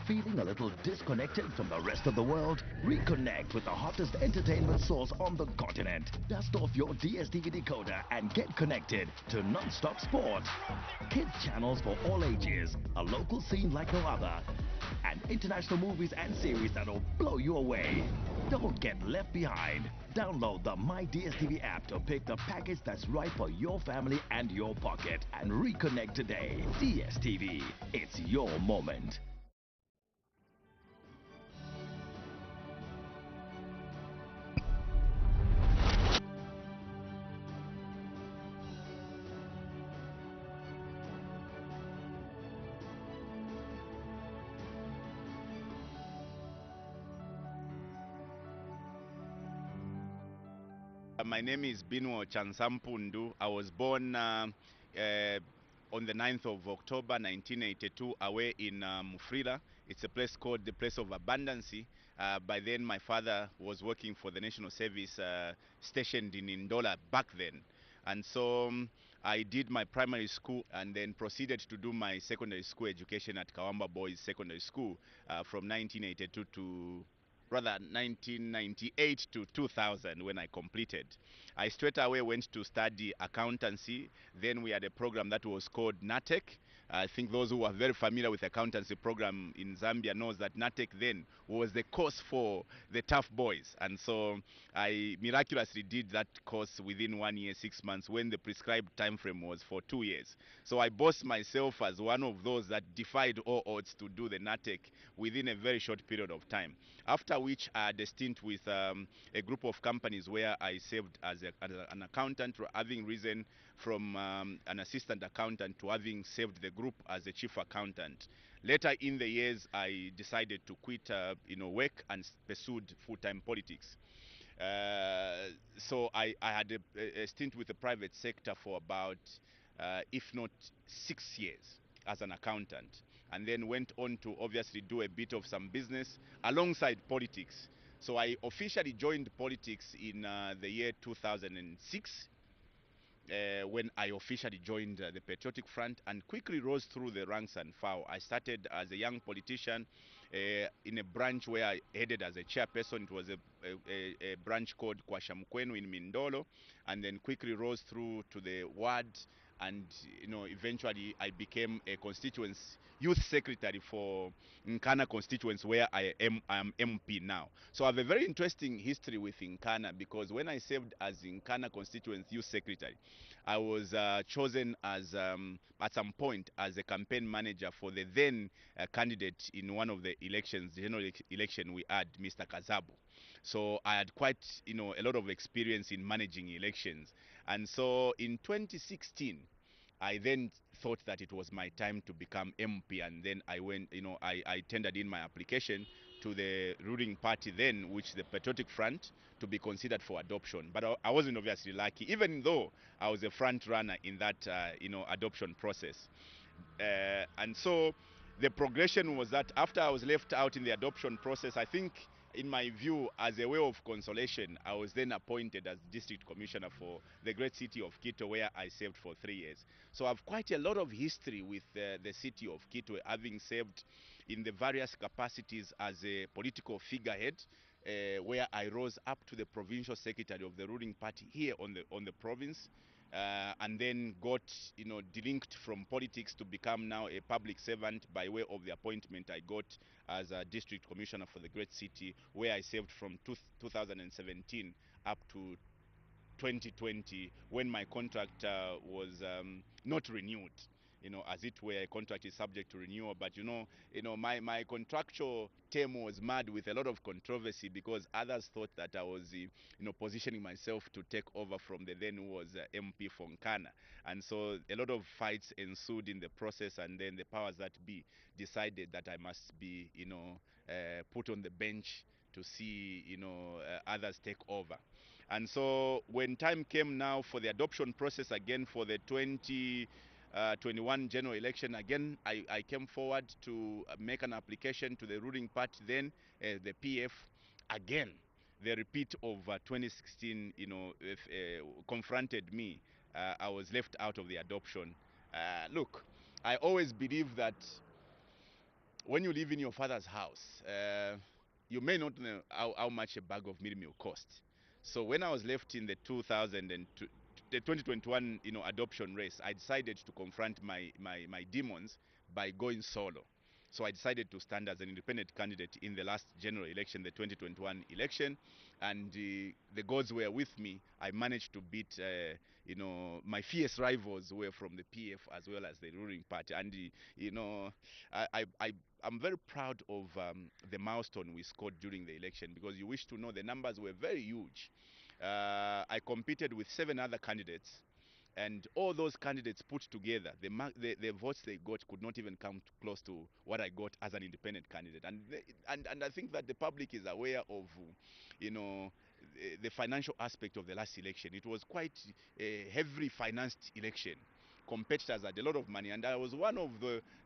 Feeling a little disconnected from the rest of the world? Reconnect with the hottest entertainment source on the continent. Dust off your DSTV decoder and get connected to non-stop sport. Kids channels for all ages, a local scene like no other, and international movies and series that'll blow you away. Don't get left behind. Download the My DSTV app to pick the package that's right for your family and your pocket. And reconnect today. DSTV, it's your moment. My name is Binwo Chansampundu. I was born on the 9th of October 1982 away in Mufrila. It's a place called the Place of Abundancy. By then my father was working for the National Service stationed in Ndola back then. And so I did my primary school and then proceeded to do my secondary school education at Kawamba Boys Secondary School from 1982 to rather 1998 to 2000 when I completed. I straight away went to study accountancy. Then we had a program that was called NATEC. I think those who are very familiar with the accountancy program in Zambia knows that NATEC then was the course for the tough boys. And so I miraculously did that course within 1 year, 6 months when the prescribed time frame was for 2 years. So I boast myself as one of those that defied all odds to do the NATEC within a very short period of time. After which I had a stint with a group of companies where I served as an accountant, having risen from an assistant accountant to having served the group as a chief accountant. Later in the years, I decided to quit work and pursued full-time politics. So I had a stint with the private sector for about, if not 6 years as an accountant, and then went on to obviously do a bit of some business alongside politics. So I officially joined politics in the year 2006 when I officially joined the Patriotic Front and quickly rose through the ranks and file. I started as a young politician in a branch where I headed as a chairperson. It was a branch called Kwashamkwenu in Mindolo, and then quickly rose through to the ward, and eventually I became a constituency youth secretary for Nkana constituency, where I am MP now. So I have a very interesting history with Nkana, because when I served as Nkana constituency youth secretary, I was chosen as at some point as a campaign manager for the then candidate in one of the elections, the general election we had, Mr. Kazabu. So I had quite a lot of experience in managing elections. And so in 2016 I then thought that it was my time to become MP, and then I went, I tendered in my application to the ruling party then, which the Patriotic Front, to be considered for adoption. But I wasn't obviously lucky, even though I was a front runner in that, adoption process. And so the progression was that after I was left out in the adoption process, I think, in my view, as a way of consolation, I was then appointed as district commissioner for the great city of Quito, where I served for 3 years. So I have quite a lot of history with the city of Quito, having served in the various capacities as a political figurehead, where I rose up to the provincial secretary of the ruling party here on the province. And then got delinked from politics to become now a public servant by way of the appointment I got as a district commissioner for the great city, where I served from 2017 up to 2020, when my contract was not renewed. As it were, a contract is subject to renewal, but my contractual term was mad with a lot of controversy, because others thought that I was positioning myself to take over from the then who was MP for Nkana. And so a lot of fights ensued in the process, and then the powers that be decided that I must be put on the bench to see others take over. And so when time came now for the adoption process again for the 2021 general election, again I came forward to make an application to the ruling party then, the PF. Again, the repeat of 2016 confronted me. I was left out of the adoption. Look, I always believe that when you live in your father's house, you may not know how much a bag of meal cost. So when I was left in the 2021, adoption race, I decided to confront my demons by going solo. So I decided to stand as an independent candidate in the last general election, the 2021 election, and the gods were with me. I managed to beat, my fierce rivals who were from the PF as well as the ruling party, and I'm very proud of the milestone we scored during the election, because you wish to know the numbers were very huge. I competed with 7 other candidates, and all those candidates put together, the votes they got could not even come close to what I got as an independent candidate. And I think that the public is aware of, the financial aspect of the last election. It was quite a heavily financed election. Competitors had a lot of money, and I was one of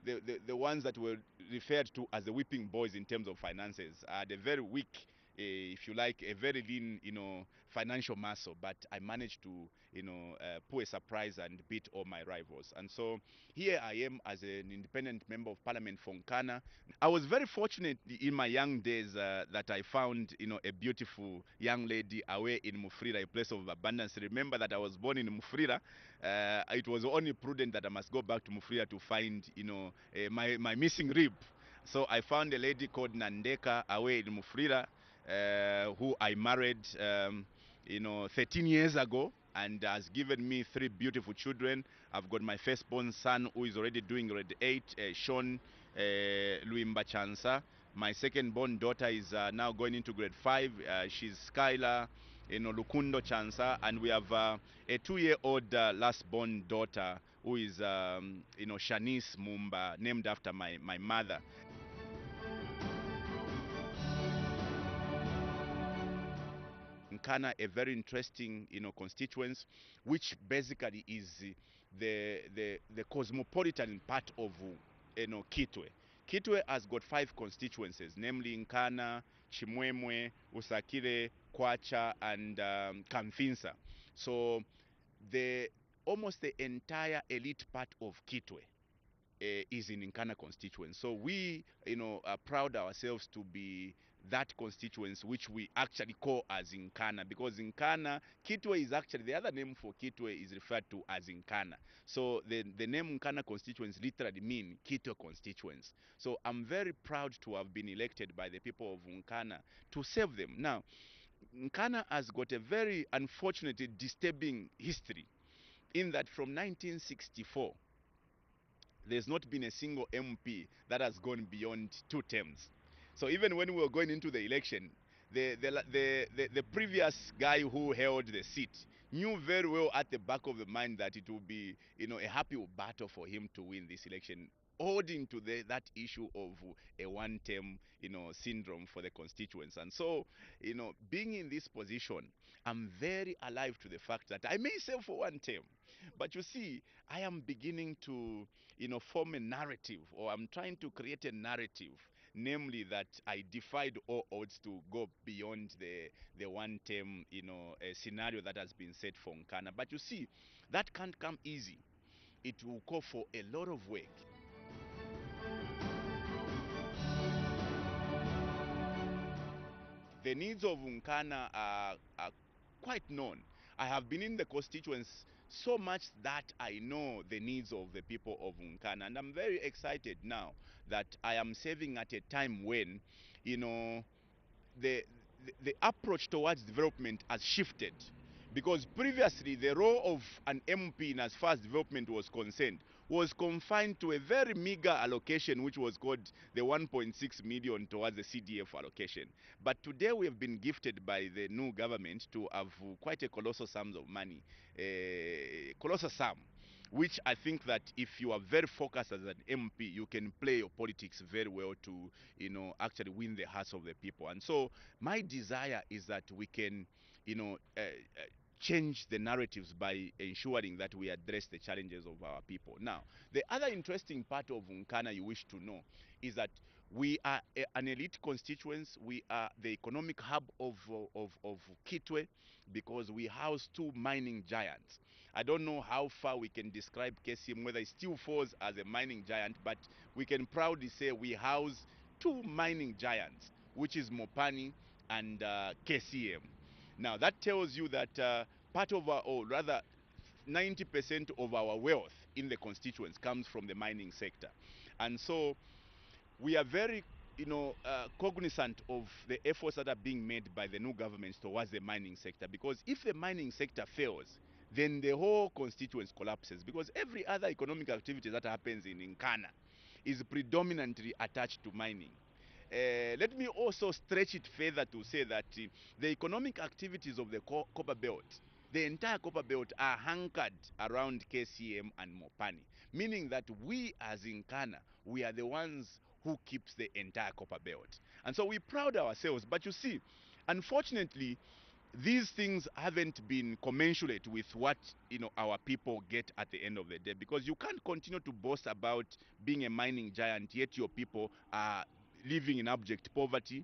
the ones that were referred to as the whipping boys in terms of finances. I had a very weak, if you like, a very lean, financial muscle, but I managed to, pull a surprise and beat all my rivals. And so here I am as an independent member of parliament for Nkana. I was very fortunate in my young days that I found, a beautiful young lady away in Mufrira, a place of abundance. Remember that I was born in Mufrira. It was only prudent that I must go back to Mufrira to find, my missing rib. So I found a lady called Nandeka away in Mufrira, who I married, 13 years ago, and has given me 3 beautiful children. I've got my firstborn son who is already doing grade 8, Sean Luimba Chansa. My second-born daughter is now going into grade 5. She's Skylar, Lukundo Chansa, and we have a 2-year-old last-born daughter who is, Shanice Mumba, named after my mother. Nkana, a very interesting, constituents, which basically is the cosmopolitan part of, Kitwe. Kitwe has got 5 constituencies, namely Nkana, Chimwemwe, Usakire, Kwacha, and Kamfinsa. So almost the entire elite part of Kitwe is in Nkana constituency. So we, are proud ourselves to be that constituency, which we actually call as Nkana, because Nkana, Kitwe is actually, the other name for Kitwe is referred to as Nkana. So the name Nkana constituency literally mean Kitwe constituency. So I'm very proud to have been elected by the people of Nkana to serve them. Now, Nkana has got a very unfortunately disturbing history, in that from 1964, there's not been a single MP that has gone beyond 2 terms. So even when we were going into the election, the previous guy who held the seat knew very well at the back of the mind that it would be, a happy battle for him to win this election, holding to that issue of a 1-term, syndrome for the constituents. And so, being in this position, I'm very alive to the fact that I may serve for 1 term. But you see, I am beginning to, form a narrative, or I'm trying to create a narrative, namely that I defied all odds to go beyond the 1-term, scenario that has been set for Nkana. But you see, that can't come easy. It will call for a lot of work. The needs of Nkana are quite known. I have been in the constituents so much that I know the needs of the people of Nkana, and I'm very excited now that I am serving at a time when, the approach towards development has shifted. Because previously the role of an MP in as far as development was concerned was confined to a very meager allocation, which was called the 1.6 million towards the CDF allocation. But today we have been gifted by the new government to have quite a colossal sums of money, colossal sum, which I think that if you are very focused as an MP, you can play your politics very well to, actually win the hearts of the people. And so my desire is that we can, change the narratives by ensuring that we address the challenges of our people. Now, the other interesting part of Nkana you wish to know is that we are an elite constituency. We are the economic hub of Kitwe because we house two mining giants. I don't know how far we can describe KCM, whether it still falls as a mining giant, but we can proudly say we house two mining giants, which is Mopani and KCM. Now, that tells you that part of our, or rather 90% of our wealth in the constituents comes from the mining sector. And so we are very cognizant of the efforts that are being made by the new governments towards the mining sector, because if the mining sector fails, then the whole constituents collapses, because every other economic activity that happens in Nkana is predominantly attached to mining. Let me also stretch it further to say that the economic activities of the copper belt, the entire copper belt, are anchored around KCM and Mopani, meaning that we as Nkana, we are the ones who keeps the entire copper belt. And so we proud ourselves. But you see, unfortunately, these things haven't been commensurate with what our people get at the end of the day, because you can't continue to boast about being a mining giant, yet your people are living in abject poverty,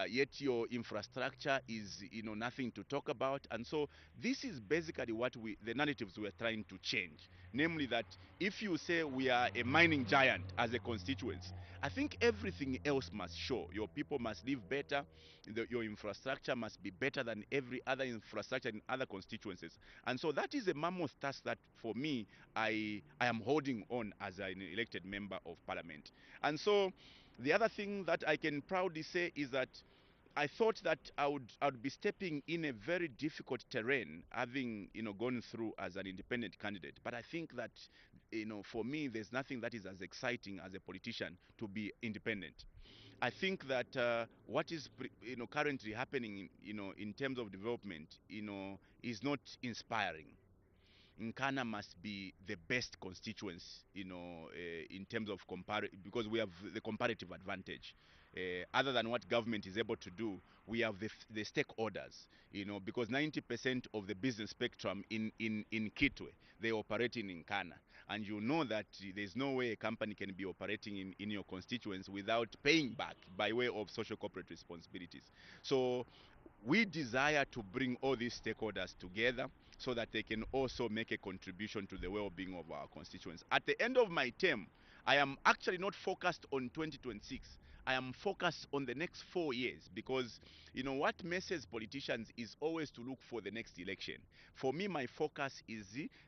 yet your infrastructure is nothing to talk about. And so this is basically what the narratives we're trying to change, namely that if you say we are a mining giant as a constituency, I think everything else must show. Your people must live better, your infrastructure must be better than every other infrastructure in other constituencies. And so that is a mammoth task that for me I am holding on as an elected member of parliament. And so the other thing that I can proudly say is that I thought that I would be stepping in a very difficult terrain, having gone through as an independent candidate. But I think that for me, there's nothing that is as exciting as a politician to be independent. I think that what is currently happening in terms of development is not inspiring. Nkana must be the best constituency, in terms of because we have the comparative advantage. Other than what government is able to do, we have the stakeholders, because 90% of the business spectrum in Kitwe, they operate in Nkana. And you know that there's no way a company can be operating in your constituents without paying back by way of social corporate responsibilities. So we desire to bring all these stakeholders together so that they can also make a contribution to the well-being of our constituents. At the end of my term, I am actually not focused on 2026. I am focused on the next 4 years, because what messes politicians is always to look for the next election. For me, my focus is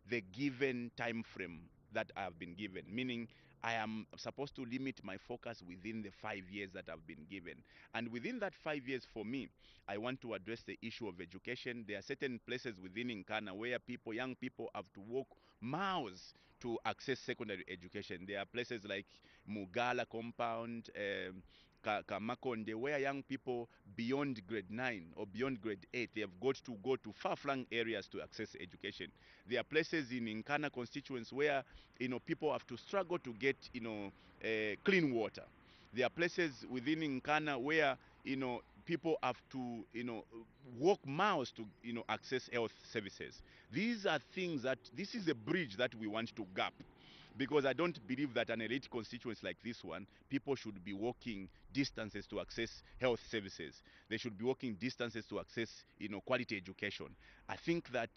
the given time frame that I have been given, meaning I am supposed to limit my focus within the 5 years that I've been given. And within that 5 years, for me, I want to address the issue of education. There are certain places within Nkana where young people have to walk miles to access secondary education. There are places like Mugala compound, Kamakonde, where young people beyond grade 9 or beyond grade 8, they have got to go to far-flung areas to access education. There are places in Nkana constituents where people have to struggle to get clean water. There are places within Nkana where people have to walk miles to access health services. These are things that this is a bridge that we want to gap, because I don't believe that an elite constituency like this one, people should be walking distances to access health services. They should be walking distances to access quality education. I think that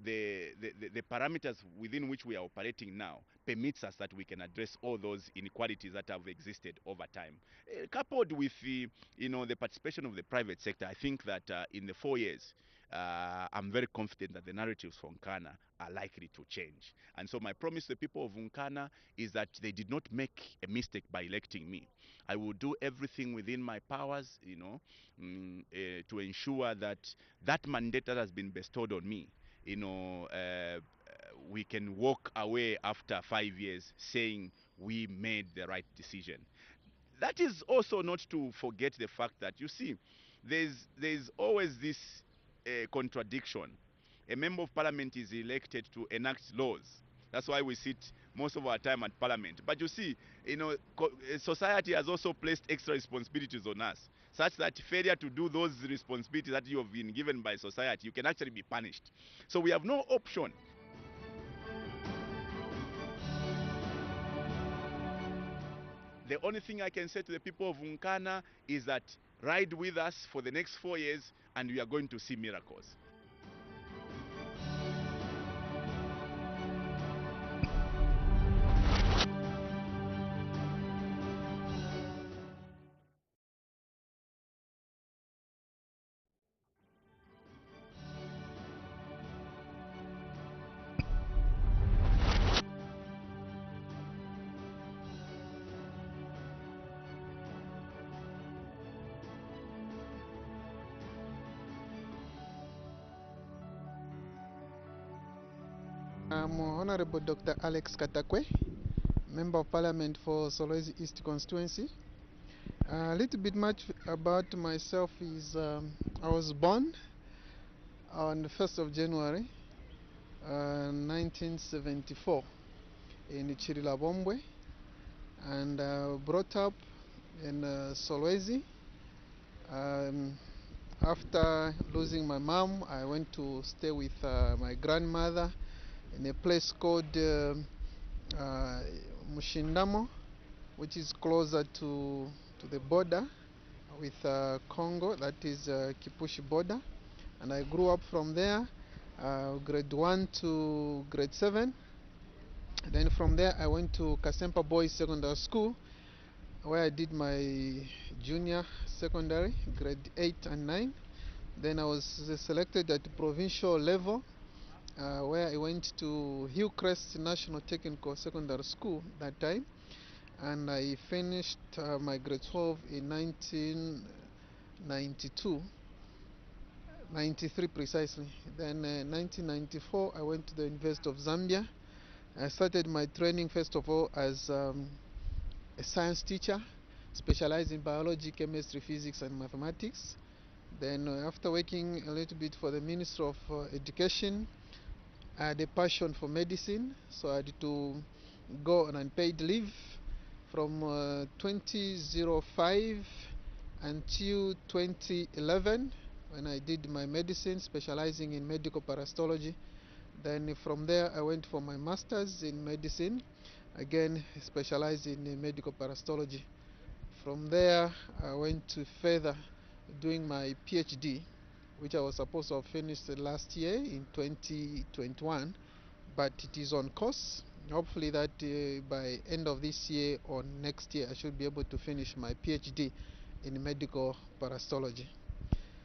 the parameters within which we are operating now permits us that we can address all those inequalities that have existed over time. Coupled with the participation of the private sector, I think that in the 4 years, I'm very confident that the narratives from Nkana are likely to change. And so my promise to the people of Nkana is that they did not make a mistake by electing me. I will do everything within my powers, to ensure that that mandate that has been bestowed on me, we can walk away after 5 years saying we made the right decision. That is also not to forget the fact that, you see, there's always this contradiction. A member of parliament is elected to enact laws. That's why we sit most of our time at Parliament. But you see, you know, society has also placed extra responsibilities on us, such that failure to do those responsibilities that you have been given by society, you can actually be punished. So we have no option. The only thing I can say to the people of Unkana is that ride with us for the next 4 years and we are going to see miracles. I'm Honorable Dr. Alex Katakwe, Member of Parliament for Solwezi East Constituency. A little bit much about myself is I was born on the 1st of January 1974 in Chirilabombwe, and brought up in Solwezi. After losing my mom, I went to stay with my grandmother in a place called Mushindama, which is closer to the border with Congo, that is Kipushi border. And I grew up from there, grade 1 to grade 7. Then from there I went to Kasempa Boys Secondary School, where I did my junior secondary, grade 8 and 9. Then I was selected at the provincial level, where I went to Hillcrest National Technical Secondary School that time, and I finished my grade 12 in 1992, 93 precisely. Then 1994 I went to the University of Zambia. I started my training first of all as a science teacher, specialized in biology, chemistry, physics and mathematics. Then after working a little bit for the Ministry of Education, I had a passion for medicine, so I had to go on unpaid leave from 2005 until 2011, when I did my medicine, specializing in medical parasitology. Then from there I went for my master's in medicine, again specialized in medical parasitology. From there I went to further doing my PhD, which I was supposed to have finished last year in 2021, but it is on course. Hopefully that by end of this year or next year I should be able to finish my PhD in medical parasitology.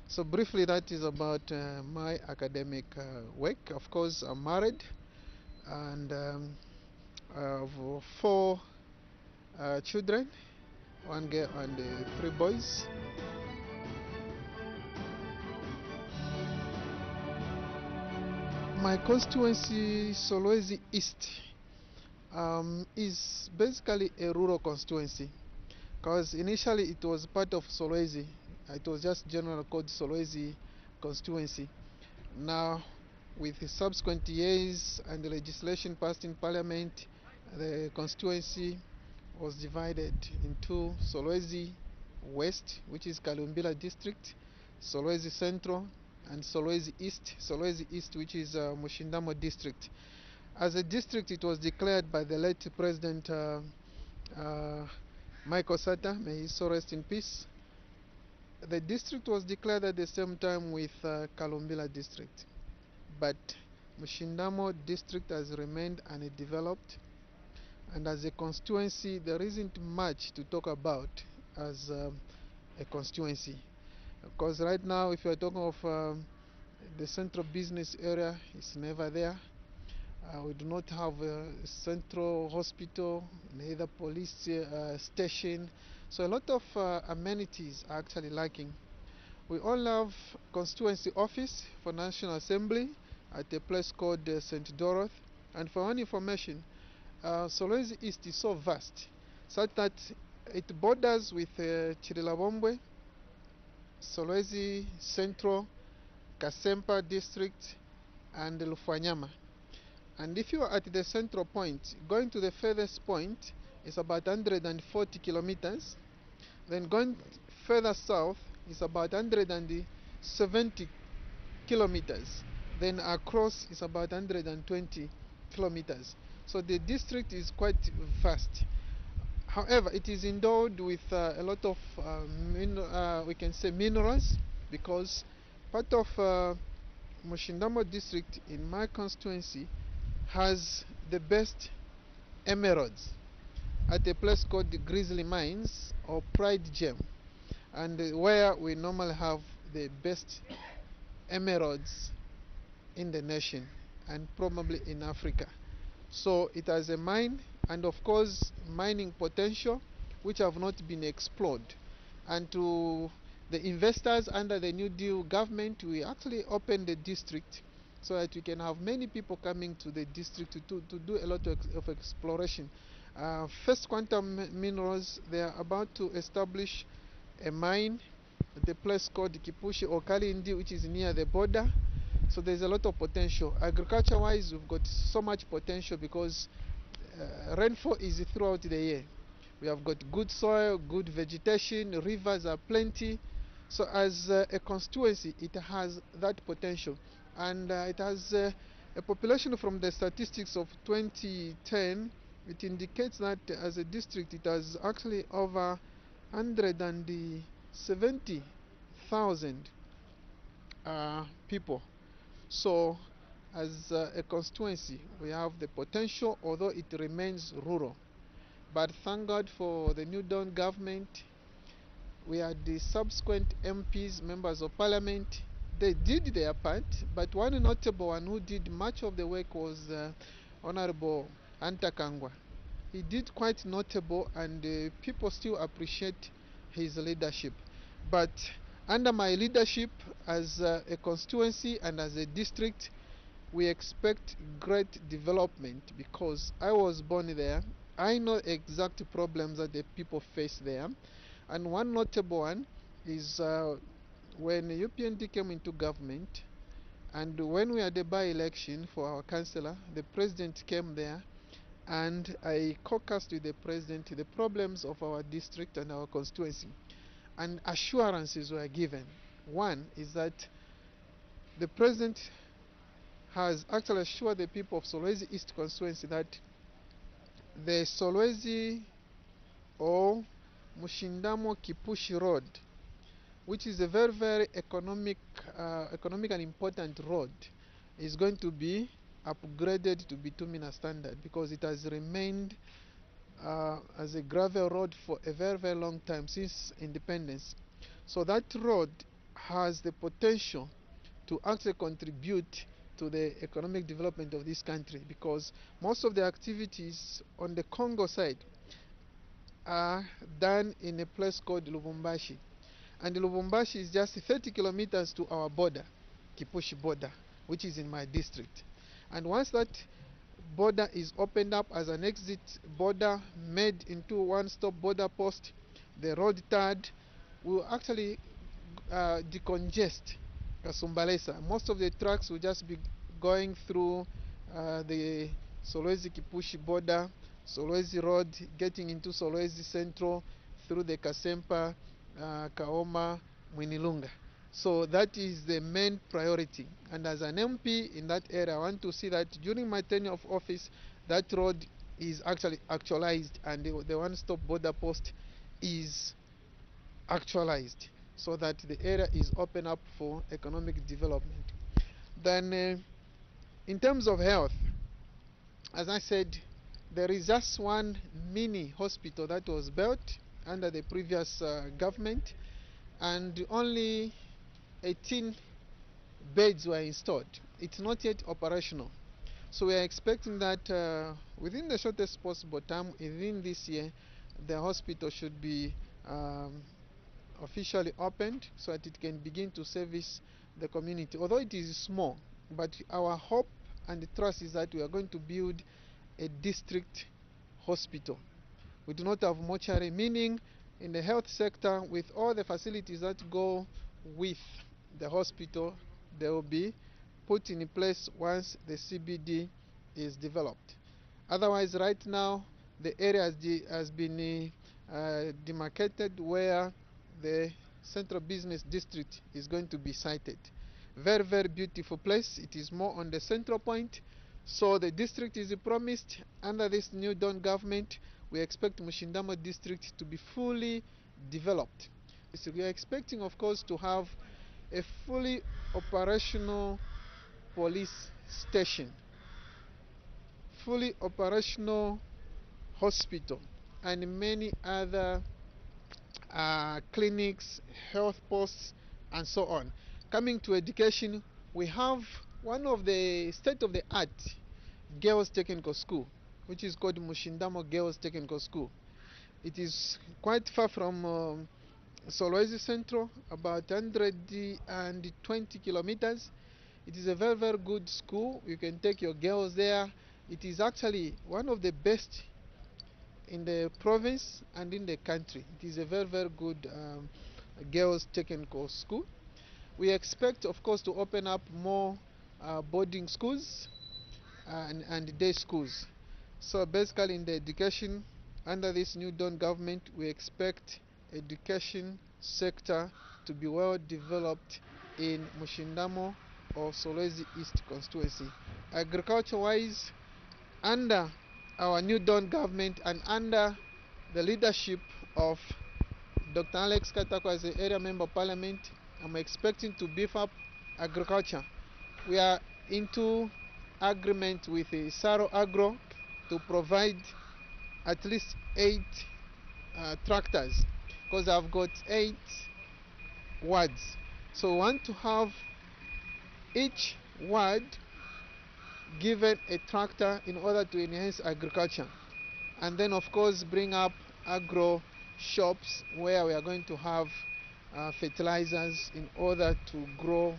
So briefly, that is about my academic work. Of course, I'm married, and I have 4 children, 1 girl and 3 boys. My constituency, Solwezi East, is basically a rural constituency, because initially it was part of Solwezi. It was just generally called Solwezi constituency. Now, with the subsequent years and the legislation passed in Parliament, the constituency was divided into Solwezi West, which is Kalumbila district, Solwezi Central, and Solwezi East. Solwezi East, which is Mushindama district. As a district, it was declared by the late President Michael Sata, may his soul rest in peace. The district was declared at the same time with Kalumbila district, but Mushindamo district has remained undeveloped, and as a constituency there isn't much to talk about as a constituency, because right now if you are talking of the central business area, it's never there. We do not have a central hospital, neither police station, so a lot of amenities are actually lacking. We all have constituency office for National Assembly at a place called St. Dorothy, and for one information, Solwezi East is so vast such that it borders with Chirilabombwe, Solwezi Central, Kasempa district and Lufwanyama. And if you are at the central point, going to the furthest point is about 140 kilometers. Then going further south is about 170 kilometers. Then across is about 120 kilometers. So the district is quite vast. However, it is endowed with a lot of we can say minerals, because part of Mushindama district in my constituency has the best emeralds at a place called the Grizzly Mines or Pride Gem, and where we normally have the best emeralds in the nation and probably in Africa. So it has a mine and of course mining potential which have not been explored. And to the investors under the New Deal government, we actually opened the district so that we can have many people coming to the district to do a lot of exploration. First Quantum Minerals, they are about to establish a mine at the place called Kipushi or Kalindi, which is near the border. So there's a lot of potential. Agriculture wise, we've got so much potential because rainfall is throughout the year. We have got good soil, good vegetation, rivers are plenty. So as a constituency, it has that potential. And it has a population from the statistics of 2010. It indicates that as a district, it has actually over 170,000 people. So as a constituency, we have the potential, although it remains rural. But thank God for the New Dawn government. We had the subsequent MPs, members of parliament. They did their part, but one notable one who did much of the work was Honorable Antakangwa. He did quite notable, and people still appreciate his leadership. But under my leadership as a constituency and as a district, we expect great development because I was born there. I know exact problems that the people face there. And one notable one is when UPND came into government, and when we had a by-election for our councillor, the president came there, and I caucused with the president the problems of our district and our constituency. And assurances were given. One is that the president has actually assured the people of Solwezi East constituency that the Solwezi or Mushindama Kipushi Road, which is a very economic and important road, is going to be upgraded to bituminous standard because it has remained as a gravel road for a very long time since independence. So that road has the potential to actually contribute to the economic development of this country, because most of the activities on the Congo side are done in a place called Lubumbashi, and Lubumbashi is just 30 kilometers to our border, Kipushi border, which is in my district. And once that border is opened up as an exit border made into one-stop border post, the road third will actually decongest Kasumbalesa. Most of the trucks will just be going through the Solwezi Kipushi border, Solwezi Road, getting into Solwezi Central through the Kasempa, Kaoma, Mwinilunga. So that is the main priority. And as an MP in that area, I want to see that during my tenure of office, that road is actually actualized and the one-stop border post is actualized, so that the area is open up for economic development. Then in terms of health, as I said, there is just one mini hospital that was built under the previous government, and only 18 beds were installed. It's not yet operational. So we are expecting that within the shortest possible time, within this year, the hospital should be officially opened so that it can begin to service the community. Although it is small, but our hope and trust is that we are going to build a district hospital. We do not have mortuary, meaning in the health sector, with all the facilities that go with the hospital, they will be put in place once the CBD is developed. Otherwise, right now, the area has been demarcated where the central business district is going to be sited. Very, very beautiful place. It is more on the central point. So the district is promised under this new Dawn government. We expect Mushindama district to be fully developed. So we are expecting, of course, to have a fully operational police station, fully operational hospital, and many other clinics, health posts, and so on. Coming to education, we have one of the state-of-the-art girls technical school, which is called Mushindama Girls Technical School. It is quite far from Solwezi Central, about 120 kilometers. It is a very, very good school. You can take your girls there. It is actually one of the best in the province and in the country. It is a very, very good girls technical school. We expect, of course, to open up more boarding schools and day schools. So basically, in the education, under this new Dawn government, we expect education sector to be well developed in Mushindamo or Solwezi East constituency. Agriculture-wise, under our new Dawn government and under the leadership of Dr. Alex Katako as the area member of parliament, I'm expecting to beef up agriculture. We are into agreement with Saro Agro to provide at least 8 tractors, because I've got 8 wards. So we want to have each ward given a tractor in order to enhance agriculture, and then of course bring up agro shops where we are going to have fertilizers in order to grow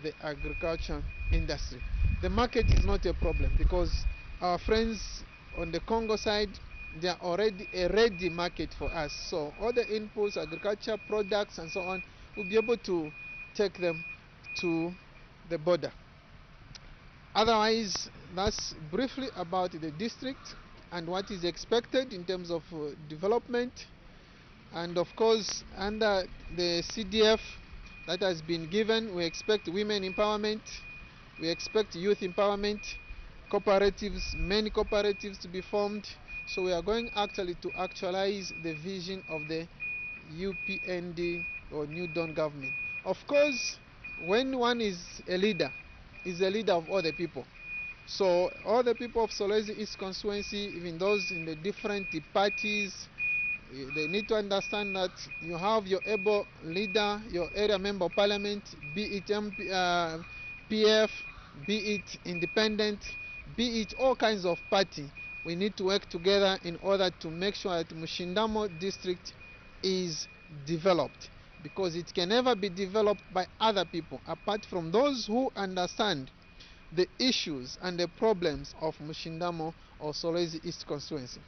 the agriculture industry. The market is not a problem because our friends on the Congo side, they are already a ready market for us. So all the inputs, agriculture products and so on, we'll be able to take them to the border. Otherwise, that's briefly about the district and what is expected in terms of development. And of course, under the CDF that has been given, we expect women empowerment, we expect youth empowerment, cooperatives, many cooperatives to be formed. So we are going actually to actualize the vision of the UPND or New Dawn government. Of course, when one is a leader of all the people. So all the people of Solwezi East constituency, even those in the different parties, they need to understand that you have your able leader, your area member of parliament, be it PF, be it independent, be it all kinds of party. We need to work together in order to make sure that Mushindamo district is developed, because it can never be developed by other people apart from those who understand the issues and the problems of Mushindamo or Solwezi East constituency.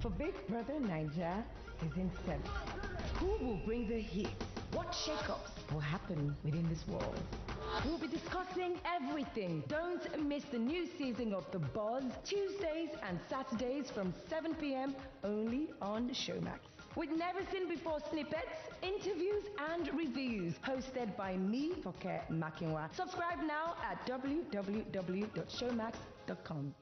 For Big Brother Niger Season 7. Who will bring the heat? What shakeups will happen within this world? We'll be discussing everything. Don't miss the new season of The Buzz, Tuesdays and Saturdays from 7 p.m. only on Showmax. With never seen before snippets, interviews and reviews hosted by me, Foke Makinwa. Subscribe now at www.showmax.com.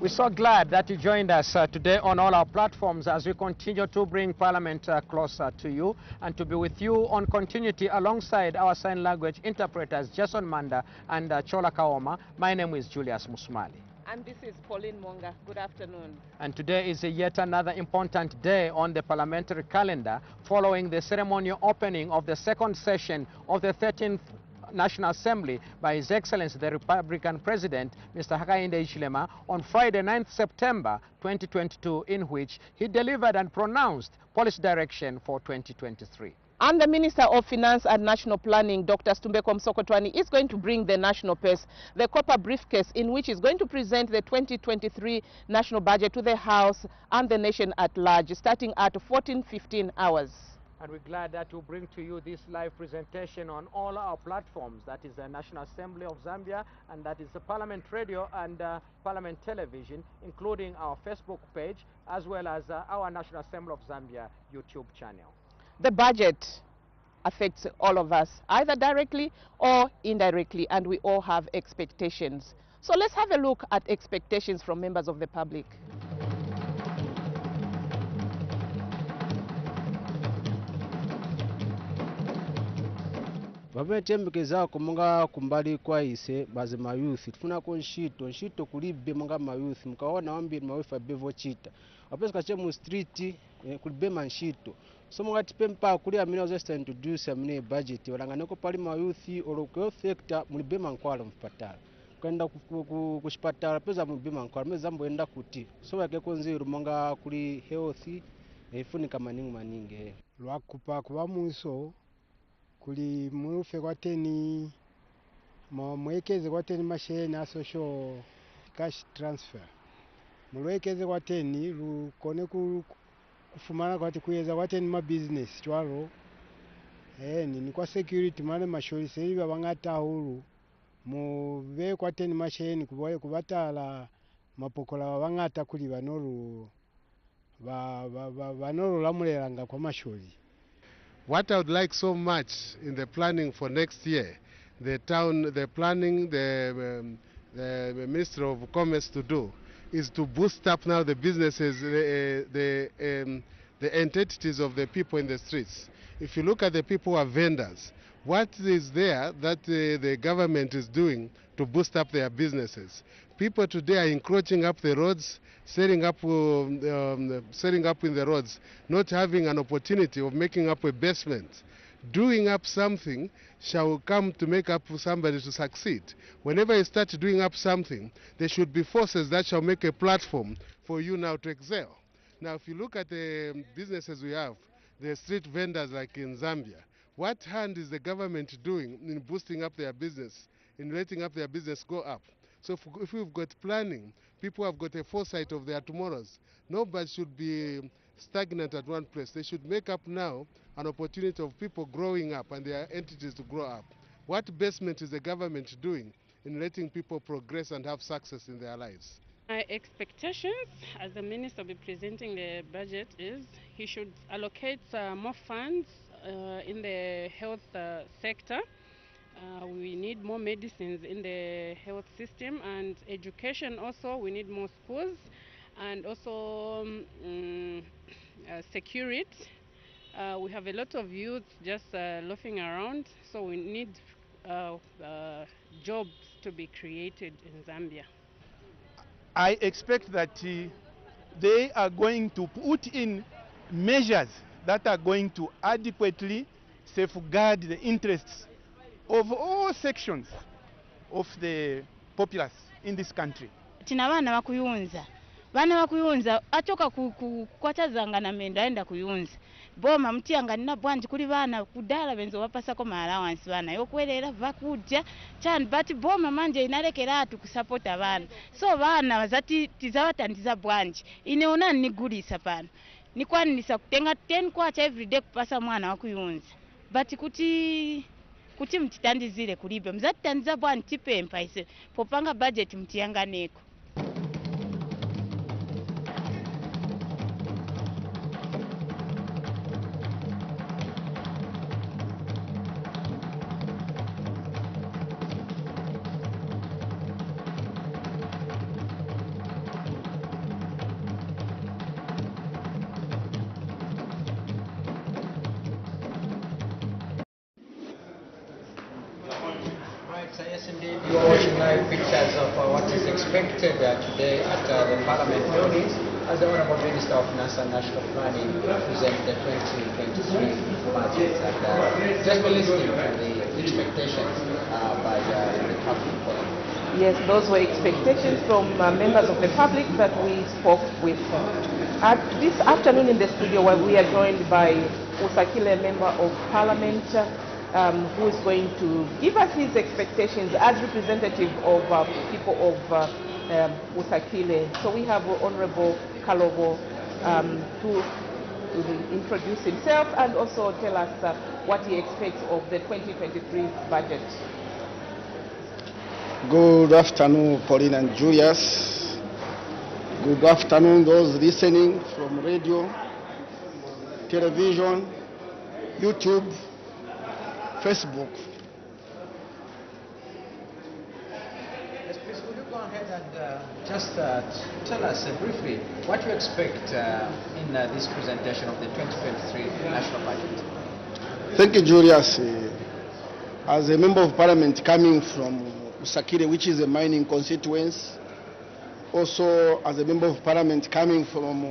We're so glad that you joined us today on all our platforms as we continue to bring Parliament closer to you and to be with you on continuity alongside our sign language interpreters Jason Manda and Chola Kaoma. My name is Julius Musmali. And this is Pauline Monga. Good afternoon. And today is yet another important day on the parliamentary calendar following the ceremonial opening of the second session of the 13th National Assembly by His Excellency the Republican President, Mr. Hakainde Hichilema, on Friday, 9th September 2022, in which he delivered and pronounced policy direction for 2023. And the Minister of Finance and National Planning, Dr. Stumbeko Msokotwani, is going to bring the national pace, the copper briefcase, in which is going to present the 2023 national budget to the House and the nation at large, starting at 14:15 hours. And we're glad that we'll bring to you this live presentation on all our platforms. That is the National Assembly of Zambia, and that is the Parliament Radio and Parliament Television, including our Facebook page, as well as our National Assembly of Zambia YouTube channel. The budget affects all of us, either directly or indirectly, and we all have expectations. So let's have a look at expectations from members of the public. Vametembekeza kumunga kumbali kwa ise baze mayuthi tufuna ko nshito kulibe munga mayuthi mkaona wambiri mawifa bevo chita wapesa kache mu street kulibe manshito so munga tipempa kuli amina zo introduce amine budget walangane ko pali mayuthi oloko sector mulibe mankwala mpatala kwenda kushipatala peza mulibe mankwala mezambo enda kuti so wake konziru munga kuli health ifunika maningi lwakupa kuba muso kuli mufe kwa teni mwekeze kwa teni masheni a social cash transfer mulwekeze kwa teni lukone kufumana kwa kuyeza kwa teni ma business twalo ni kwa security mane mashori seyiba bangata hulu mube kwa teni masheni kuboye kubatala mapokola bangata kuli banolu banolu lamulelanga kwa mashori. What I would like so much in the planning for next year, the Minister of Commerce to do, is to boost up now the businesses, the entities of the people in the streets. If you look at the people who are vendors, what is there that the government is doing to boost up their businesses? People today are encroaching up the roads, setting up in the roads, not having an opportunity of making up a basement. Doing up something shall come to make up for somebody to succeed. Whenever you start doing up something, there should be forces that shall make a platform for you now to excel. Now, if you look at the businesses we have, the street vendors like in Zambia, what hand is the government doing in boosting up their business, in letting up their business go up? So if we've got planning, people have got a foresight of their tomorrows. Nobody should be stagnant at one place. They should make up now an opportunity of people growing up and their entities to grow up. What basement is the government doing in letting people progress and have success in their lives? My expectations as the minister will be presenting the budget is he should allocate more funds in the health sector. We need more medicines in the health system, and education also. We need more schools, and also security. We have a lot of youth just loafing around, so we need jobs to be created in Zambia. I expect that they are going to put in measures that are going to adequately safeguard the interests of all sections of the populace in this country. Tina bana bakuyunza achoka kukwatazanga na mendo aenda kuyunza boma mtianga nina bwanji kuli bana kudala benzo bapasako allowance bana yokwerera vakudya chani but boma manje inalekera atu kusupporta bana so bana bazati tizawatandiza bwanji ineona nigulisa pana nikwanisa kutenga 10 kwacha every day kupasa mwana wakuyunza but kuti mtitandizire kulibe mzatitandiza bwanji tipempa ise popanga budget mtiyanganeko. So yes, indeed, you are watching live pictures of what is expected today at the Parliament buildings as the Honourable Minister of Finance and National Planning presents the 2023 budget. And just be listening to the expectations by the public. Yes, those were expectations from members of the public that we spoke with. This afternoon in the studio, where we are joined by Usakile, Member of Parliament, who is going to give us his expectations as representative of people of Usakile. So we have Honorable Kalobo to introduce himself and also tell us what he expects of the 2023 budget. Good afternoon, Pauline and Julius. Good afternoon, those listening from radio, television, YouTube, Facebook. Yes, please, would you go ahead and just tell us briefly what you expect in this presentation of the 2023 national budget? Thank you, Julius. As a member of parliament coming from Usakile, which is a mining constituency, also as a member of parliament coming from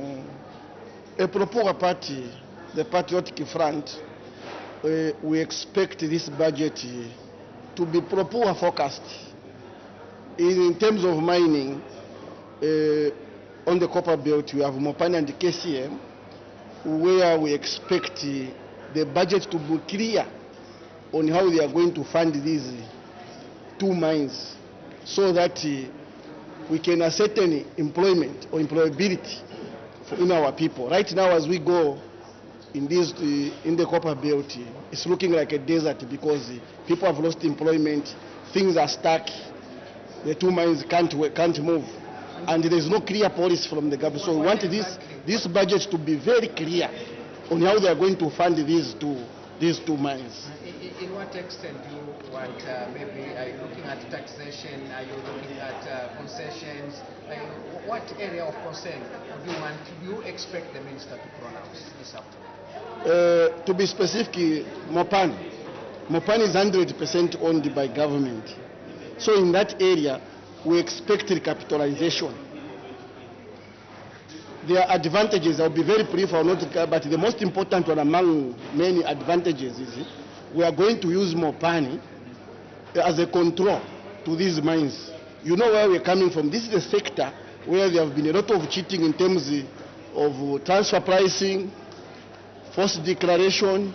a proper party, the Patriotic Front, we expect this budget to be proper focused. In terms of mining, on the copper belt, we have Mopani and KCM, where we expect the budget to be clear on how they are going to fund these two mines so that we can ascertain employment or employability in our people. Right now, as we go in the copper belt, it's looking like a desert because people have lost employment, things are stuck, the two mines can't move, and there is no clear policy from the government. So we want this budget to be very clear on how they are going to fund these two mines. In what extent do you want, maybe are you looking at taxation, are you looking at concessions, what area of concern do you expect the minister to pronounce this afternoon? To be specific, Mopani is 100% owned by government. So in that area, we expect recapitalization. There are advantages. I'll be very brief, but the most important one among many advantages is we are going to use Mopani as a control to these mines. You know where we're coming from. This is a sector where there have been a lot of cheating in terms of transfer pricing, forced declaration,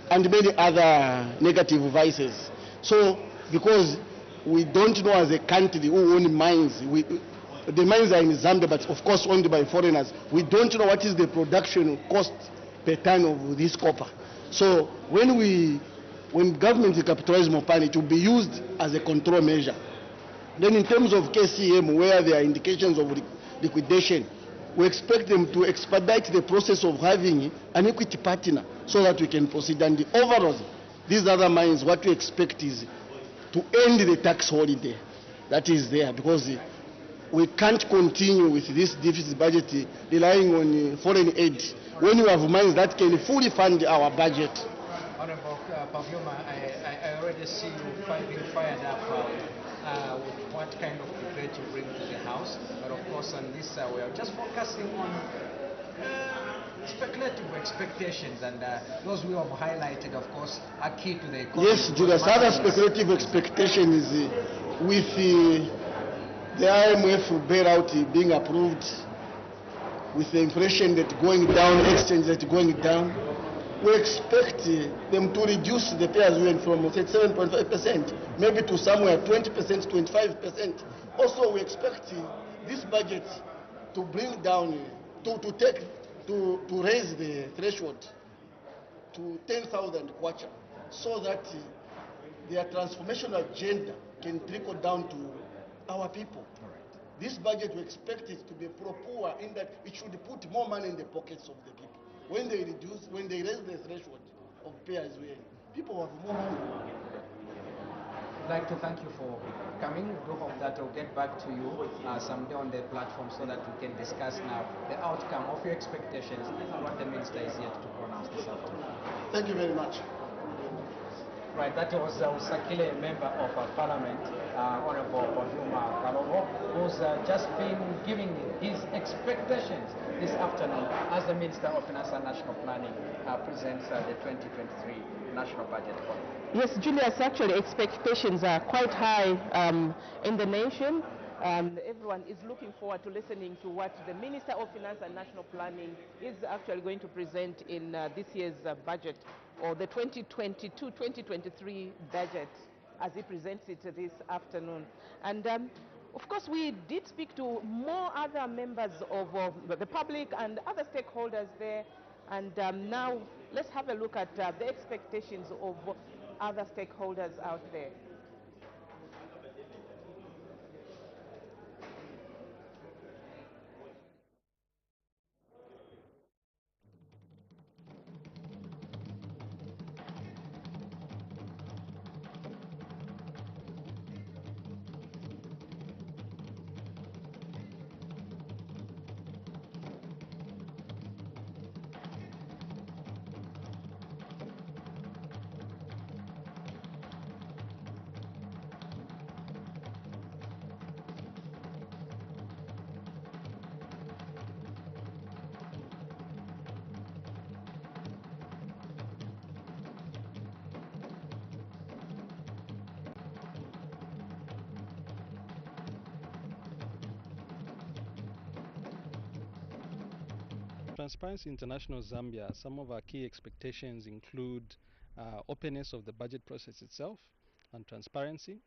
and many other negative vices. So, because we don't know as a country who own mines, the mines are in Zambia, but of course owned by foreigners. We don't know what is the production cost per ton of this copper. So when government capitalize Mopani, it will be used as a control measure. Then in terms of KCM, where there are indications of liquidation, we expect them to expedite the process of having an equity partner so that we can proceed. And overall, these other mines, what we expect is to end the tax holiday that is there, because we can't continue with this deficit budget relying on foreign aid when you have mines that can fully fund our budget. Honorable Pavyuma, I already see you being fired up with what kind of debate you bring to the House. But of course on this we are just focusing on speculative expectations, and those we have highlighted, of course, are key to the economy. Yes, Julius, other speculative expectation is with the IMF bailout being approved, with the inflation rate going down, exchange rate going down, we expect them to reduce the payers went from 7.5% maybe to somewhere 20%, 25%. Also, we expect this budget to bring down, to raise the threshold to 10,000 kwacha, so that their transformation agenda can trickle down to our people. This budget, we expect it to be pro-poor in that it should put more money in the pockets of the people. When they raise the threshold of pay as well, people have more money. I'd like to thank you for coming. We hope that we'll get back to you someday on the platform so that we can discuss now the outcome of your expectations and what the minister is yet to pronounce this afternoon. Thank you very much. Right, that was Usakile, a member of Parliament, Honorable Bavuma Kalomo, who's just been giving his expectations this afternoon as the Minister of Finance and National Planning presents the 2023 National Budget. Yes, Julius, actually expectations are quite high in the nation. Everyone is looking forward to listening to what the Minister of Finance and National Planning is actually going to present in this year's budget, or the 2022-2023 budget, as he presents it this afternoon. And of course, we did speak to more other members of the public and other stakeholders there. And now let's have a look at the expectations of other stakeholders out there. Transparency International Zambia, some of our key expectations include openness of the budget process itself and transparency.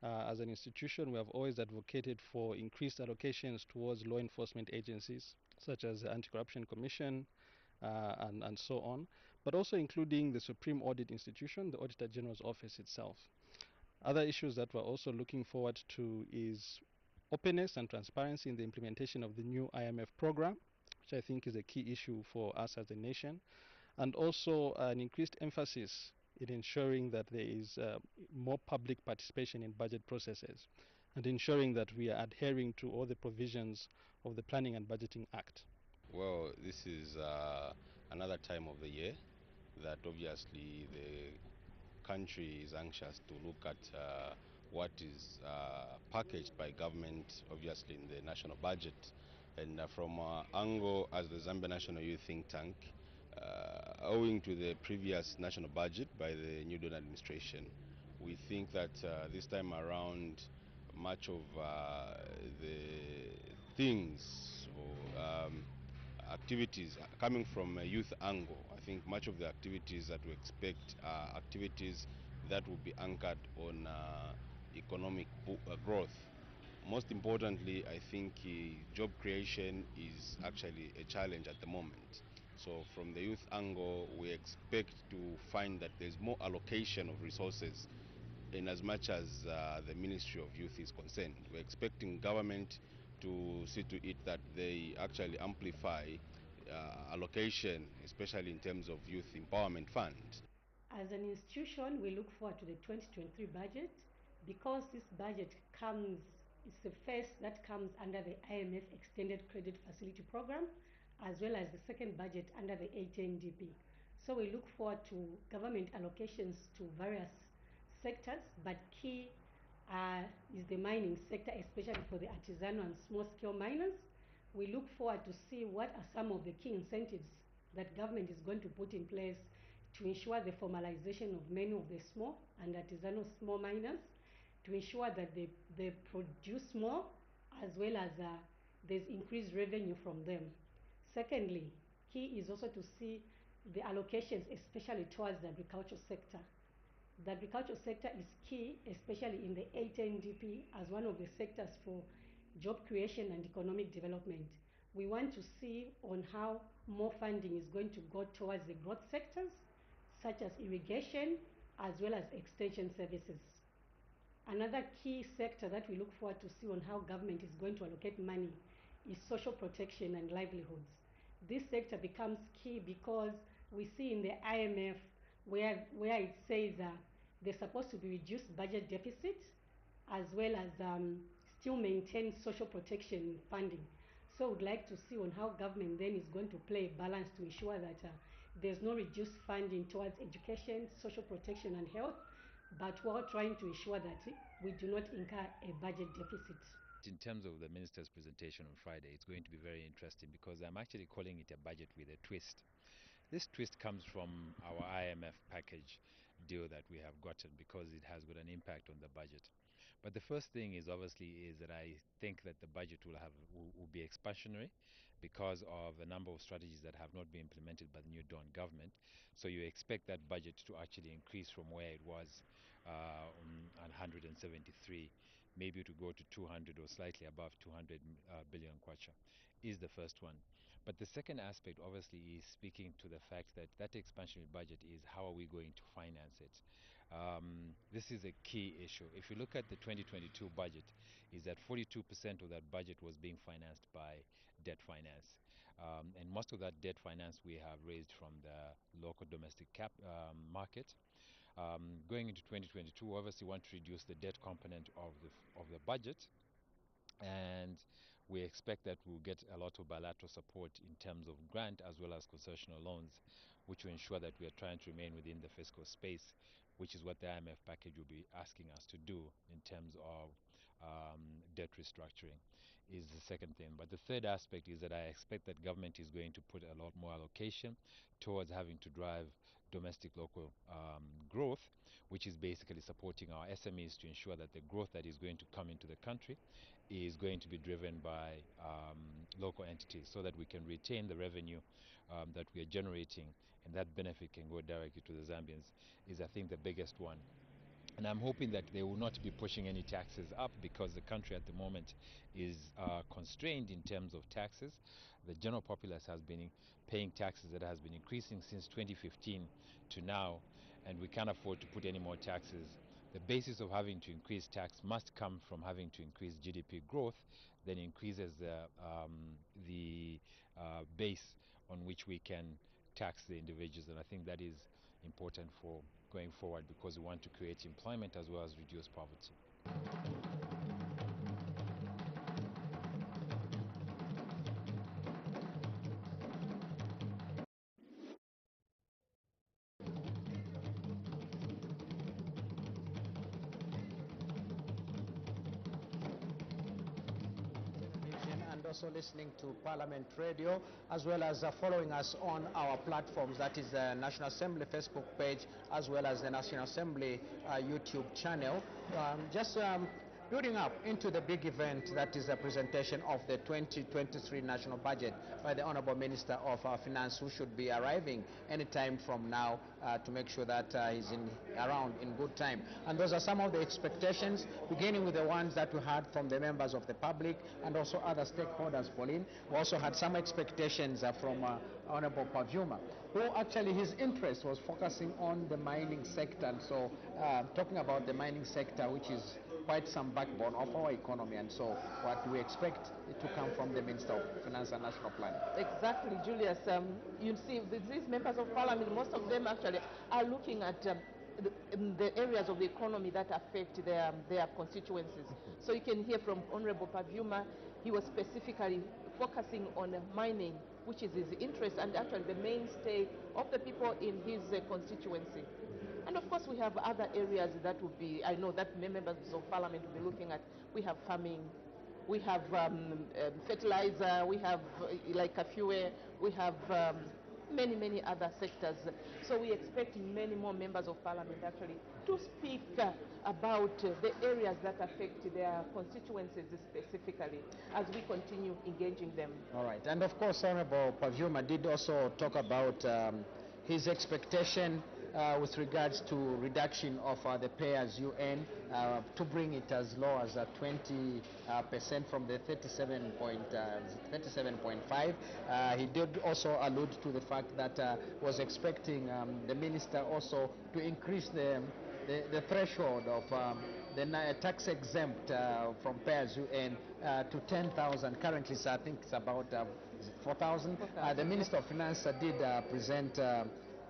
As an institution, we have always advocated for increased allocations towards law enforcement agencies such as the Anti-Corruption Commission and so on, but also including the Supreme Audit Institution, the Auditor General's Office itself. Other issues that we're also looking forward to is openness and transparency in the implementation of the new IMF program, which I think is a key issue for us as a nation, and also an increased emphasis in ensuring that there is more public participation in budget processes and ensuring that we are adhering to all the provisions of the Planning and Budgeting Act. Well, this is another time of the year that obviously the country is anxious to look at what is packaged by government, obviously in the national budget. And from our angle as the Zambia National Youth Think Tank, owing to the previous national budget by the new Donor administration, we think that this time around much of the things or activities coming from a youth angle, I think much of the activities that we expect are activities that will be anchored on economic growth. Most importantly, I think job creation is actually a challenge at the moment. So from the youth angle, we expect to find that there's more allocation of resources in as much as the Ministry of Youth is concerned. We're expecting government to see to it that they actually amplify allocation, especially in terms of youth empowerment fund. As an institution, we look forward to the 2023 budget because this budget it's the first that comes under the IMF Extended Credit Facility Program, as well as the second budget under the 18DP. So we look forward to government allocations to various sectors, but key is the mining sector, especially for the artisanal and small-scale miners. We look forward to see what are some of the key incentives that government is going to put in place to ensure the formalization of many of the small and artisanal small miners, to ensure that they produce more, as well as there's increased revenue from them. Secondly, key is also to see the allocations, especially towards the agricultural sector. The agricultural sector is key, especially in the 18DP, as one of the sectors for job creation and economic development. We want to see on how more funding is going to go towards the growth sectors, such as irrigation, as well as extension services. Another key sector that we look forward to see on how government is going to allocate money is social protection and livelihoods. This sector becomes key because we see in the IMF where it says there's supposed to be reduced budget deficit, as well as still maintain social protection funding. So we'd like to see on how government then is going to play a balance to ensure that there's no reduced funding towards education, social protection and health, but while trying to ensure that we do not incur a budget deficit. In terms of the minister's presentation on Friday, it's going to be very interesting because I'm actually calling it a budget with a twist. This twist comes from our IMF package deal that we have gotten because it has got an impact on the budget. But the first thing is obviously is that I think that the budget will be expansionary because of a number of strategies that have not been implemented by the new Dawn government. So you expect that budget to actually increase from where it was on 173, maybe to go to 200 or slightly above 200 billion kwacha is the first one. But the second aspect obviously is speaking to the fact that that expansionary budget is how are we going to finance it. This is a key issue. If you look at the 2022 budget, is that 42% of that budget was being financed by debt finance. And most of that debt finance we have raised from the local domestic market. Going into 2022, obviously want to reduce the debt component of the budget, and we expect that we'll get a lot of bilateral support in terms of grant as well as concessional loans, which will ensure that we are trying to remain within the fiscal space, which is what the IMF package will be asking us to do in terms of debt restructuring is the second thing. But the third aspect is that I expect that government is going to put a lot more allocation towards having to drive domestic local growth, which is basically supporting our SMEs to ensure that the growth that is going to come into the country is going to be driven by local entities so that we can retain the revenue that we are generating, and that benefit can go directly to the Zambians is, I think, the biggest one. And I'm hoping that they will not be pushing any taxes up because the country at the moment is constrained in terms of taxes. The general populace has been paying taxes that has been increasing since 2015 to now, and we can't afford to put any more taxes. The basis of having to increase tax must come from having to increase GDP growth, then increases the base on which we can tax the individuals, and I think that is important for going forward because we want to create employment as well as reduce poverty. And also listening to Parliament Radio, as well as following us on our platforms, that is the National Assembly Facebook page, as well as the National Assembly YouTube channel. Building up into the big event that is a presentation of the 2023 national budget by the Honorable Minister of Finance, who should be arriving anytime from now to make sure that he's around in good time. And those are some of the expectations, beginning with the ones that we had from the members of the public and also other stakeholders, Pauline. We also had some expectations from Honorable Pavuma, who actually his interest was focusing on the mining sector. And so talking about the mining sector, which is quite some backbone of our economy, and so what we expect to come from the Minister of Finance and National Planning. Exactly, Julius. You see, these members of Parliament, most of them actually are looking at the areas of the economy that affect their constituencies. So you can hear from Honorable Pavuma, he was specifically focusing on mining, which is his interest and actually the mainstay of the people in his constituency. And of course, we have other areas that would be, I know that members of Parliament will be looking at. We have farming, we have fertilizer, we have like a fuel, we have many other sectors. So we expect many more members of Parliament actually to speak about the areas that affect their constituencies specifically as we continue engaging them. All right, and of course, Honorable Pavuma did also talk about his expectation with regards to reduction of the pay as you earn to bring it as low as 20% from the 37.5. He did also allude to the fact that was expecting the minister also to increase the threshold of the tax exempt from pay as you earn to 10,000. Currently, so I think it's about 4,000. The Minister of Finance did present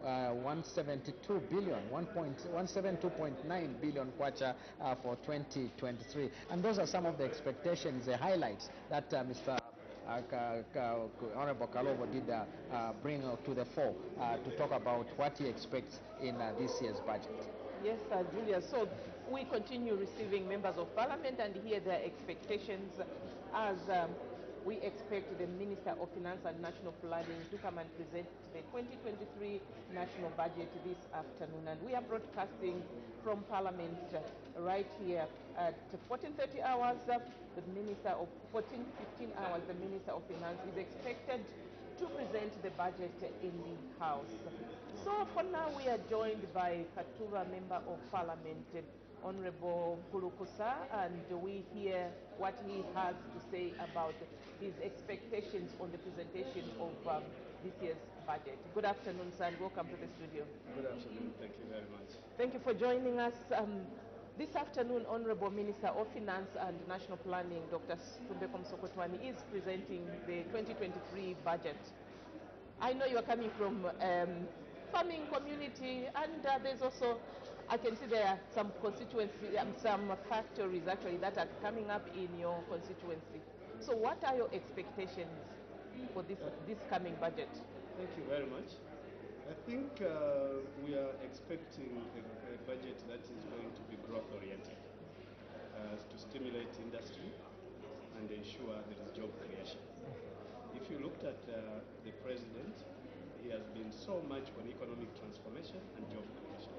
172 billion, 172.9 billion kwacha for 2023. And those are some of the expectations, the highlights that Mr. Honorable Kalobo did bring to the fore to talk about what he expects in this year's budget. Yes, Julia. So we continue receiving members of parliament and hear their expectations as we expect the Minister of Finance and National Planning to come and present the 2023 national budget this afternoon. And we are broadcasting from Parliament right here at 14:30 hours. The Minister of 14:15 hours, the Minister of Finance is expected to present the budget in the House. So for now, we are joined by Katuva Member of Parliament, Honorable Kulukusa, and we hear what he has to say about his expectations on the presentation of this year's budget. Good afternoon, sir, and welcome to the studio. Good afternoon. Thank you very much. Thank you for joining us. This afternoon, Honorable Minister of Finance and National Planning, Dr. Tumbeko Msokotwani, is presenting the 2023 budget. I know you are coming from farming community, and there's also, I can see there are some constituency, some factories actually that are coming up in your constituency. So what are your expectations for this coming budget? Thank you very much. I think we are expecting a budget that is going to be growth-oriented to stimulate industry and ensure there is job creation. If you looked at the president, he has been so much on economic transformation and job creation.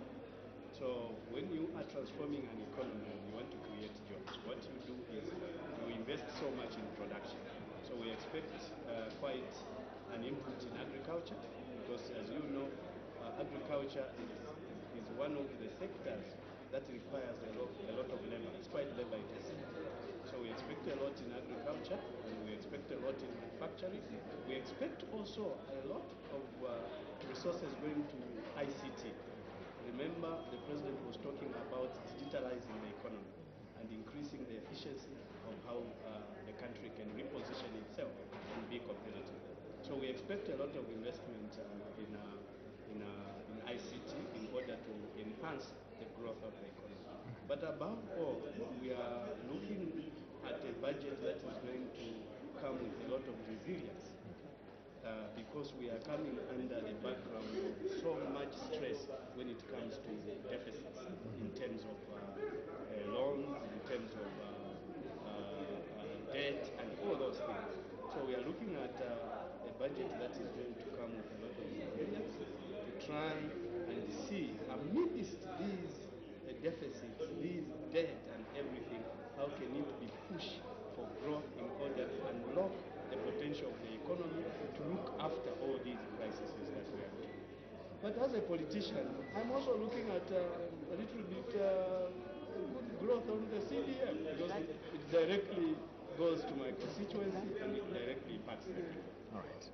So when you are transforming an economy and you want to create jobs, what you do is you invest so much in production. So we expect quite an input in agriculture, because as you know, agriculture is one of the sectors that requires a lot of labor. It's quite labor intensive. So we expect a lot in agriculture, and we expect a lot in manufacturing. We expect also a lot of resources going to ICT. Remember, the president was talking about digitalizing the economy and increasing the efficiency of how the country can reposition itself and be competitive. So we expect a lot of investment in ICT in order to enhance the growth of the economy. But above all, we are looking at a budget that is going to come with a lot of resilience, because we are coming under the background of so much stress when it comes to the deficits in terms of loans, in terms of debt, and all those things. So we are looking at a budget that is going to come with a lot of resilience to try and see amidst these deficits, these debt and everything, how can it be pushed for growth in order to unlock the potential of the economy to look after all these crises that we are looking at. But as a politician, I'm also looking at a little bit good growth on the CDM, because it directly goes to my constituency and it directly impacts the people. All right.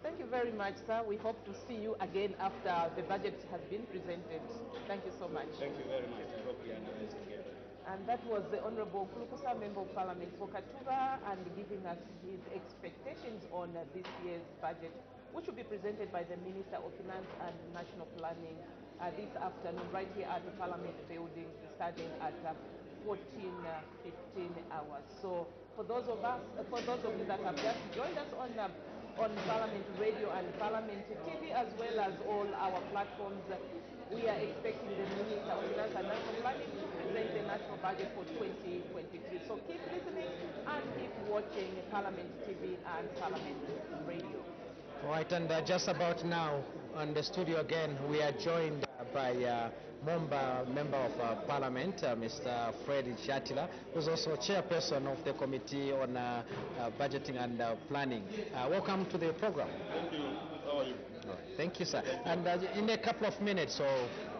Thank you very much, sir. We hope to see you again after the budget has been presented. Thank you so much. Thank you very much. I hope we analyze together. And that was the Honorable Kulukusa, Member of Parliament for Katuva, and giving us his expectations on this year's budget, which will be presented by the Minister of Finance and National Planning this afternoon, right here at the Parliament building, starting at 14:15 hours. So for those of you that have just joined us on Parliament Radio and Parliament TV, as well as all our platforms, we are expecting the Minister of Finance and National Planning to present the national budget for 2023. So keep listening and keep watching Parliament TV and Parliament Radio. All right, and just about now on the studio again, we are joined by Member of Parliament, Mr. Fred Shatila, who's also chairperson of the Committee on Budgeting and Planning. Welcome to the program. Thank you. How are you? Thank you, sir. And in a couple of minutes, so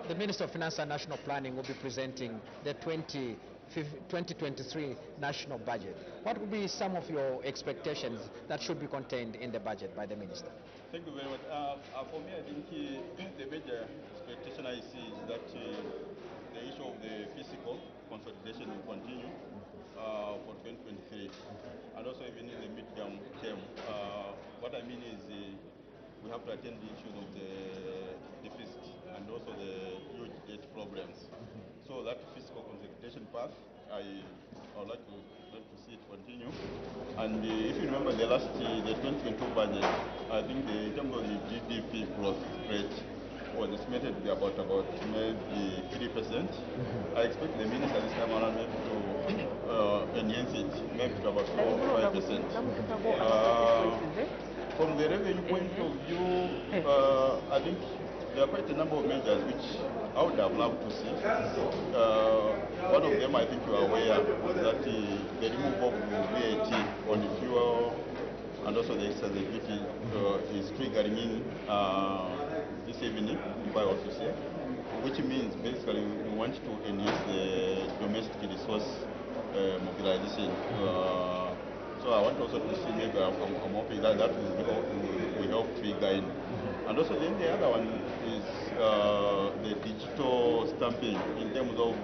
the Minister of Finance and National Planning will be presenting the 2023 national budget. What would be some of your expectations that should be contained in the budget by the Minister? Thank you very much. For me, I think the major expectation I see is that the issue of the fiscal consolidation will continue for 2023, and also even in the mid-term term. What I mean is we have to attend the issues of the deficit and also the huge debt problems. So that fiscal consolidation path, I would like to see it continue. And if you remember the 2022 budget, I think in terms of the GDP growth rate, was estimated to be about maybe 3%. I expect the minister this time around maybe to enhance it, maybe to about 4 or 5%. From the revenue point of view, I think there are quite a number of measures which I would have loved to see. One of them, I think you are aware, that the removal of VAT on fuel and also the excise duty is triggering in this evening, if I also say, which means basically we want to enhance the domestic resource mobilization. So I want also to see, maybe I'm hoping that will help trigger in. And also then the other one is the digital stamping in terms of,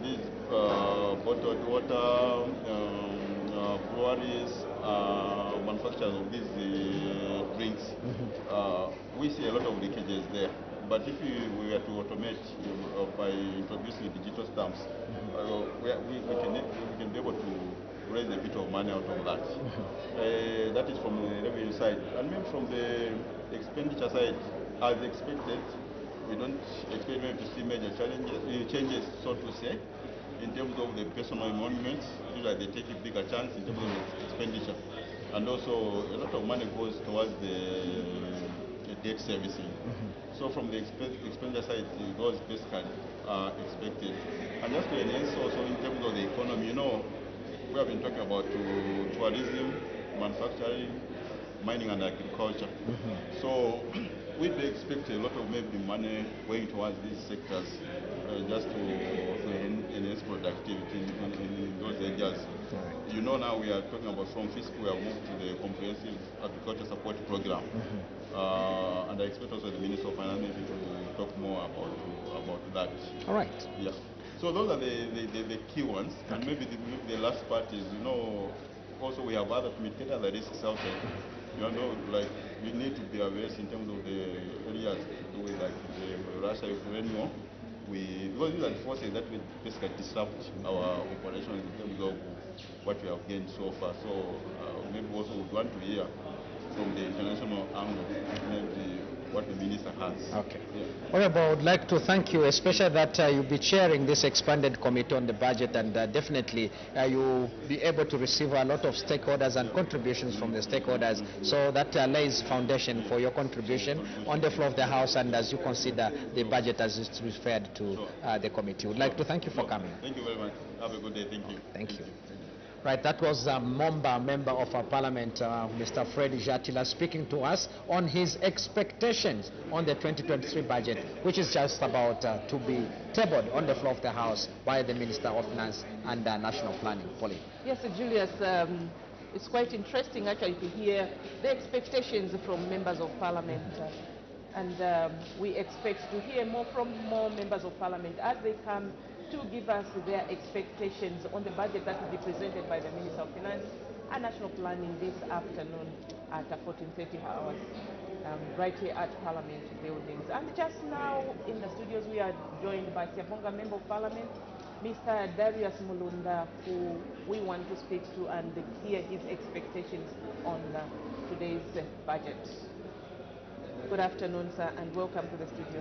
these bottled water, breweries, manufacturers of these drinks. We see a lot of leakages there. But if we were to automate by introducing digital stamps, we can be able to raise a bit of money out of that. That is from the revenue side. And maybe from the expenditure side, as expected, we don't expect maybe to see major changes, so to say, in terms of the personal emoluments. Usually they take a bigger chance in terms of expenditure. And also a lot of money goes towards the debt servicing. So from the expenditure side, those basically are expected. And just to enhance also in terms of the economy, we have been talking about tourism, manufacturing, mining and agriculture. So we expect a lot of maybe money going towards these sectors just to enhance productivity in those areas. Now we are talking about from fiscal, we have moved to the comprehensive agriculture support program. And I expect also the Minister of Finance maybe to talk more about that. All right. Yeah. So those are the key ones. Okay. And maybe the last part is, also we have other to mitigate other risks out there. Like we need to be aware in terms of the areas to do with like the Russia-Ukraine war. Because these are the forces that will basically disrupt our operations in terms of what we have gained so far. So maybe also would want to hear from the international angle, maybe what the minister has. Okay. Yeah. Honorable, I would like to thank you, especially that you'll be chairing this expanded committee on the budget, and definitely you'll be able to receive a lot of stakeholders and contributions from the stakeholders. So that lays foundation for your contribution on the floor of the House, and as you consider the budget as it's referred to the committee. We'd like to thank you for coming. Thank you very much. Have a good day. Thank you. Thank you. Right, that was member of our parliament, Mr. Fred Jatila, speaking to us on his expectations on the 2023 budget, which is just about to be tabled on the floor of the House by the Minister of Finance and National Planning. Pauline. Yes, Julius, it's quite interesting actually to hear the expectations from members of parliament. And we expect to hear more from more members of parliament as they come to give us their expectations on the budget that will be presented by the Minister of Finance and National Planning this afternoon at 14:30 hours, right here at Parliament buildings. And just now in the studios we are joined by Siabonga Member of Parliament, Mr. Darius Mulunda, who we want to speak to and hear his expectations on today's budget. Good afternoon, sir, and welcome to the studio.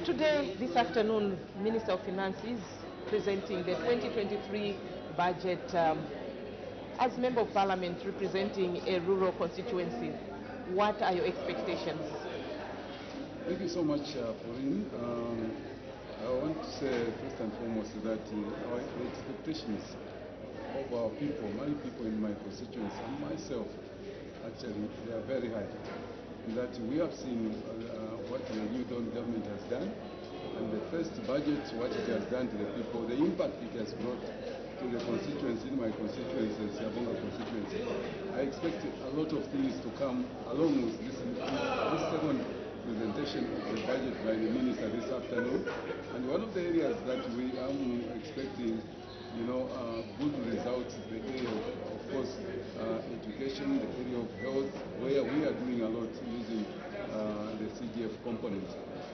Today, this afternoon, Minister of Finance is presenting the 2023 budget as Member of Parliament representing a rural constituency. What are your expectations? Thank you so much, Pauline. I want to say first and foremost that the expectations of our people, many people in my constituency and myself, actually, they are very high. That we have seen what the new government has done, and the first budget, what it has done to the people, the impact it has brought to the constituency, in my constituency, Siabonga constituency. I expect a lot of things to come along with this second presentation of the budget by the minister this afternoon. And one of the areas that we are expecting, good results is the area of course, education, the area of health, where we are doing a lot using the CDF component,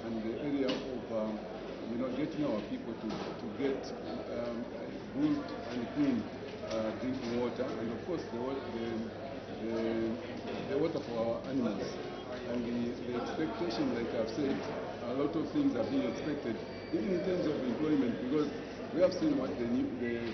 and the area of getting our people to get good and clean drinking water, and of course the the water for our animals. And the expectation, like I've said, a lot of things are being expected, even in terms of employment, because we have seen what the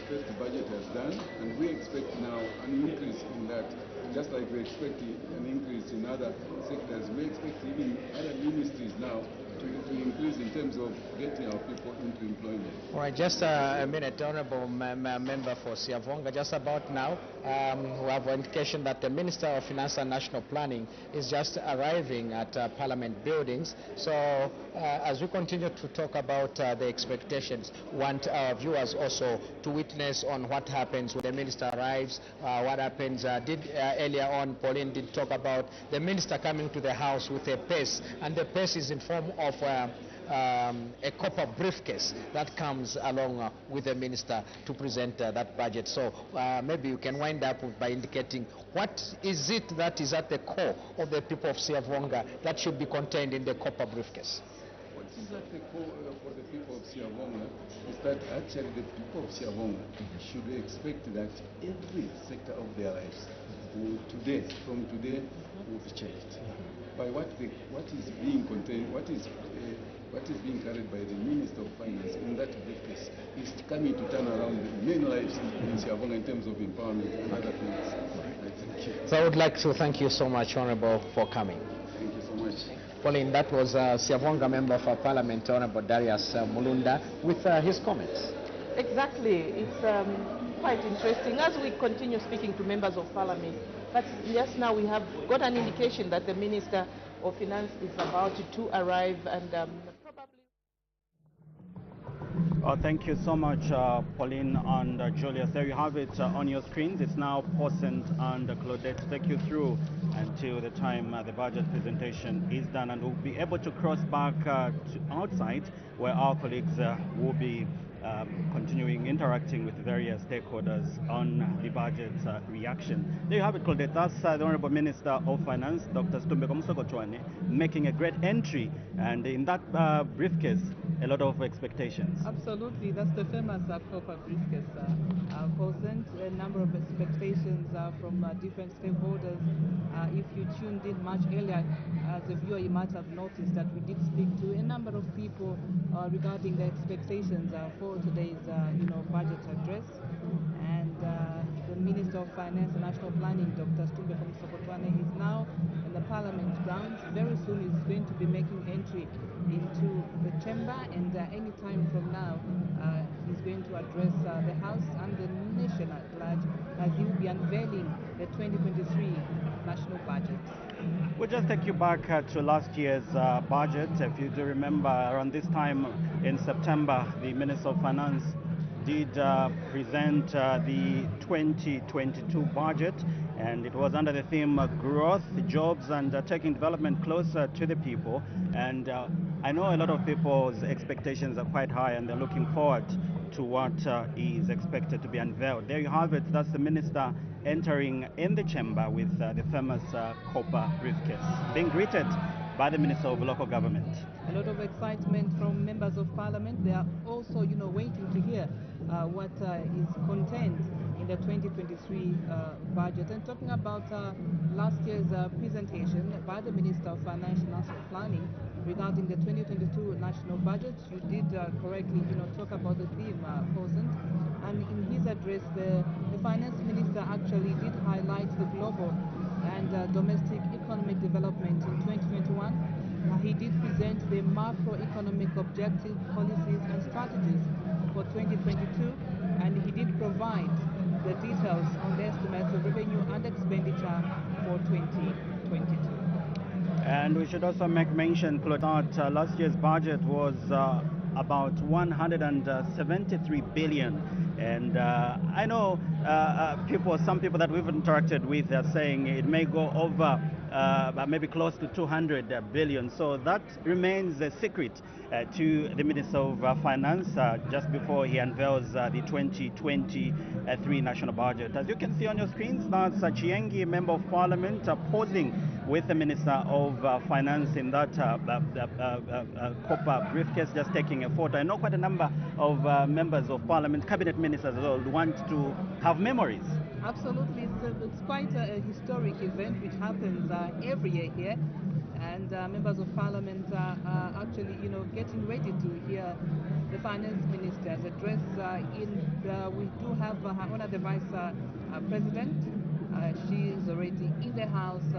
first budget has done, and we expect now an increase in that. Just like we expect an increase in other sectors, we expect even other ministries now to increase in terms of getting our people into employment. All right, just a minute, Honorable Member for Siavonga. Just about now, we have an indication that the Minister of Finance and National Planning is just arriving at Parliament buildings. So as we continue to talk about the expectations, we want our viewers also to witness on what happens when the Minister arrives, what happens. Earlier on, Pauline did talk about the Minister coming to the House with a purse, and the purse is in form of a copper briefcase that comes along with the Minister to present that budget. So maybe you can wind up by indicating what is it that is at the core of the people of Siavonga that should be contained in the copper briefcase. What is at the core for the people of Siavonga is that actually the people of Siavonga should expect that every sector of their lives from today will be changed by what is being contained, what is being carried by the Minister of Finance in that briefcase is coming to turn around many lives in Siavonga in terms of empowerment and other things. So I would like to thank you so much, Honorable, for coming. Thank you so much. Pauline, that was Siavonga Member for Parliament, Honorable Darius Mulunda, with his comments. Exactly. It's quite interesting as we continue speaking to members of Parliament. But just now we have got an indication that the Minister of Finance is about to arrive and probably... Thank you so much, Pauline and Julius. There you have it on your screens. It's now Pausent and Claudette to take you through until the time the budget presentation is done, and we'll be able to cross back to outside where our colleagues will be continuing interacting with various stakeholders on the budget's reaction. There you have it, Claudette. That's the Honourable Minister of Finance, Dr. Stumbeko Musokotwane, making a great entry, and in that briefcase, a lot of expectations. Absolutely, that's the famous copper briefcase. Present a number of expectations from different stakeholders. If you tuned in much earlier, as a viewer, you might have noticed that we did speak to a number of people regarding the expectations for today's, budget address. And the Minister of Finance and National Planning, Dr. Stumbeko Musokotwane, is now in the Parliament grounds. Very soon he's going to be making entry into the chamber, and any time from now he's going to address the House and the nation at large as he will be unveiling the 2023 national budget. We'll just take you back to last year's budget. If you do remember, around this time in September, the Minister of Finance did present the 2022 budget, and it was under the theme growth, jobs, and taking development closer to the people. And I know a lot of people's expectations are quite high, and they're looking forward to what is expected to be unveiled. There you have it. That's the Minister entering in the chamber with the famous copper briefcase, being greeted by the Minister of Local Government. A lot of excitement from members of Parliament. They are also, waiting to hear what is contained in the 2023 budget. And talking about last year's presentation by the Minister of Finance and National Planning regarding the 2022 national budget, you did correctly, talk about the theme, Pausent. And in his address, the Finance Minister actually did highlight the global and domestic economic development in 2021. He did present the macroeconomic objectives, policies and strategies for 2022, and he did provide the details on the estimates of revenue and expenditure for 2022. And we should also make mention, Claude, that last year's budget was about 173 billion. And I know some people that we've interacted with are saying it may go over maybe close to 200 billion. So that remains a secret to the Minister of Finance just before he unveils the 2023 national budget. As you can see on your screens, that's Chiengi, Member of Parliament, posing with the Minister of Finance in that copper briefcase, just taking a photo. I know quite a number of members of Parliament, cabinet ministers as well, want to have memories Absolutely, it's quite a historic event which happens every year here, and members of parliament are actually, getting ready to hear the finance minister's address. We do have her honor the vice president. She is already in the house,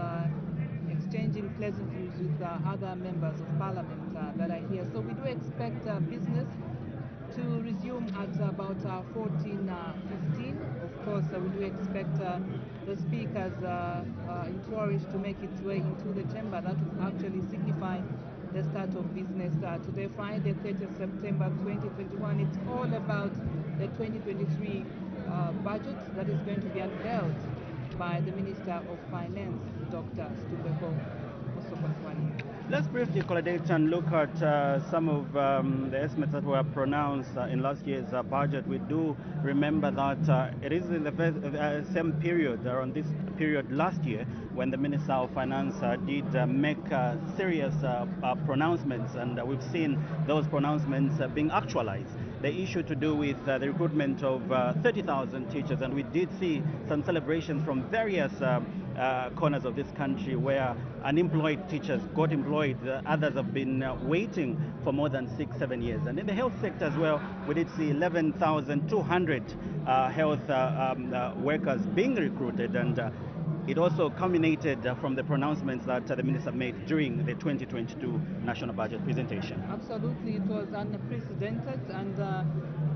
exchanging pleasantries with other members of parliament that are here. So we do expect business to resume at about 14:15. Of course, we do expect the speaker's entourage to make its way into the chamber. That will actually signify the start of business today, Friday, 30th September 2021. It's all about the 2023 budget that is going to be unveiled by the Minister of Finance, Dr. Stubeko Osokotwani. Let's briefly collate and look at some of the estimates that were pronounced in last year's budget. We do remember that it is in the same period, around this period last year, when the Minister of Finance did make serious pronouncements, and we've seen those pronouncements being actualized. The issue to do with the recruitment of 30,000 teachers, and we did see some celebrations from various corners of this country where unemployed teachers got employed. Others have been waiting for more than 6-7 years. And in the health sector as well, we did see 11,200 health workers being recruited, and it also culminated from the pronouncements that the minister made during the 2022 national budget presentation. Absolutely, it was unprecedented, and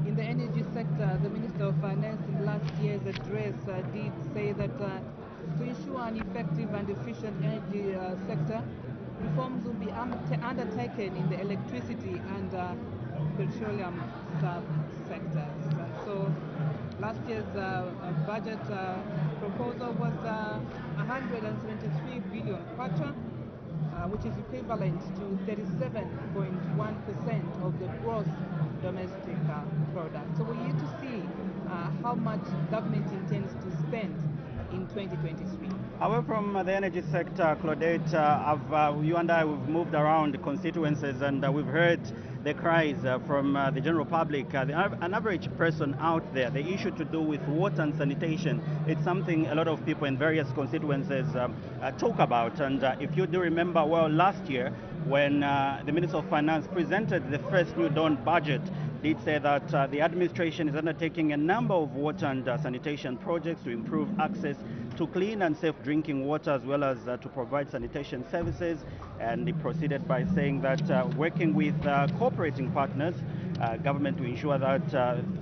in the energy sector, the Minister of Finance in last year's address did say that to ensure an effective and efficient energy sector, reforms will be undertaken in the electricity and petroleum sub-sectors. And so last year's budget proposal was 173 billion kwacha, which is equivalent to 37.1% of the gross domestic product. So we need to see how much government intends to spend in 2023. However, from the energy sector, Claudette, you and I, we've moved around constituencies, and we've heard the cries from the general public. An average person out there, the issue to do with water and sanitation, it's something a lot of people in various constituencies talk about. And if you do remember well, last year, when the Minister of Finance presented the first New Dawn budget, did say that the administration is undertaking a number of water and sanitation projects to improve access to clean and safe drinking water, as well as to provide sanitation services. And he proceeded by saying that working with cooperating partners, government to ensure that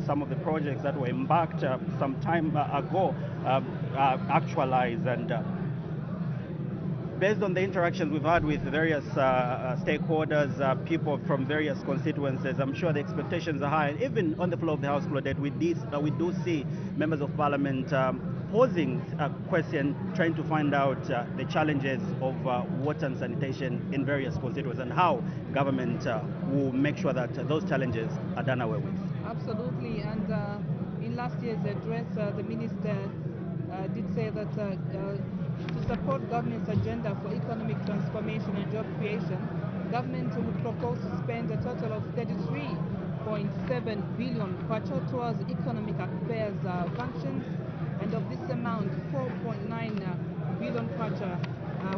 some of the projects that were embarked some time ago are actualized. And based on the interactions we've had with various stakeholders, people from various constituencies, I'm sure the expectations are high. Even on the floor of the House, Claudette, we do see members of Parliament posing a question, trying to find out the challenges of water and sanitation in various constituencies, and how government will make sure that those challenges are done away with. Absolutely, and in last year's address, the minister did say that to support government's agenda for economic transformation and job creation, government would propose to spend a total of 33.7 billion kwacha towards economic affairs functions, and of this amount, 4.9 billion kwacha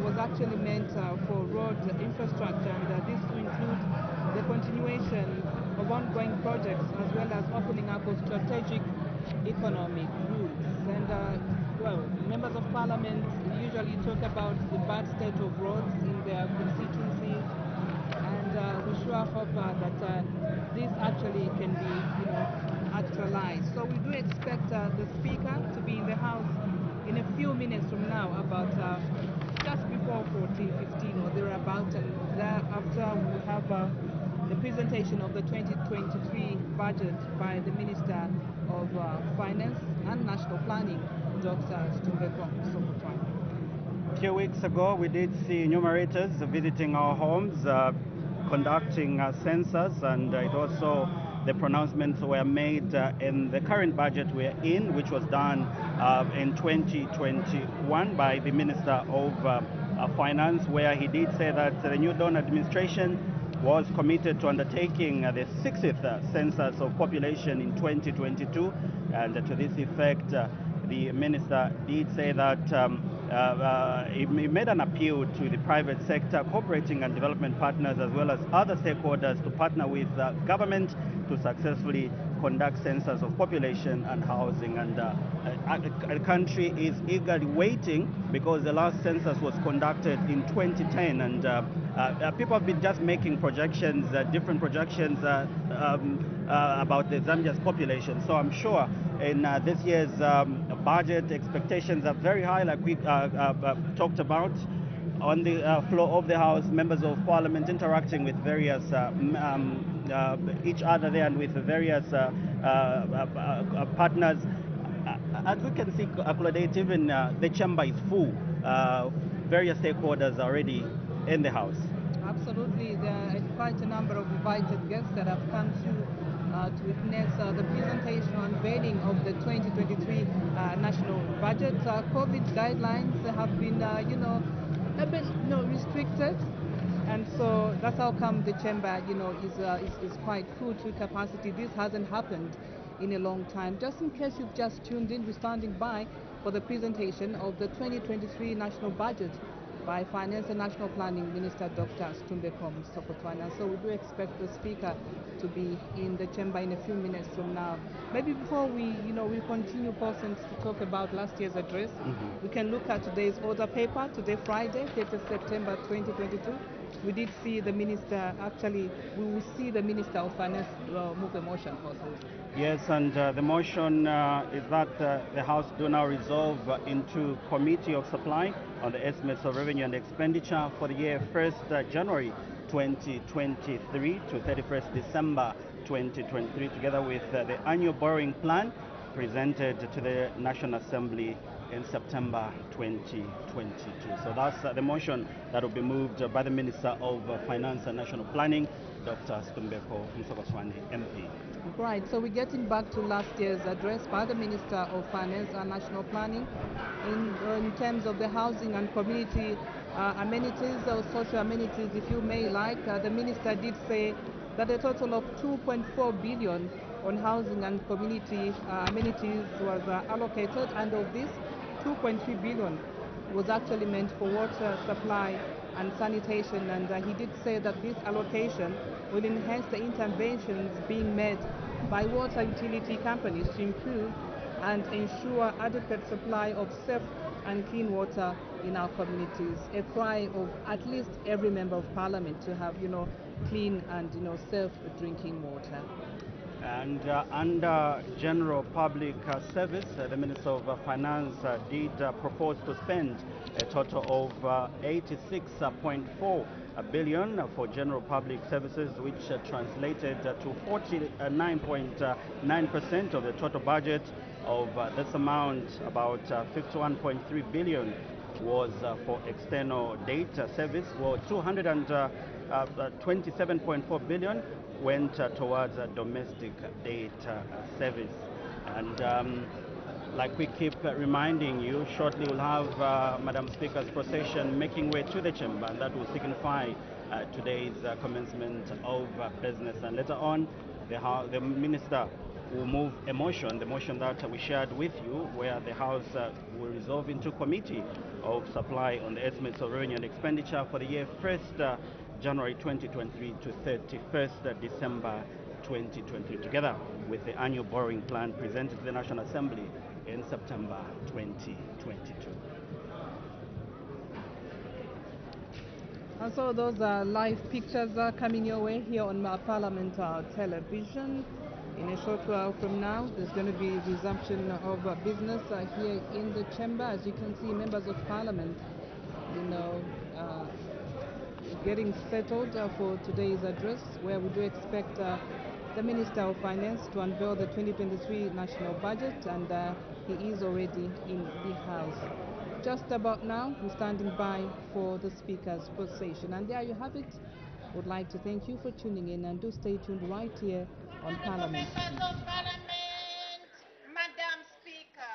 was actually meant for road infrastructure, and this will include the continuation of ongoing projects as well as opening up of strategic economic routes. And well, members of parliament usually talk about the bad state of roads in their constituencies, and we sure hope that this actually can be, actualized. So we do expect the speaker to be in the house in a few minutes from now, about just before 14:15 or thereabout, and thereafter we will have the presentation of the 2023 budget by the Minister of Finance and National Planning, Dr. Stubeko Osokotwani. A few weeks ago, we did see enumerators visiting our homes, conducting census, and it also, the pronouncements were made in the current budget we're in, which was done in 2021 by the Minister of Finance, where he did say that the New Dawn administration was committed to undertaking the 60th census of population in 2022, and to this effect, the minister did say that he made an appeal to the private sector, cooperating and development partners, as well as other stakeholders to partner with government to successfully conduct census of population and housing. And the country is eagerly waiting because the last census was conducted in 2010, and people have been just making projections, different projections about the Zambia's population. So I'm sure in this year's budget, expectations are very high, like we talked about on the floor of the House, members of Parliament interacting with various each other there and with various partners. As we can see, Claudette, even the chamber is full. Various stakeholders are already in the House. Absolutely, there are quite a number of invited guests that have come to witness the presentation and unveiling of the 2023 national budget. COVID guidelines have been, a bit, restricted, and so that's how come the chamber, is quite full to capacity. This hasn't happened in a long time. Just in case you've just tuned in, we're standing by for the presentation of the 2023 national budget by Finance and National Planning Minister Dr. Stumbeko Msokotwane. So we do expect the speaker to be in the chamber in a few minutes from now. Maybe before we continue, persons, to talk about last year's address, we can look at today's order paper. Today, Friday, 30th September 2022. We did see the minister, actually, we will see the Minister of Finance move a motion for us. Yes, and the motion is that the House do now resolve into Committee of Supply on the estimates of revenue and expenditure for the year 1st January 2023 to 31st December 2023, together with the annual borrowing plan presented to the National Assembly in September 2022. So that's the motion that will be moved by the Minister of Finance and National Planning, Dr. Stumbeko Msokotwane, MP. Right, so we're getting back to last year's address by the Minister of Finance and National Planning in terms of the housing and community amenities or social amenities, if you may like. The Minister did say that a total of 2.4 billion on housing and community amenities was allocated, and of this 2.3 billion was actually meant for water supply and sanitation, and he did say that this allocation will enhance the interventions being made by water utility companies to improve and ensure adequate supply of safe and clean water in our communities. A cry of at least every member of parliament to have, clean and, safe drinking water. And under general public service, the Minister of Finance did propose to spend a total of 86.4 billion for general public services, which translated to 49.9% of the total budget. Of this amount, about 51.3 billion was for external data service, while 227.4 billion went towards domestic data service. And like we keep reminding you, shortly we'll have Madam Speaker's procession making way to the chamber, and that will signify today's commencement of business. And later on, the Minister will move a motion, the motion that we shared with you, where the House will resolve into Committee of Supply on the estimates of revenue and expenditure for the year 1st January 2023 to 31st December 2023, together with the annual borrowing plan presented to the National Assembly in September 2022. And so those are live pictures coming your way here on Parliament television. In a short while from now, there's going to be resumption of business here in the chamber. As you can see, members of Parliament, getting settled for today's address, where we do expect the Minister of Finance to unveil the 2023 national budget, and he is already in the House. Just about now, we're standing by for the Speaker's procession. And there you have it. Would like to thank you for tuning in, and do stay tuned right here on Parliament. Madam Speaker.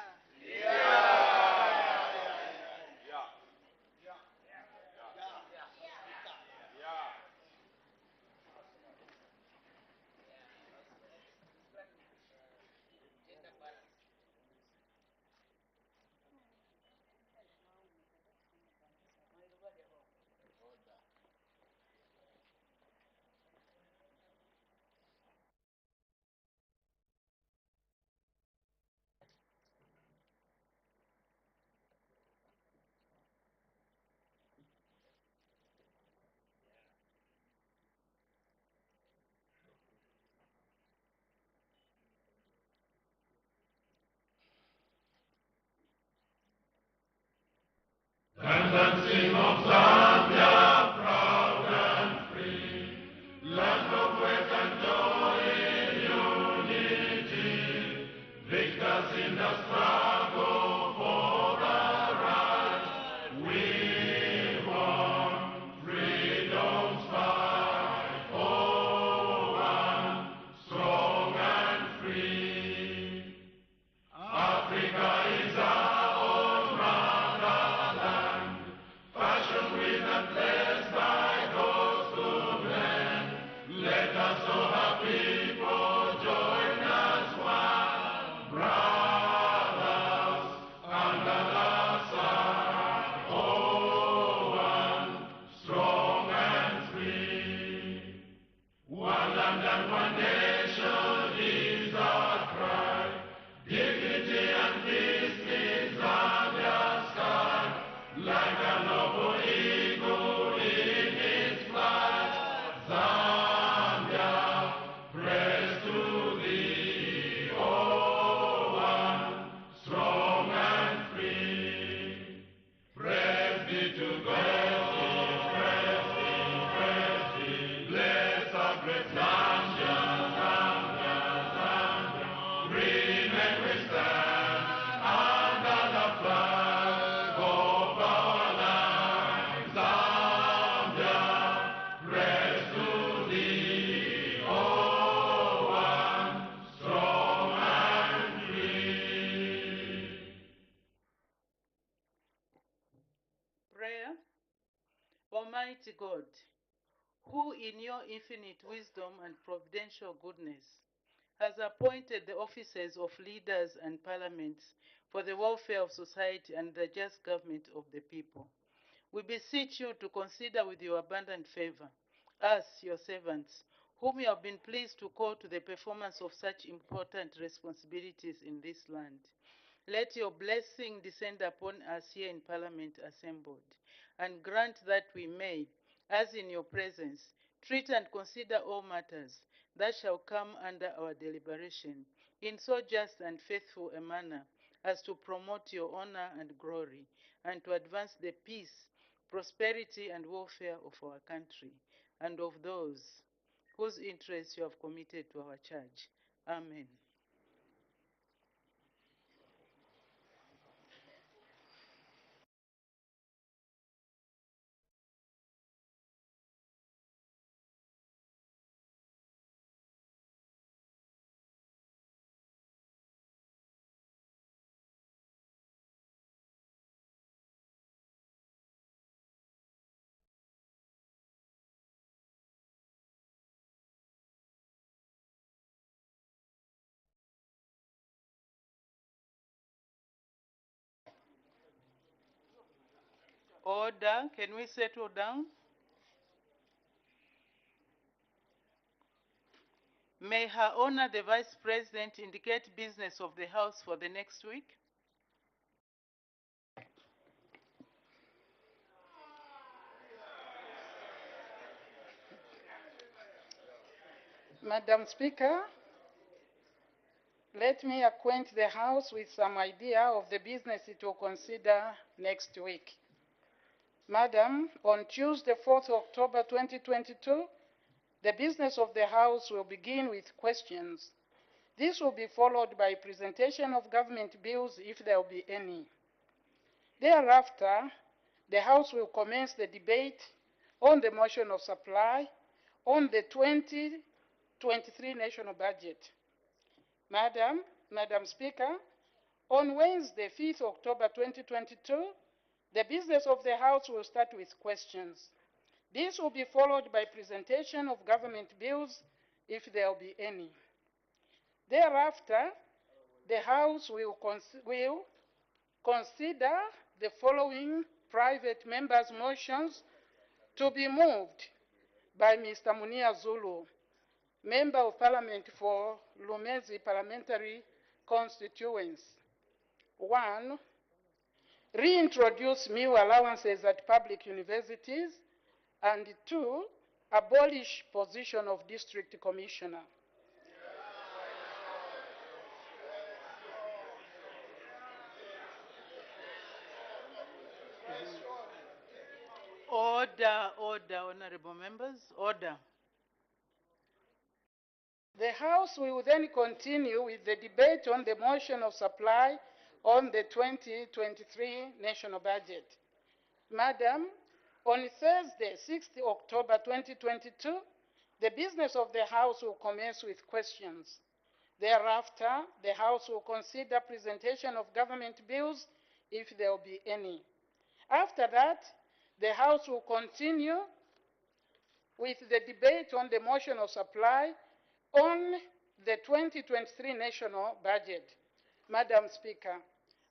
Dancing of Zambia, proud and free, land of wealth and joy in unity, victors in the struggle for the right. We want freedom's fight for one, strong and free. Africa is our own motherland, fashioned with and blessed by those who blend. Let us all our people join as one, brothers under the sun. Oh, one, strong and free. One land and one nation is our cry. Dignity and peace in Zambia's sky, like a noble eagle in its flight. Zambia, praise to thee, oh one, strong and free. Praise be to God, praise be, bless our great Zambia, Zambia, Zambia. Remain we stand under the flag of our land. Zambia, praise to thee, oh one, strong and free. Prayer. Almighty God, who in your infinite wisdom and providential goodness has appointed the offices of leaders and parliaments for the welfare of society and the just government of the people, we beseech you to consider with your abundant favor us, your servants, whom you have been pleased to call to the performance of such important responsibilities in this land. Let your blessing descend upon us here in Parliament assembled, and grant that we may, as in your presence, treat and consider all matters that shall come under our deliberation in so just and faithful a manner as to promote your honor and glory, and to advance the peace, prosperity, and welfare of our country, and of those whose interests you have committed to our charge. Amen. Order. Can we settle down? May Her Honor the Vice President indicate business of the House for the next week? Madam Speaker, let me acquaint the House with some idea of the business it will consider next week. Madam, on Tuesday, 4th October 2022, the business of the House will begin with questions. This will be followed by presentation of government bills, if there will be any. Thereafter, the House will commence the debate on the motion of supply on the 2023 national budget. Madam Speaker, on Wednesday, 5th October 2022, the business of the House will start with questions. This will be followed by presentation of government bills, if there will be any. Thereafter, the House will consider the following private members' motions to be moved by Mr. Munia Zulu, Member of Parliament for Lumezi Parliamentary Constituency. 1. Reintroduce meal allowances at public universities. And 2. Abolish position of district commissioner. Order, order, honorable members, order. The House will then continue with the debate on the motion of supply on the 2023 national budget. Madam, on Thursday, 6th October 2022, the business of the House will commence with questions. Thereafter, the House will consider presentation of government bills, if there will be any. After that, the House will continue with the debate on the motion of supply on the 2023 national budget. Madam Speaker,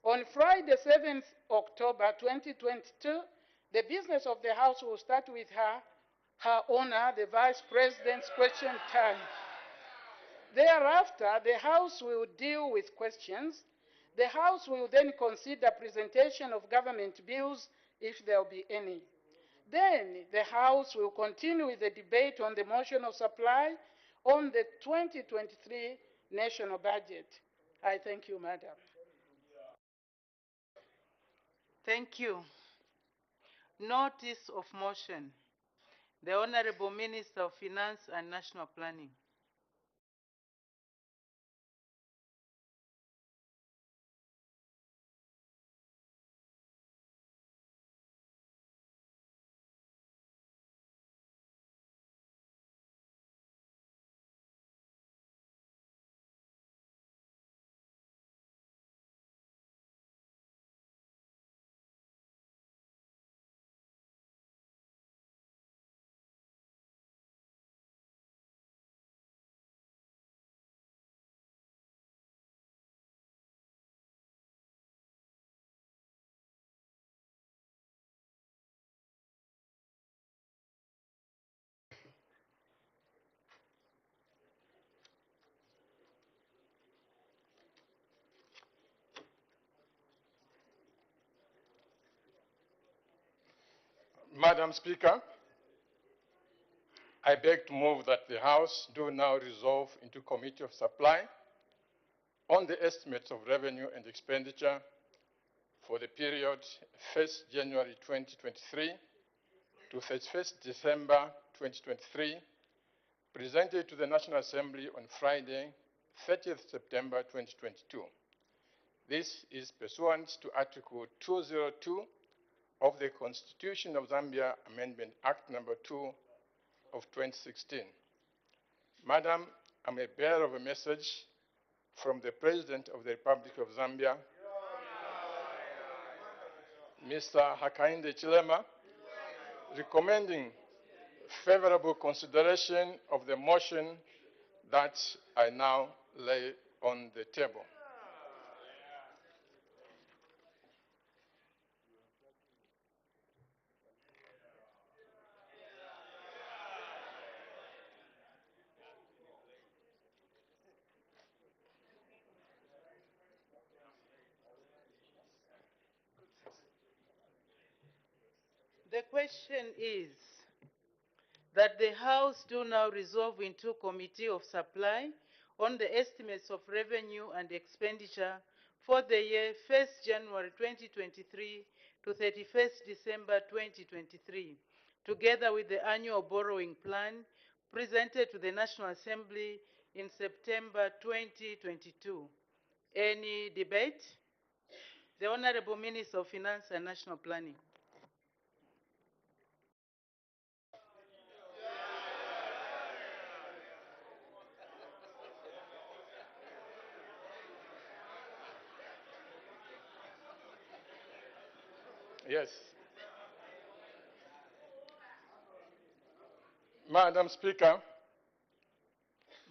on Friday, 7th October 2022, the business of the House will start with Her Honor, the Vice President's question time. Thereafter, the House will deal with questions. The House will then consider presentation of government bills, if there will be any. Then, the House will continue with the debate on the motion of supply on the 2023 national budget. I thank you, Madam. Thank you. Notice of motion. The Honorable Minister of Finance and National Planning. Madam Speaker, I beg to move that the House do now resolve into Committee of Supply on the estimates of revenue and expenditure for the period 1st January 2023 to 31st December 2023, presented to the National Assembly on Friday, 30th September 2022. This is pursuant to Article 202 of the Constitution of Zambia Amendment Act Number 2 of 2016. Madam, I'm a bearer of a message from the President of the Republic of Zambia, Mr. Hakainde Chilema, recommending favorable consideration of the motion that I now lay on the table. The question is that the House do now resolve into Committee of Supply on the estimates of revenue and expenditure for the year 1st January 2023 to 31st December 2023, together with the annual borrowing plan presented to the National Assembly in September 2022. Any debate? The Honorable Minister of Finance and National Planning. Yes. Madam Speaker,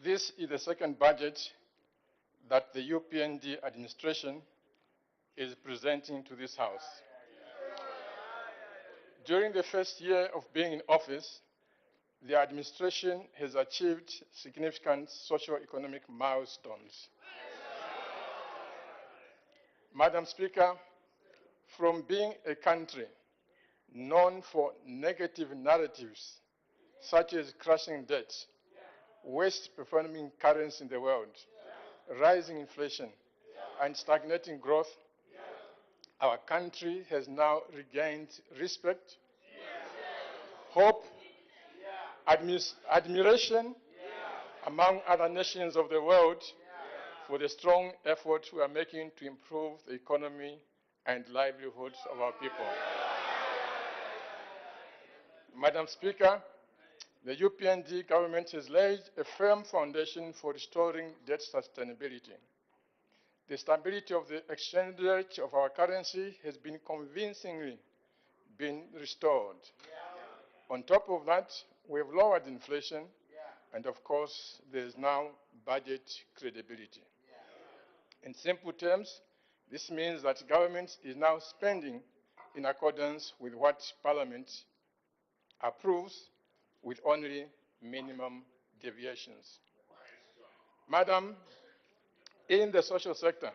this is the second budget that the UPND administration is presenting to this House. During the first year of being in office, the administration has achieved significant socio-economic milestones. Madam Speaker, from being a country known for negative narratives such as crushing debt, worst performing currency in the world, rising inflation, and stagnating growth, our country has now regained respect hope, admiration among other nations of the world for the strong effort we are making to improve the economy and livelihoods of our people. Madam Speaker, the UPND government has laid a firm foundation for restoring debt sustainability. The stability of the exchange rate of our currency has been convincingly restored. On top of that, we have lowered inflation, and of course, there is now budget credibility. In simple terms, this means that government is now spending in accordance with what Parliament approves, with only minimum deviations. Madam, in the social sector,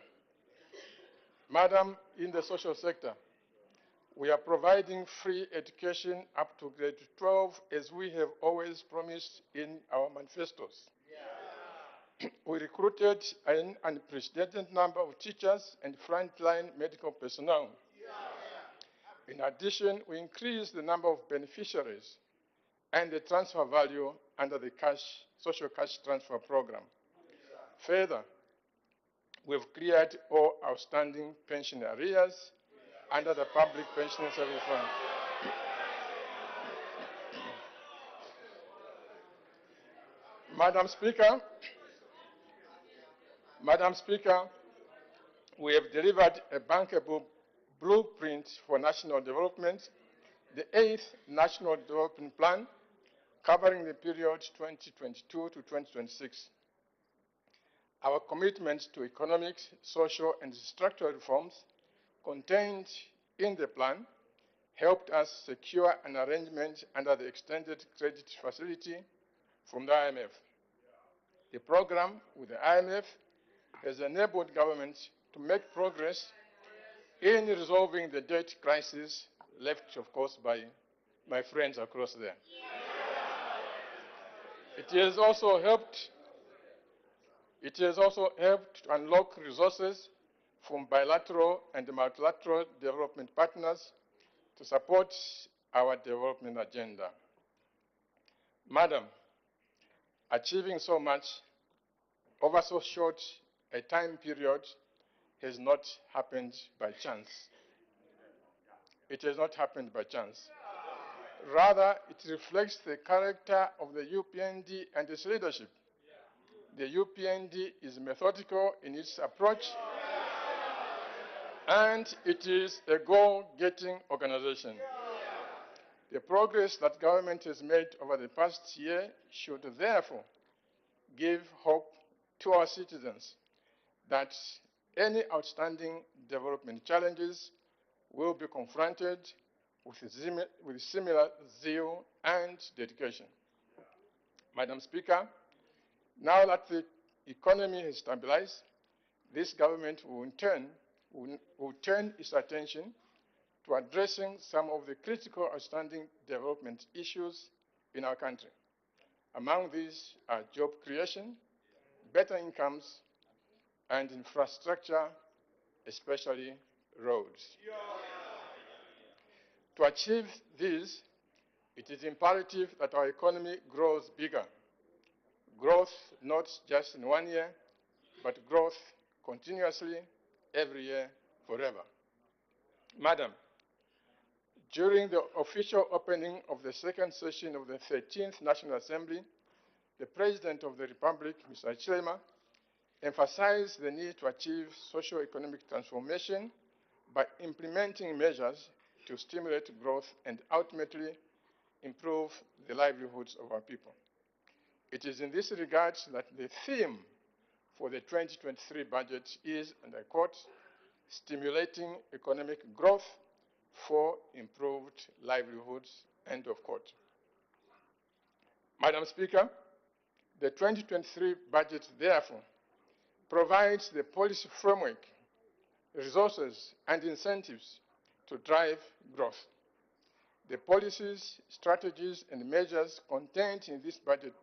we are providing free education up to grade 12, as we have always promised in our manifestos. We recruited an unprecedented number of teachers and frontline medical personnel. In addition, we increased the number of beneficiaries and the transfer value under the social cash transfer program. Further, we've cleared all outstanding pension arrears under the Public Pension Service Fund. Madam Speaker, we have delivered a bankable blueprint for national development, the 8th National Development Plan, covering the period 2022 to 2026. Our commitment to economic, social, and structural reforms contained in the plan helped us secure an arrangement under the Extended Credit Facility from the IMF. The program with the IMF has enabled government to make progress in resolving the debt crisis left, of course, by my friends across there. It has also helped to unlock resources from bilateral and multilateral development partners to support our development agenda. Madam, achieving so much over so short a time period has not happened by chance. It has not happened by chance. Rather, it reflects the character of the UPND and its leadership. The UPND is methodical in its approach, and it is a goal-getting organization. The progress that government has made over the past year should therefore give hope to our citizens that any outstanding development challenges will be confronted with similar zeal and dedication. Madam Speaker, now that the economy has stabilized, this government will turn its attention to addressing some of the critical outstanding development issues in our country. Among these are job creation, better incomes, and infrastructure, especially roads. To achieve this, it is imperative that our economy grows bigger. Growth not just in 1 year, but growth continuously, every year, forever. Madam, during the official opening of the second session of the 13th National Assembly, the President of the Republic, Mr. Chilema, emphasized the need to achieve socio-economic transformation by implementing measures to stimulate growth and ultimately improve the livelihoods of our people. It is in this regard that the theme for the 2023 budget is, and I quote, stimulating economic growth for improved livelihoods, end of quote. Madam Speaker, the 2023 budget, therefore, provides the policy framework, resources, and incentives to drive growth. The policies, strategies, and measures contained in this budget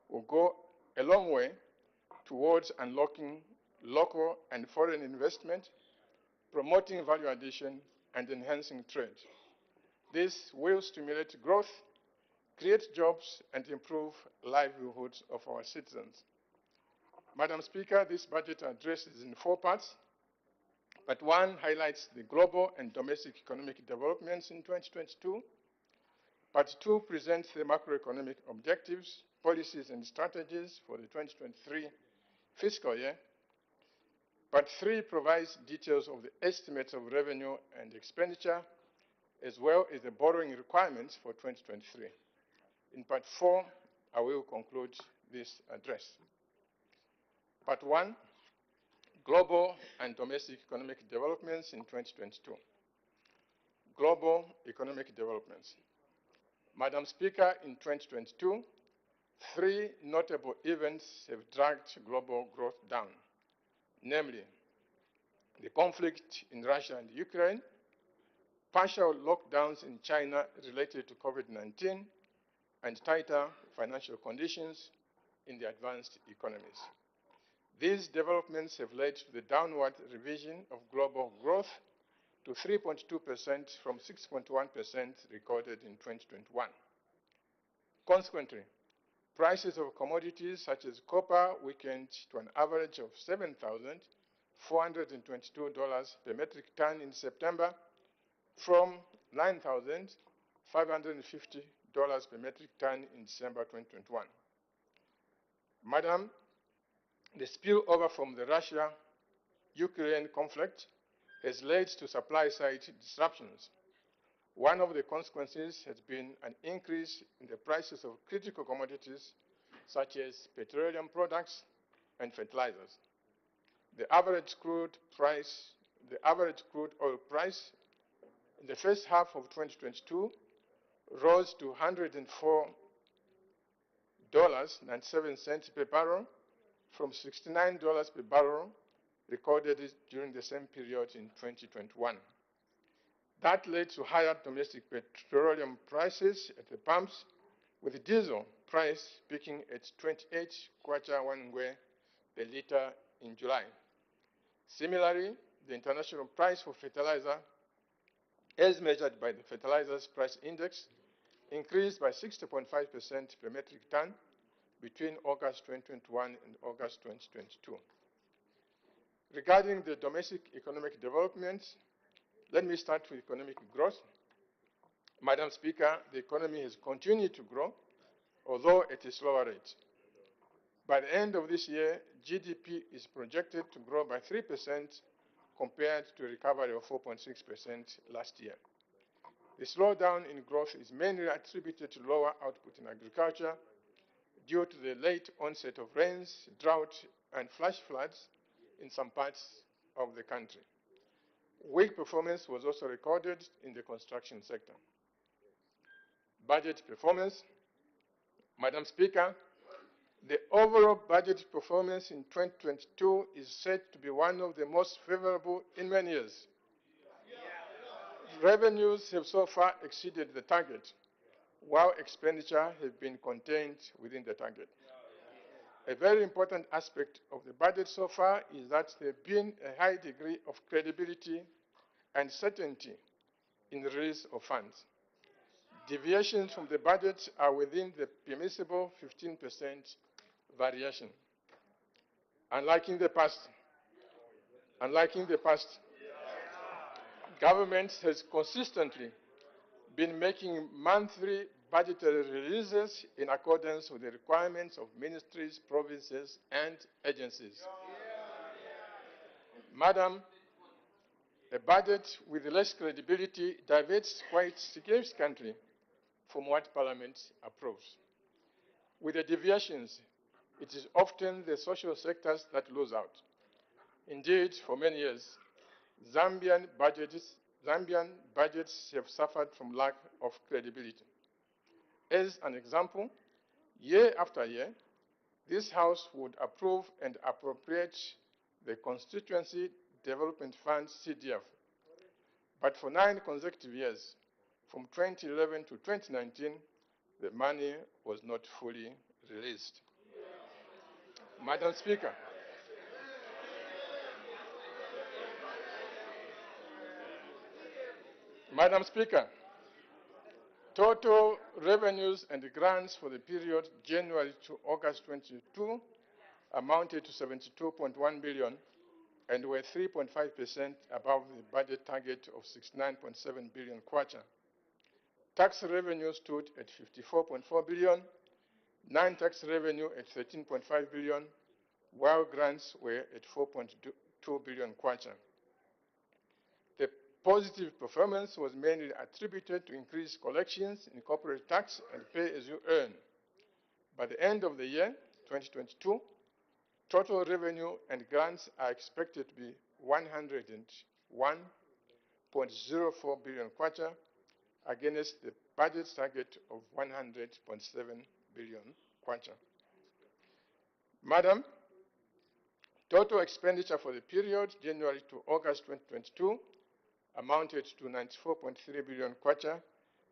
will go a long way towards unlocking local and foreign investment, promoting value addition, and enhancing trade. This will stimulate growth create jobs, and improve livelihoods of our citizens. Madam Speaker, this budget addresses in 4 parts. Part 1 highlights the global and domestic economic developments in 2022. Part 2 presents the macroeconomic objectives, policies, and strategies for the 2023 fiscal year. Part 3 provides details of the estimates of revenue and expenditure, as well as the borrowing requirements for 2023. In Part 4, I will conclude this address. Part 1, global and domestic economic developments in 2022. Global economic developments. Madam Speaker, in 2022, 3 notable events have dragged global growth down, namely the conflict in Russia and Ukraine, partial lockdowns in China related to COVID-19, and tighter financial conditions in the advanced economies. These developments have led to the downward revision of global growth to 3.2% from 6.1% recorded in 2021. Consequently, prices of commodities such as copper weakened to an average of $7,422 per metric ton in September from $9,550 per metric ton in December 2021. Madam, the spillover from the Russia-Ukraine conflict has led to supply-side disruptions. One of the consequences has been an increase in the prices of critical commodities such as petroleum products and fertilizers. The average crude oil price in the first half of 2022 rose to $104.97 per barrel from $69 per barrel recorded during the same period in 2021. That led to higher domestic petroleum prices at the pumps, with the diesel price peaking at 28 kwacha wangwe per liter in July. Similarly, the international price for fertilizer, as measured by the Fertilizers Price Index, increased by 60.5% per metric ton between August 2021 and August 2022. Regarding the domestic economic developments, let me start with economic growth. Madam Speaker, the economy has continued to grow, although at a slower rate. By the end of this year, GDP is projected to grow by 3% compared to a recovery of 4.6% last year. The slowdown in growth is mainly attributed to lower output in agriculture due to the late onset of rains, drought, and flash floods in some parts of the country. Weak performance was also recorded in the construction sector. Budget performance. Madam Speaker, the overall budget performance in 2022 is said to be one of the most favorable in many years. Revenues have so far exceeded the target, while expenditure has been contained within the target. A very important aspect of the budget so far is that there has been a high degree of credibility and certainty in the release of funds. Deviations from the budget are within the permissible 15% variation. Unlike in the past, government has consistently been making monthly budgetary releases in accordance with the requirements of ministries, provinces, and agencies. Madam, a budget with less credibility diverts quite significantly from what Parliament approves. With the deviations, it is often the social sectors that lose out. Indeed, for many years, Zambian budgets have suffered from lack of credibility. As an example, year after year, this House would approve and appropriate the Constituency Development Fund CDF. But for 9 consecutive years, from 2011 to 2019, the money was not fully released. Madam Speaker, Total revenues and grants for the period January to August 22 amounted to 72.1 billion and were 3.5% above the budget target of 69.7 billion kwacha. Tax revenue stood at 54.4 billion, non-tax revenue at 13.5 billion, while grants were at 4.2 billion kwacha. The positive performance was mainly attributed to increased collections in corporate tax and pay-as-you-earn. By the end of the year, 2022, total revenue and grants are expected to be 101.04 billion kwacha against the budget target of 100.7 billion kwacha. Madam, total expenditure for the period January to August 2022 amounted to 94.3 billion kwacha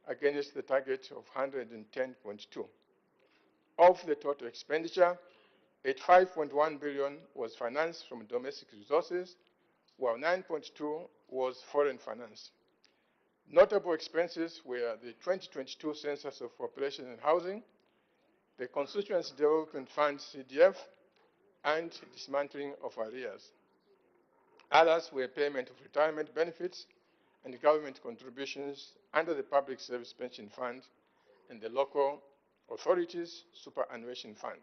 against the target of 110.2. Of the total expenditure, 85.1 billion was financed from domestic resources, while 9.2 was foreign finance. Notable expenses were the 2022 Census of Population and Housing, the Constituency Development Fund CDF, and dismantling of arrears. Others were payment of retirement benefits and government contributions under the Public Service Pension Fund and the Local Authorities Superannuation Fund.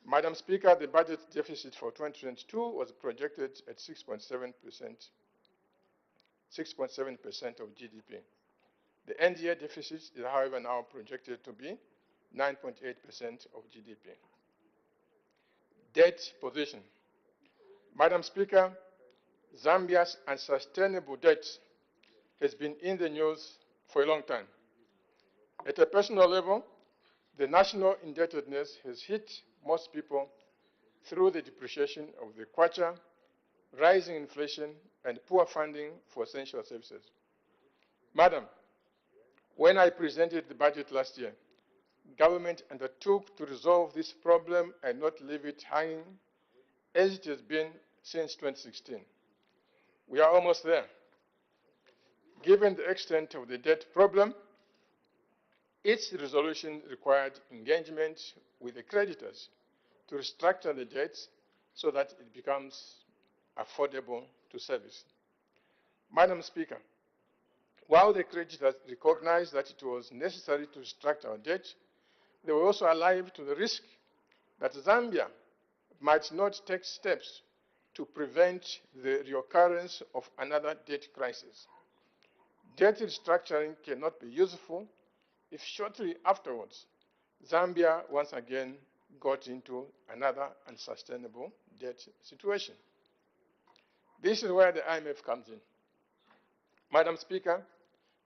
Madam Speaker, the budget deficit for 2022 was projected at 6.7% of GDP. The end-year deficit is, however, now projected to be 9.8% of GDP. Debt position. Madam Speaker, Zambia's unsustainable debt has been in the news for a long time. At a personal level, the national indebtedness has hit most people through the depreciation of the kwacha, rising inflation, and poor funding for essential services. Madam, when I presented the budget last year, government undertook to resolve this problem and not leave it hanging as it has been since 2016. We are almost there. Given the extent of the debt problem, its resolution required engagement with the creditors to restructure the debts so that it becomes affordable to service. Madam Speaker, while the creditors recognized that it was necessary to restructure our debt, they were also alive to the risk that Zambia might not take steps to prevent the reoccurrence of another debt crisis. Debt restructuring cannot be useful if shortly afterwards Zambia once again got into another unsustainable debt situation. This is where the IMF comes in. Madam Speaker,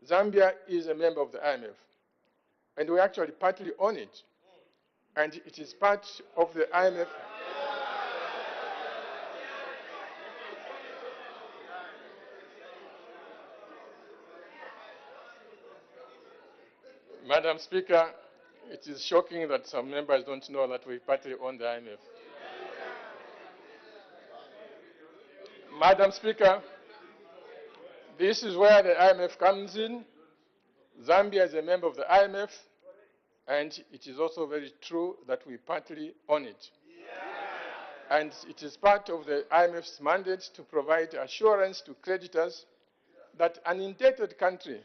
Zambia is a member of the IMF, and we actually partly own it, and it is part of the IMF. Madam Speaker, it is shocking that some members don't know that we partly own the IMF. Madam Speaker, this is where the IMF comes in. Zambia is a member of the IMF, and it is also very true that we partly own it. And it is part of the IMF's mandate to provide assurance to creditors that an indebted country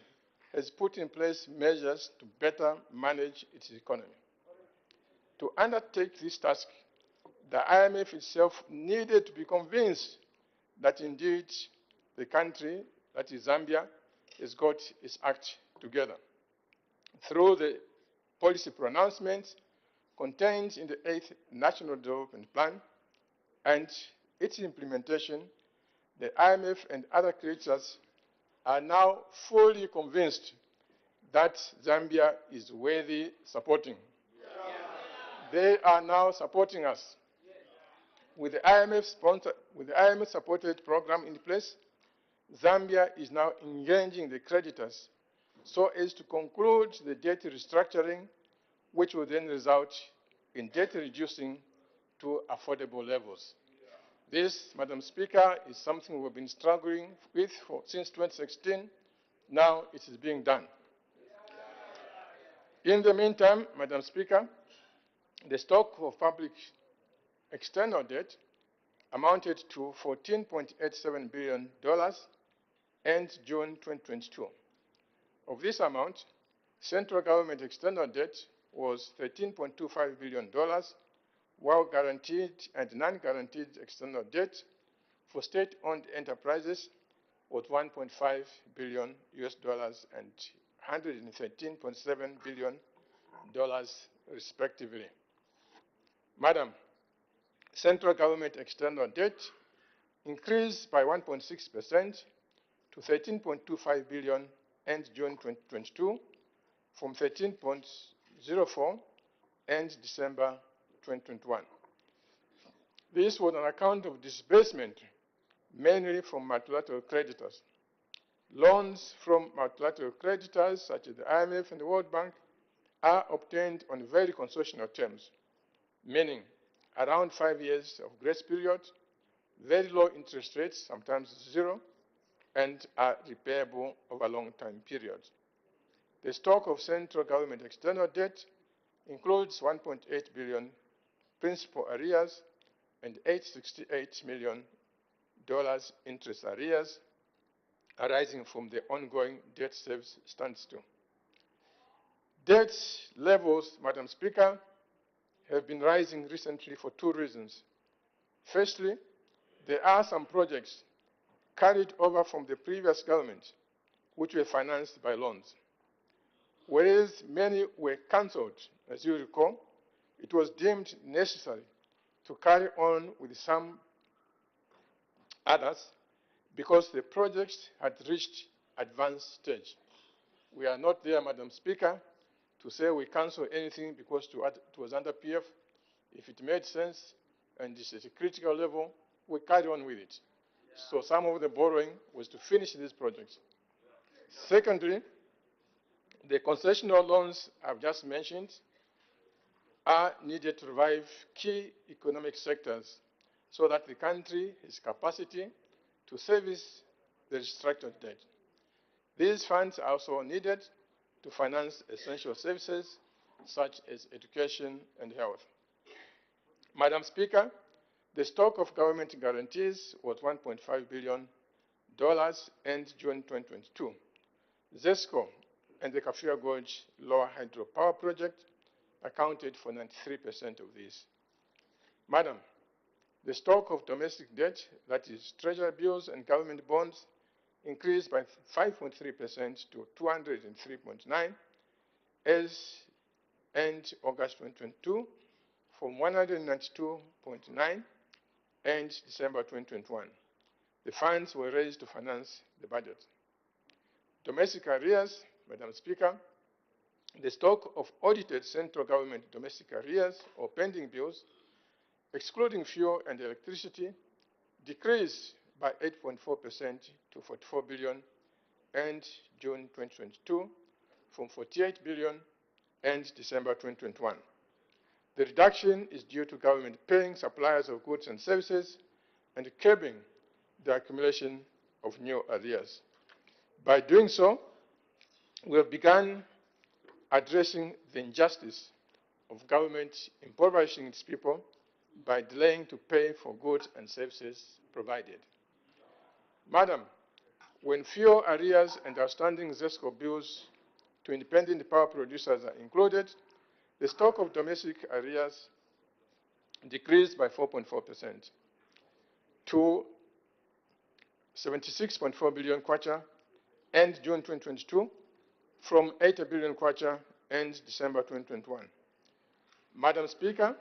has put in place measures to better manage its economy. To undertake this task, the IMF itself needed to be convinced that indeed the country, that is Zambia, has got its act together. Through the policy pronouncements contained in the 8th National Development Plan and its implementation, the IMF and other creditors are now fully convinced that Zambia is worthy supporting. They are now supporting us. With the IMF-supported program in place, Zambia is now engaging the creditors so as to conclude the debt restructuring, which will then result in debt reducing to affordable levels. This, Madam Speaker, is something we've been struggling with since 2016. Now it is being done. In the meantime, Madam Speaker, the stock of public external debt amounted to $14.87 billion end June 2022. Of this amount, central government external debt was $13.25 billion, while guaranteed and non-guaranteed external debt for state-owned enterprises was $1.5 billion and $113.7 billion respectively. Madam, central government external debt increased by 1.6% to $13.25 billion end June 2022 from $13.04 end December 2021. This was on account of disbursement mainly from multilateral creditors. Loans from multilateral creditors such as the IMF and the World Bank are obtained on very concessional terms, meaning around 5 years of grace period, very low interest rates, sometimes zero, and are repayable over a long time period. The stock of central government external debt includes $1.8 billion principal arrears and $868 million interest arrears arising from the ongoing debt service standstill. Debt levels, Madam Speaker, have been rising recently for two reasons. Firstly, there are some projects carried over from the previous government which were financed by loans. Whereas many were cancelled, as you recall, it was deemed necessary to carry on with some others because the projects had reached advanced stage. We are not there, Madam Speaker, to say we cancel anything because it was under PF. If it made sense and it's at a critical level, we carry on with it. So some of the borrowing was to finish these projects. Secondly, the concessional loans I've just mentioned are needed to revive key economic sectors so that the country has capacity to service the restructured debt. These funds are also needed to finance essential services such as education and health. Madam Speaker, the stock of government guarantees was $1.5 billion end June 2022. ZESCO and the Kafua Gorge Lower Hydropower Project accounted for 93% of this. Madam, the stock of domestic debt, that is treasury bills and government bonds, increased by 5.3% to 203.9 as end August 2022 from 192.9 end December 2021. The funds were raised to finance the budget. Domestic arrears, Madam Speaker, the stock of audited central government domestic arrears or pending bills, excluding fuel and electricity, decreased by 8.4% to $44 billion end June 2022 from $48 billion end December 2021. The reduction is due to government paying suppliers of goods and services and curbing the accumulation of new arrears. By doing so, we have begun addressing the injustice of government impoverishing its people by delaying to pay for goods and services provided. Madam, when fuel arrears and outstanding ZESCO bills to independent power producers are included, the stock of domestic arrears decreased by 4.4% to 76.4 billion kwacha end June 2022 from 80 billion kwacha end December 2021. Madam Speaker,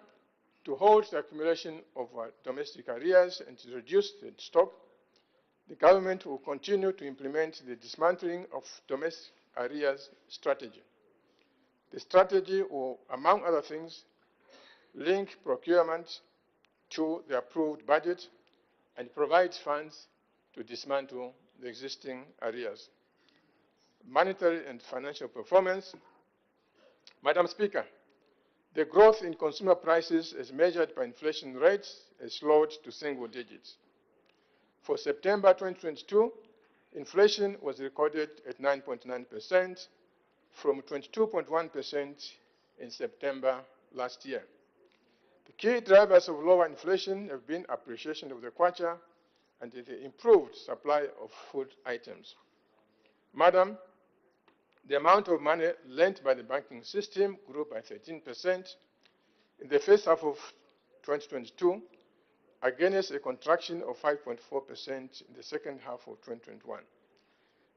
to halt the accumulation of domestic arrears and to reduce the stock, the government will continue to implement the dismantling of domestic arrears strategy. The strategy will, among other things, link procurement to the approved budget and provide funds to dismantle the existing arrears. Monetary and financial performance. Madam Speaker, the growth in consumer prices as measured by inflation rates has slowed to single digits. For September 2022, inflation was recorded at 9.9%, from 22.1% in September last year. The key drivers of lower inflation have been appreciation of the kwacha and the improved supply of food items. Madam, the amount of money lent by the banking system grew by 13% in the first half of 2022, against a contraction of 5.4% in the second half of 2021.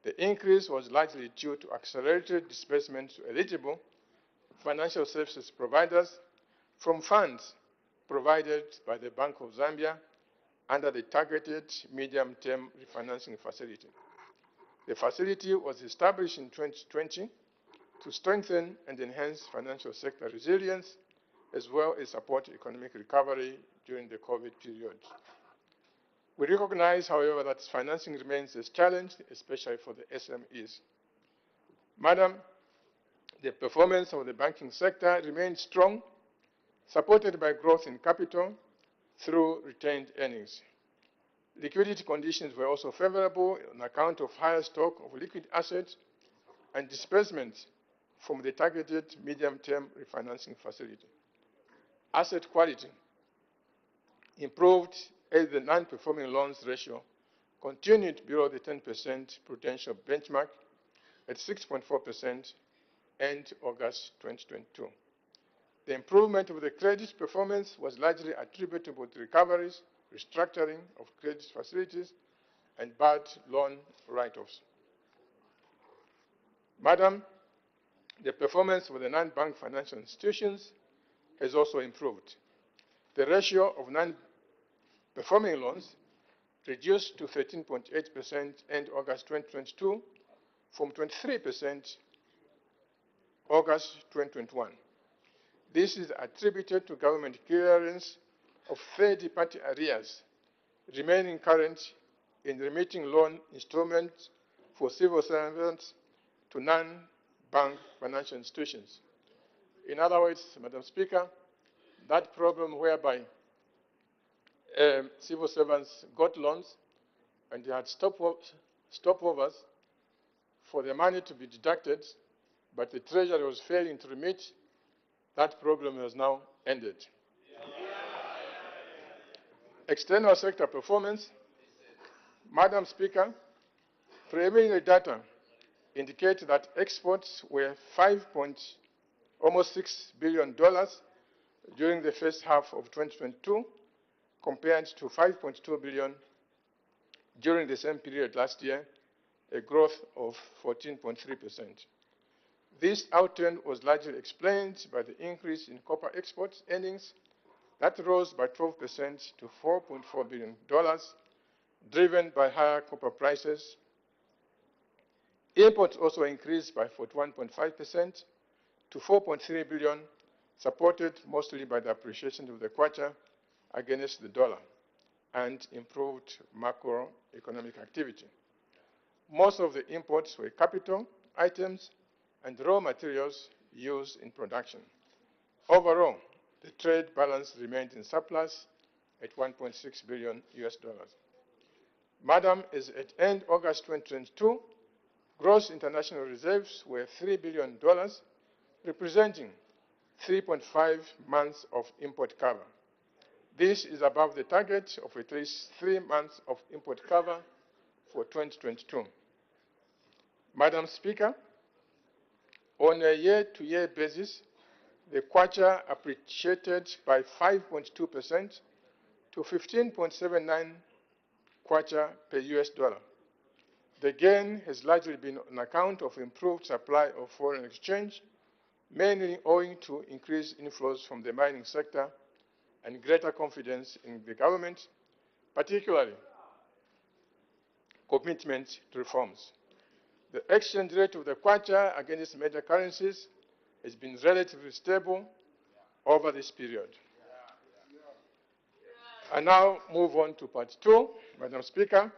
The increase was largely due to accelerated disbursement to eligible financial services providers from funds provided by the Bank of Zambia under the Targeted Medium-Term Refinancing Facility. The facility was established in 2020 to strengthen and enhance financial sector resilience, as well as support economic recovery during the COVID period. We recognize, however, that financing remains a challenge, especially for the SMEs. Madam, the performance of the banking sector remains strong, supported by growth in capital through retained earnings. Liquidity conditions were also favorable on account of higher stock of liquid assets and disbursements from the Targeted Medium-Term Refinancing Facility. Asset quality improved as the non-performing loans ratio continued below the 10% prudential benchmark at 6.4% end August 2022. The improvement of the credit performance was largely attributable to recoveries, restructuring of credit facilities, and bad loan write-offs. Madam, the performance of the non-bank financial institutions has also improved. The ratio of non-performing loans reduced to 13.8% end August 2022 from 23% August 2021. This is attributed to government clearance of third-party arrears remaining current in remitting loan instruments for civil servants to non-bank financial institutions. In other words, Madam Speaker, that problem whereby civil servants got loans and they had stopovers for the money to be deducted, but the Treasury was failing to remit, that problem has now ended. External sector performance. Madam Speaker, preliminary data indicate that exports were almost $6 billion during the first half of 2022, compared to $5.2 billion during the same period last year, a growth of 14.3%. This outturn was largely explained by the increase in copper exports earnings that rose by 12% to $4.4 billion, driven by higher copper prices. Imports also increased by 41.5% to $4.3 billion, supported mostly by the appreciation of the kwacha against the dollar and improved macroeconomic activity. Most of the imports were capital items and raw materials used in production. Overall, the trade balance remained in surplus at $1.6 billion. Madam, as at end August 2022, gross international reserves were $3 billion, representing 3.5 months of import cover. This is above the target of at least 3 months of import cover for 2022. Madam Speaker, on a year-to-year basis, the kwacha appreciated by 5.2% to 15.79 kwacha per US dollar. The gain has largely been on account of improved supply of foreign exchange, mainly owing to increased inflows from the mining sector and greater confidence in the government, particularly commitment to reforms. The exchange rate of the kwacha against major currencies has been relatively stable over this period. I now move on to part 2, Madam Speaker,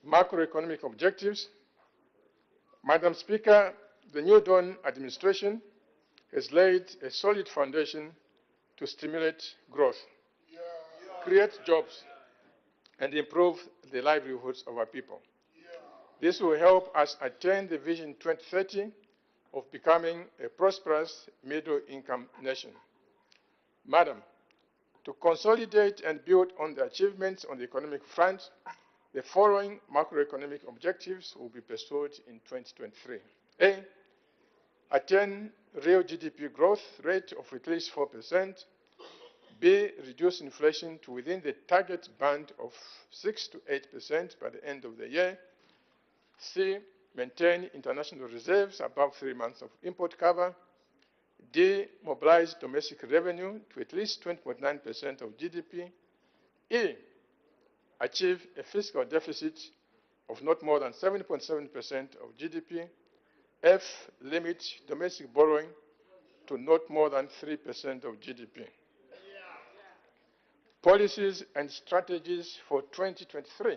macroeconomic objectives. Madam Speaker, the new Dawn administration has laid a solid foundation to stimulate growth, create jobs, and improve the livelihoods of our people. This will help us attain the Vision 2030 of becoming a prosperous middle-income nation. Madam, to consolidate and build on the achievements on the economic front, the following macroeconomic objectives will be pursued in 2023. A, attain real GDP growth rate of at least 4%. B, reduce inflation to within the target band of 6 to 8% by the end of the year. C, maintain international reserves above 3 months of import cover. D, mobilize domestic revenue to at least 20.9% of GDP. E, achieve a fiscal deficit of not more than 7.7% of GDP. F, limit domestic borrowing to not more than 3% of GDP. Policies and strategies for 2023.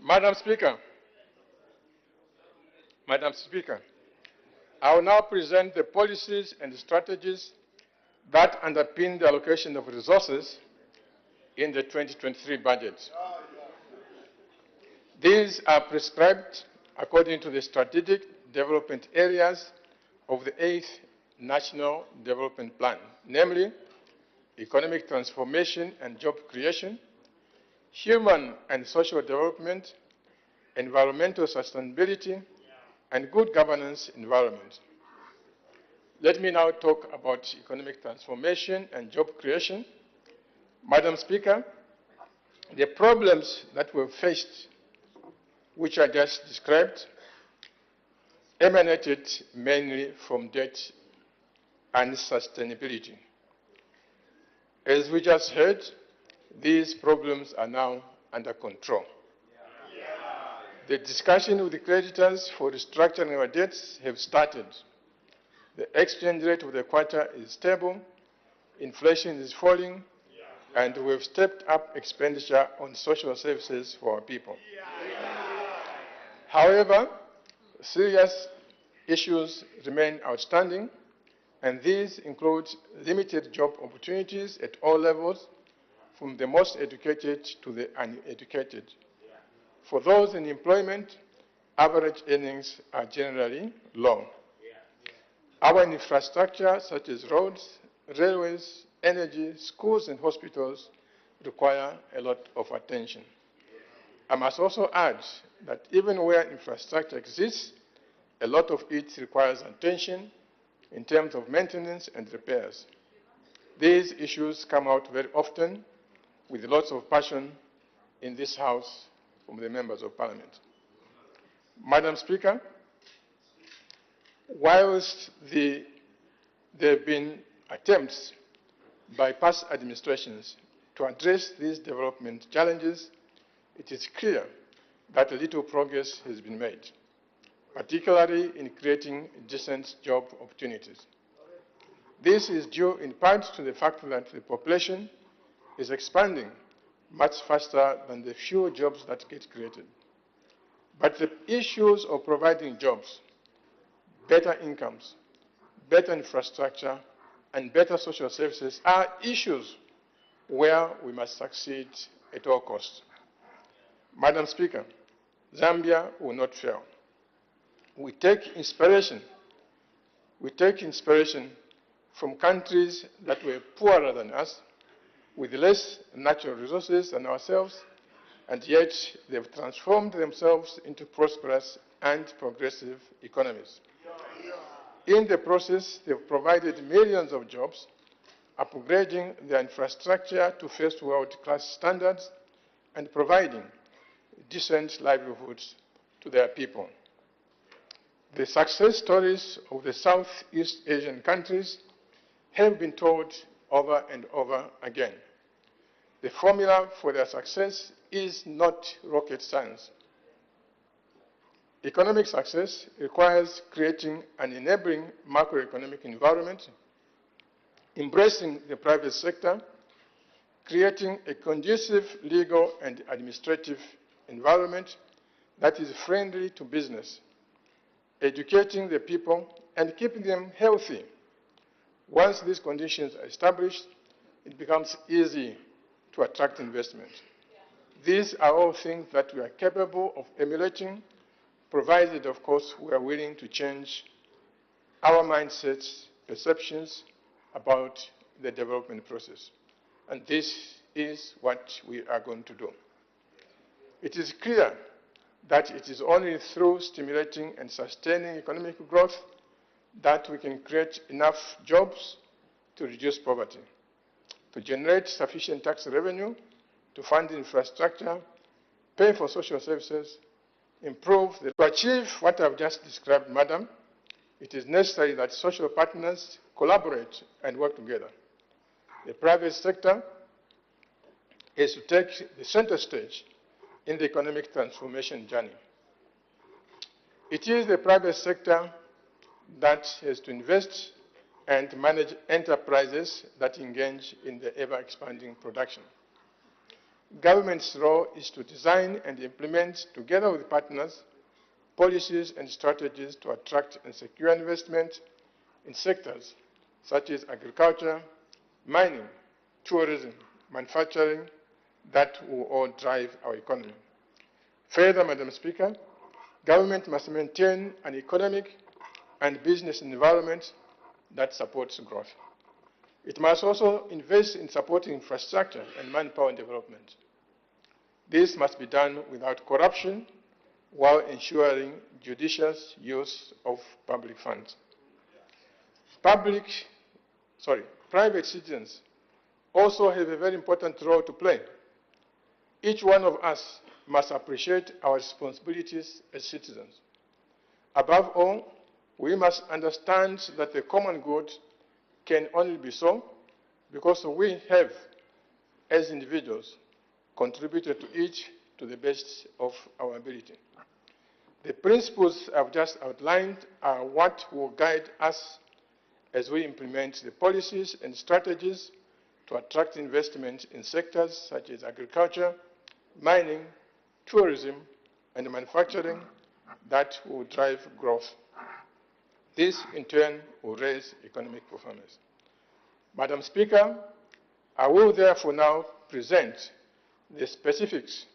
Madam Speaker, I will now present the policies and strategies that underpin the allocation of resources in the 2023 budget. These are prescribed according to the strategic development areas of the 8th National Development Plan, namely economic transformation and job creation, human and social development, environmental sustainability, and good governance environment. Let me now talk about economic transformation and job creation. Madam Speaker, the problems that we've faced, which I just described, emanated mainly from debt and sustainability. As we just heard, these problems are now under control. The discussion with the creditors for restructuring our debts have started. The exchange rate of the quarter is stable, inflation is falling, and we've stepped up expenditure on social services for our people. However, serious issues remain outstanding, and these include limited job opportunities at all levels, from the most educated to the uneducated. For those in employment, average earnings are generally low. Our infrastructure, such as roads, railways, energy, schools, and hospitals, require a lot of attention. I must also add that even where infrastructure exists, a lot of it requires attention in terms of maintenance and repairs. These issues come out very often with lots of passion in this House from the members of Parliament. Madam Speaker, whilst there have been attempts by past administrations to address these development challenges, it is clear that little progress has been made, particularly in creating decent job opportunities. This is due in part to the fact that the population is expanding much faster than the few jobs that get created. But the issues of providing jobs, better incomes, better infrastructure, and better social services are issues where we must succeed at all costs. Madam Speaker, Zambia will not fail. We take inspiration from countries that were poorer than us, with less natural resources than ourselves, and yet they've transformed themselves into prosperous and progressive economies. In the process, they've provided millions of jobs, upgrading their infrastructure to first world-class standards, and providing decent livelihoods to their people. The success stories of the Southeast Asian countries have been told over and over again. The formula for their success is not rocket science. Economic success requires creating an enabling macroeconomic environment, embracing the private sector, creating a conducive legal and administrative environment that is friendly to business, educating the people and keeping them healthy. Once these conditions are established, it becomes easy to attract investment. These are all things that we are capable of emulating, provided, of course, we are willing to change our mindsets, perceptions about the development process. And this is what we are going to do. It is clear that it is only through stimulating and sustaining economic growth that we can create enough jobs to reduce poverty, to generate sufficient tax revenue, to fund infrastructure, pay for social services, improve the... To achieve what I've just described, Madam, it is necessary that social partners collaborate and work together. The private sector is to take the center stage in the economic transformation journey. It is the private sector that has to invest and manage enterprises that engage in the ever-expanding production. Government's role is to design and implement, together with partners, policies and strategies to attract and secure investment in sectors such as agriculture, mining, tourism, manufacturing, that will all drive our economy. Further, Madam Speaker, government must maintain an economic and business environment that supports growth. It must also invest in supporting infrastructure and manpower development. This must be done without corruption while ensuring judicious use of public funds. Private citizens also have a very important role to play. Each one of us must appreciate our responsibilities as citizens. Above all, we must understand that the common good can only be so because we have, as individuals, contributed to each to the best of our ability. The principles I've just outlined are what will guide us as we implement the policies and strategies to attract investment in sectors such as agriculture, mining, tourism, and manufacturing that will drive growth. This, in turn, will raise economic performance. Madam Speaker, I will therefore now present the specifics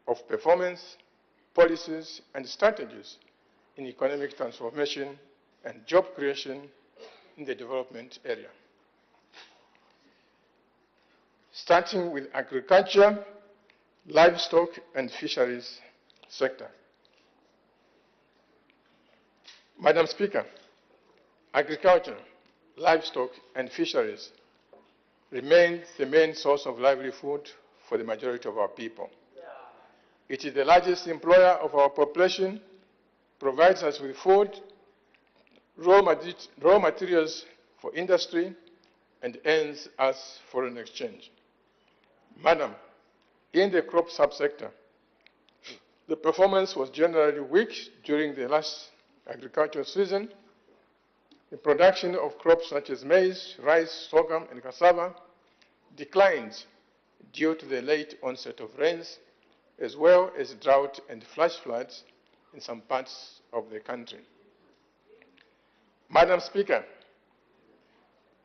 of performance, policies, and strategies in economic transformation and job creation in the development area. Starting with agriculture, livestock, and fisheries sector. Madam Speaker, agriculture, livestock, and fisheries remain the main source of livelihood for the majority of our people. It is the largest employer of our population, provides us with food, raw materials for industry, and earns us foreign exchange. Madam, in the crop subsector, the performance was generally weak during the last agricultural season. The production of crops such as maize, rice, sorghum, and cassava declined due to the late onset of rains, as well as drought and flash floods in some parts of the country. Madam Speaker,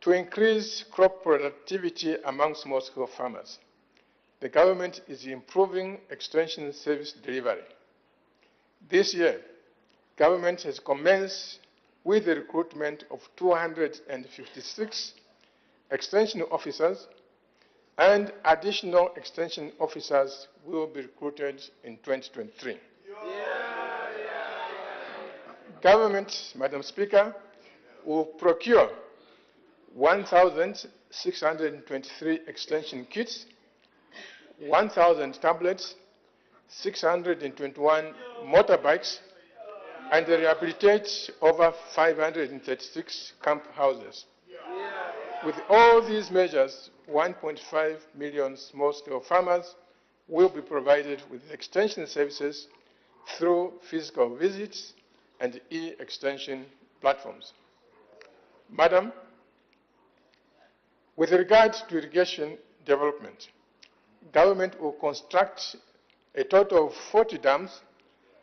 to increase crop productivity among small-scale farmers, the government is improving extension service delivery. This year, government has commenced with the recruitment of 256 extension officers, and additional extension officers will be recruited in 2023. Government, Madam Speaker, will procure 1,623 extension kits, 1,000 tablets, 621 motorbikes, and rehabilitate over 536 camp houses. With all these measures, 1.5 million small-scale farmers will be provided with extension services through physical visits and e-extension platforms. Madam, with regard to irrigation development, government will construct a total of 40 dams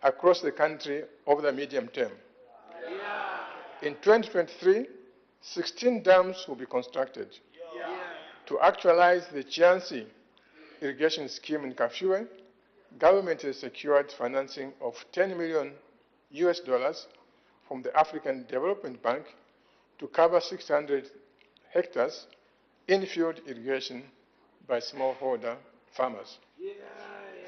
across the country over the medium term. In 2023, 16 dams will be constructed. To actualize the Chiansi irrigation scheme in Kafue, government has secured financing of $10 million from the African Development Bank to cover 600 hectares in-field irrigation by smallholder farmers.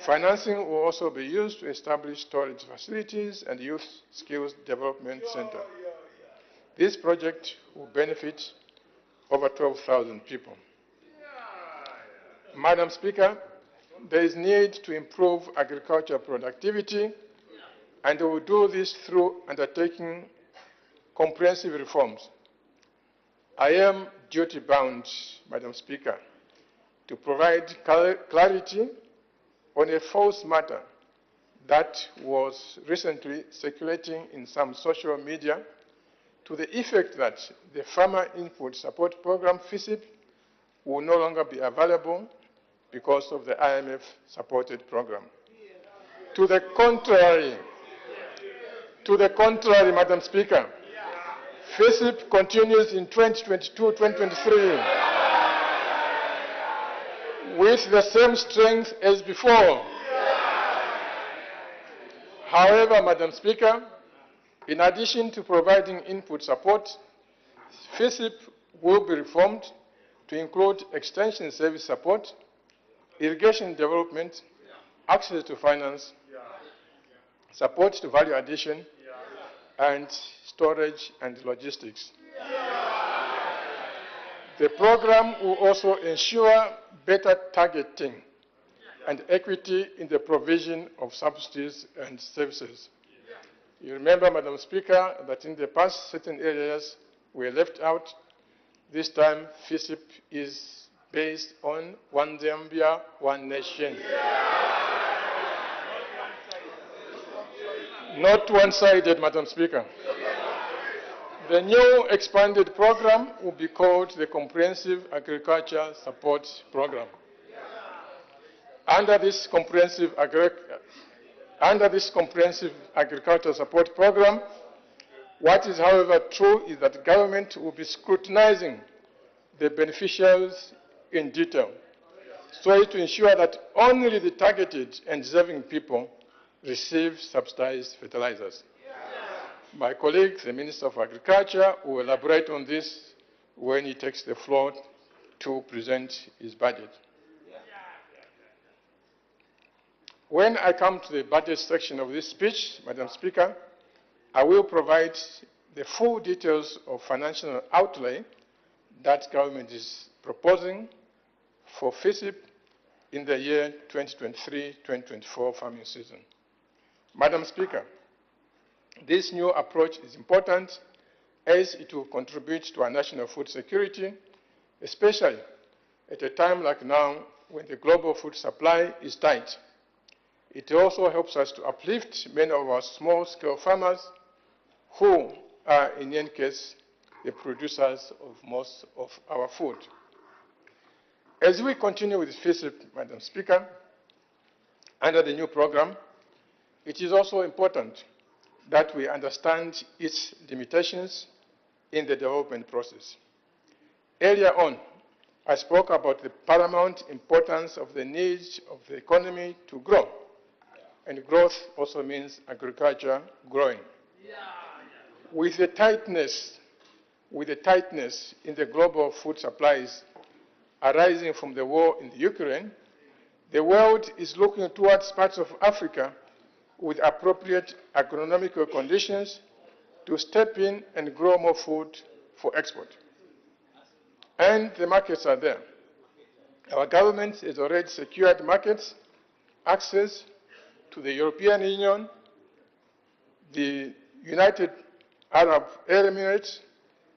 Financing will also be used to establish storage facilities and youth skills development center. This project will benefit over 12,000 people. Madam Speaker, there is need to improve agricultural productivity, and we will do this through undertaking comprehensive reforms. I am duty-bound, Madam Speaker, to provide clarity on a false matter that was recently circulating in some social media to the effect that the Farmer Input Support Program, FISIP, will no longer be available because of the IMF-supported program. To the contrary, Madam Speaker, FISIP continues in 2022-2023 with the same strength as before. However, Madam Speaker, in addition to providing input support, FISIP will be reformed to include extension service support, irrigation development, access to finance, support to value addition, and storage and logistics. The program will also ensure better targeting and equity in the provision of subsidies and services. You remember, Madam Speaker, that in the past certain areas were left out. This time, FISIP is based on one Zambia, one nation. Not one-sided, Madam Speaker. The new expanded program will be called the Comprehensive Agriculture Support Program. Under this comprehensive agriculture support program, what is, however, true is that government will be scrutinizing the beneficiaries in detail, so as to ensure that only the targeted and deserving people receive subsidized fertilizers. My colleague, the Minister of Agriculture, will elaborate on this when he takes the floor to present his budget. When I come to the budget section of this speech, Madam Speaker, I will provide the full details of financial outlay that government is proposing for FISIP in the year 2023-2024 farming season. Madam Speaker, this new approach is important as it will contribute to our national food security, especially at a time like now when the global food supply is tight. It also helps us to uplift many of our small-scale farmers who are, in any case, the producers of most of our food. As we continue with FISIP, Madam Speaker, under the new program, it is also important that we understand its limitations in the development process. Earlier on, I spoke about the paramount importance of the needs of the economy to grow. And growth also means agriculture growing. With the tightness in the global food supplies arising from the war in the Ukraine, the world is looking towards parts of Africa with appropriate agronomical conditions to step in and grow more food for export. And the markets are there. Our government has already secured markets, access to the European Union, the United Arab Emirates,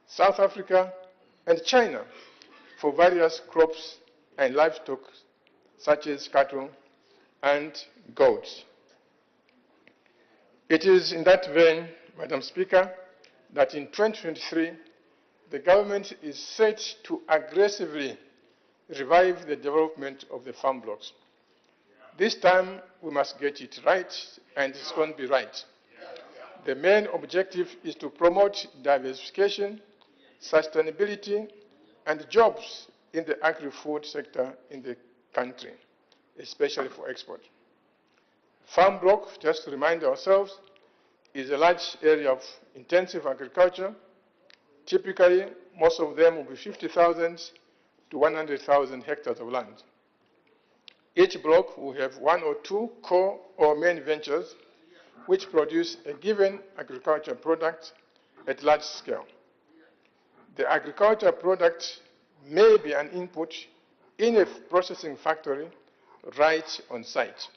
South Africa, and China for various crops and livestock such as cattle and goats. It is in that vein, Madam Speaker, that in 2023, the government is set to aggressively revive the development of the farm blocks. This time, we must get it right, and it's going to be right. The main objective is to promote diversification, sustainability, and jobs in the agri-food sector in the country, especially for export. Farm block, just to remind ourselves, is a large area of intensive agriculture. Typically, most of them will be 50,000 to 100,000 hectares of land. Each block will have one or two core or main ventures which produce a given agricultural product at large scale. The agricultural product may be an input in a processing factory right on site,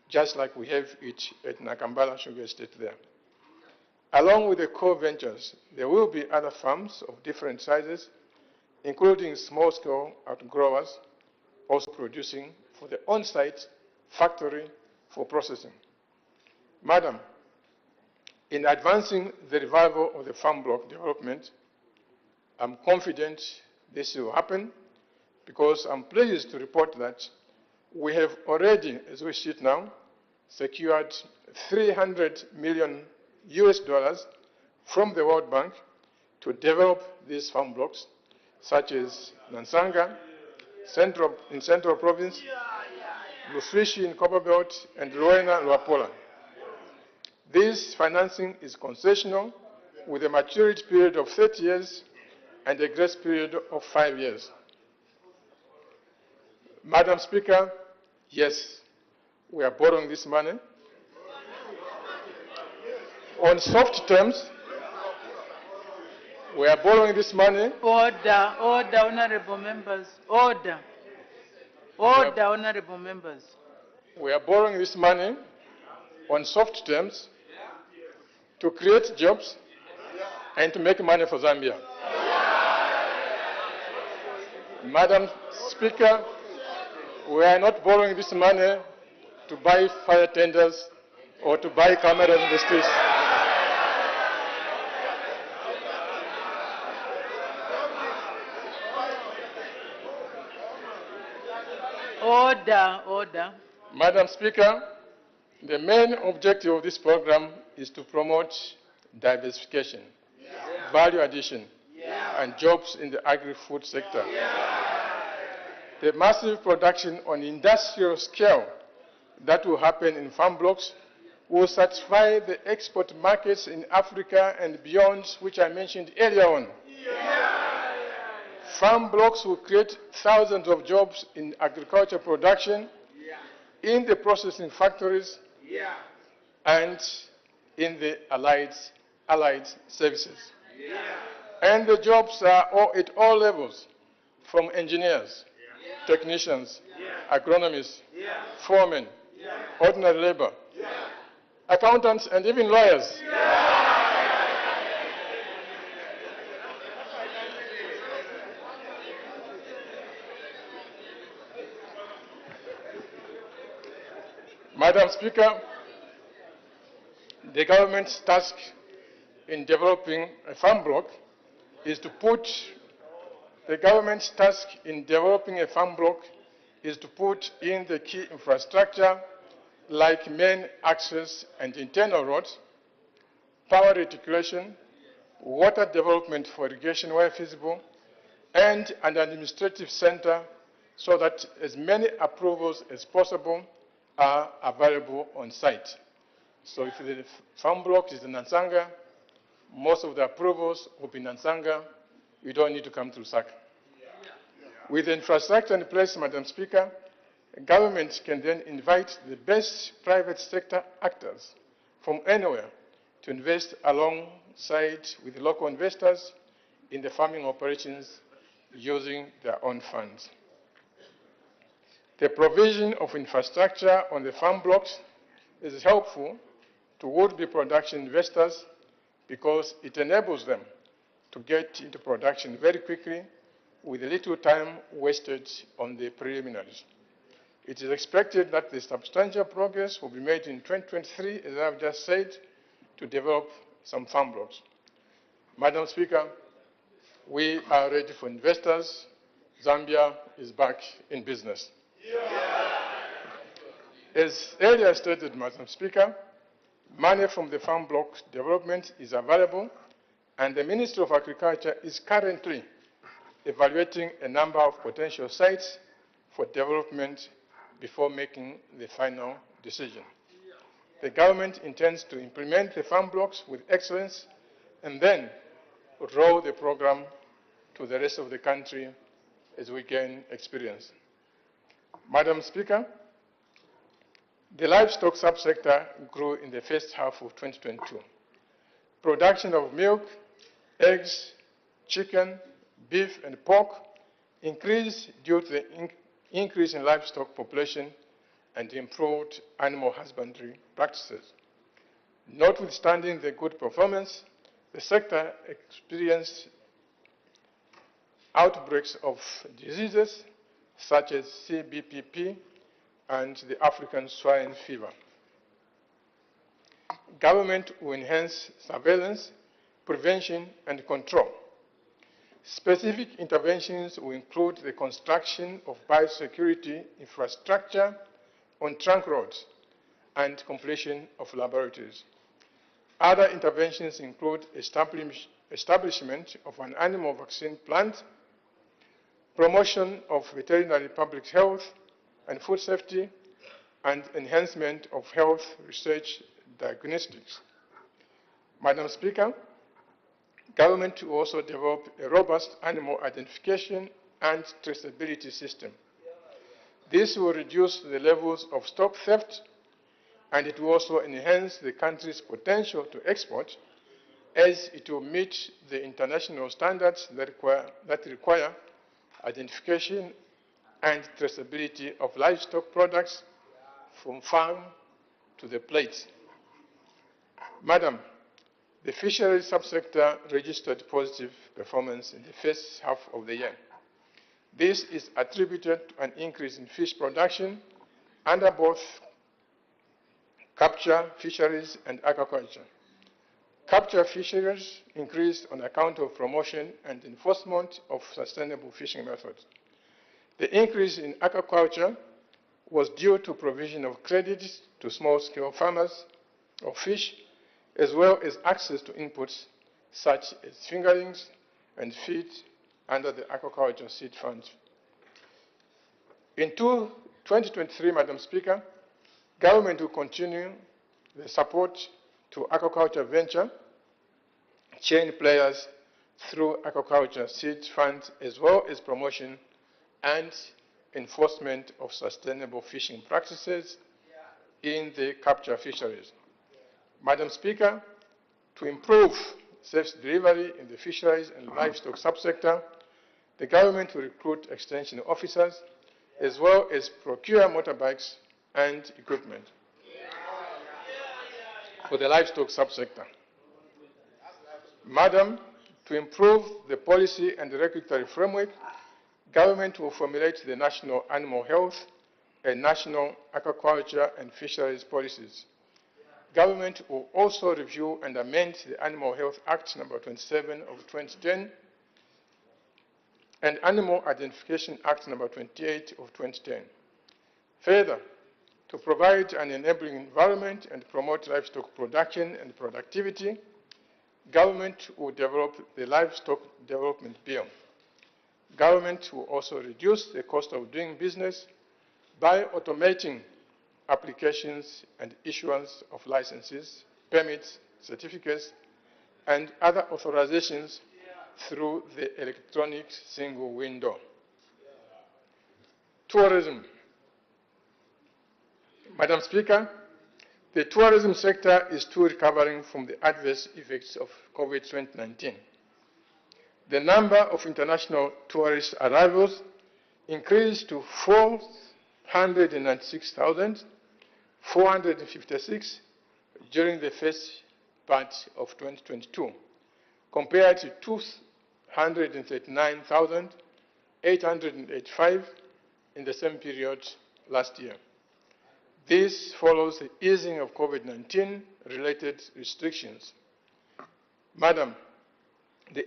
just like we have it at Nakambala Sugar Estate there. Along with the core ventures, there will be other farms of different sizes, including small-scale outgrowers, also producing for the on-site factory for processing. Madam, in advancing the revival of the farm block development, I'm confident this will happen because I'm pleased to report that we have already, as we sit now, secured $300 million from the World Bank to develop these farm blocks, such as Nansanga, in Central Province, Luswishi in Copperbelt, and Luena, Luapola. This financing is concessional with a maturity period of 30 years and a grace period of 5 years. Madam Speaker, yes, we are borrowing this money. On soft terms, we are borrowing this money. Order, order, honorable members. Order. Order, honorable members. We are borrowing this money on soft terms to create jobs and to make money for Zambia. Madam Speaker, we are not borrowing this money to buy fire tenders or to buy cameras in the streets. Order, order. Madam Speaker, the main objective of this program is to promote diversification, value addition, and jobs in the agri-food sector. The massive production on industrial scale that will happen in farm blocks will satisfy the export markets in Africa and beyond, which I mentioned earlier on. Farm blocks will create thousands of jobs in agriculture production, in the processing factories, and in the allied services. And the jobs are at all levels, from engineers, technicians, agronomists, foremen, ordinary labor, accountants, and even lawyers. Madam Speaker, the government's task in developing a farm block is to put in the key infrastructure like main access and internal roads, power reticulation, water development for irrigation where feasible, and an administrative center so that as many approvals as possible are available on site. So if the farm block is in Nansanga, most of the approvals will be in Nansanga. You don't need to come through SAC. With the infrastructure in place, Madam Speaker, government can then invite the best private sector actors from anywhere to invest alongside with local investors in the farming operations using their own funds. The provision of infrastructure on the farm blocks is helpful to would-be production investors because it enables them to get into production very quickly with little time wasted on the preliminaries. It is expected that the substantial progress will be made in 2023, as I've just said, to develop some farm blocks. Madam Speaker, we are ready for investors. Zambia is back in business. As earlier stated, Madam Speaker, Money from the farm block development is available, and the Ministry of Agriculture is currently evaluating a number of potential sites for development before making the final decision. The government intends to implement the farm blocks with excellence and then roll the program to the rest of the country as we gain experience. Madam Speaker, the livestock subsector grew in the first half of 2022. Production of milk, eggs, chicken, beef, and pork increased due to the increase in livestock population and improved animal husbandry practices. Notwithstanding the good performance, the sector experienced outbreaks of diseases such as CBPP and the African swine fever. Government will enhance surveillance, prevention, and control. Specific interventions will include the construction of biosecurity infrastructure on trunk roads and completion of laboratories. Other interventions include establishment of an animal vaccine plant, promotion of veterinary public health and food safety, and enhancement of health research diagnostics. Madam Speaker, government will also develop a robust animal identification and traceability system. This will reduce the levels of stock theft, and it will also enhance the country's potential to export, as it will meet the international standards that require identification and traceability of livestock products from farm to the plate. Madam, the fisheries subsector registered positive performance in the first half of the year. This is attributed to an increase in fish production under both capture fisheries and aquaculture. Capture fisheries increased on account of promotion and enforcement of sustainable fishing methods. The increase in aquaculture was due to provision of credits to small-scale farmers of fish, as well as access to inputs such as fingerlings and feed under the Aquaculture Seed Fund. In 2023, Madam Speaker, government will continue the support to aquaculture venture chain players through Aquaculture Seed Fund, as well as promotion and enforcement of sustainable fishing practices in the capture fisheries. Madam Speaker, to improve safe delivery in the fisheries and livestock subsector, the government will recruit extension officers as well as procure motorbikes and equipment for the livestock subsector. Madam, to improve the policy and the regulatory framework, government will formulate the national animal health and national aquaculture and fisheries policies. Government will also review and amend the Animal Health Act No. 27 of 2010 and Animal Identification Act No. 28 of 2010. Further, to provide an enabling environment and promote livestock production and productivity, government will develop the Livestock Development Bill. Government will also reduce the cost of doing business by automating applications and issuance of licenses, permits, certificates, and other authorizations through the electronic single window. Tourism. Madam Speaker, the tourism sector is still recovering from the adverse effects of COVID-19. The number of international tourist arrivals increased to 496,456 during the first part of 2022, compared to 239,885 in the same period last year. This follows the easing of COVID-19 related restrictions. Madam, the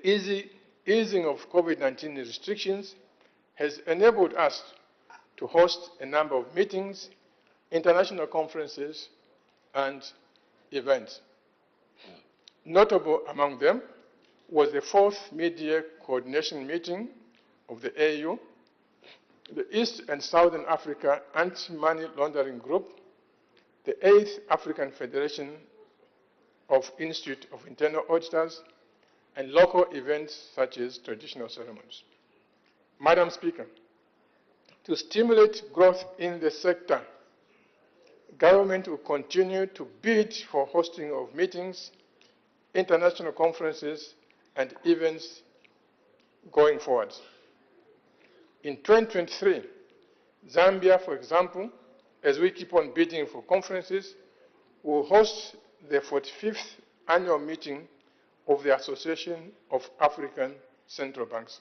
easing of COVID-19 restrictions has enabled us to host a number of meetings, international conferences, and events. Notable among them was the 4th Mid-Year Coordination Meeting of the AU, the East and Southern Africa Anti-Money Laundering Group, the 8th African Federation of Institute of Internal Auditors, and local events such as traditional ceremonies. Madam Speaker, to stimulate growth in the sector, government will continue to bid for hosting of meetings, international conferences, and events going forward. In 2023, Zambia, for example, as we keep on bidding for conferences, will host the 45th annual meeting of the Association of African Central Banks.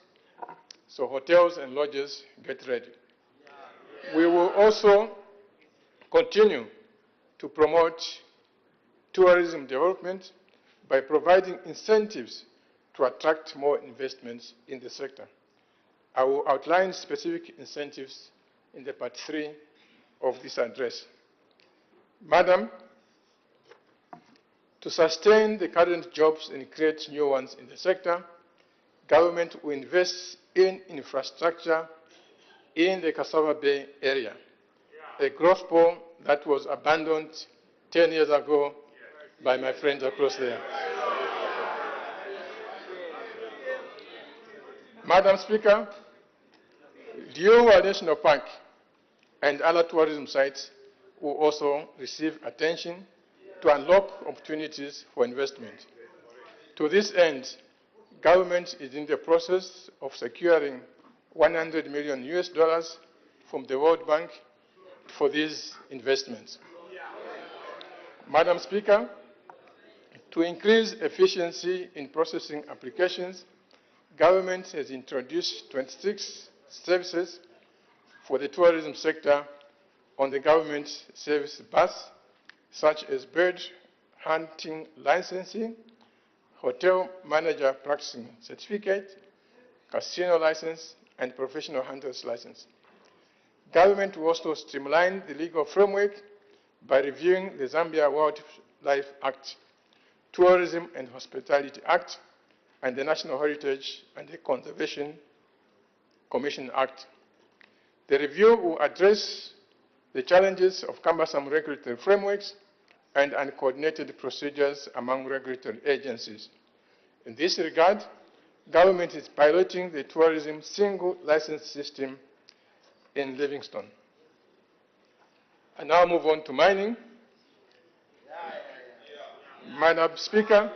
So hotels and lodges, get ready. We will also continue to promote tourism development by providing incentives to attract more investments in the sector. I will outline specific incentives in the part 3 of this address. Madam, to sustain the current jobs and create new ones in the sector, government will invest in infrastructure in the Cassava Bay area, a growth pole that was abandoned 10 years ago by my friends across there. Madam Speaker, Diowa National Park and other tourism sites will also receive attention to unlock opportunities for investment. To this end, government is in the process of securing $100 million from the World Bank for these investments. Madam Speaker, to increase efficiency in processing applications, government has introduced 26 services for the tourism sector on the government service bus, such as bird hunting licensing, hotel manager practicing certificate, casino license, and professional hunter's license. Government will also streamline the legal framework by reviewing the Zambia Wildlife Act, Tourism and Hospitality Act, and the National Heritage and the Conservation Commission Act. The review will address the challenges of cumbersome regulatory frameworks and uncoordinated procedures among regulatory agencies. In this regard, government is piloting the tourism single license system in Livingstone. I now move on to mining. Madam Speaker,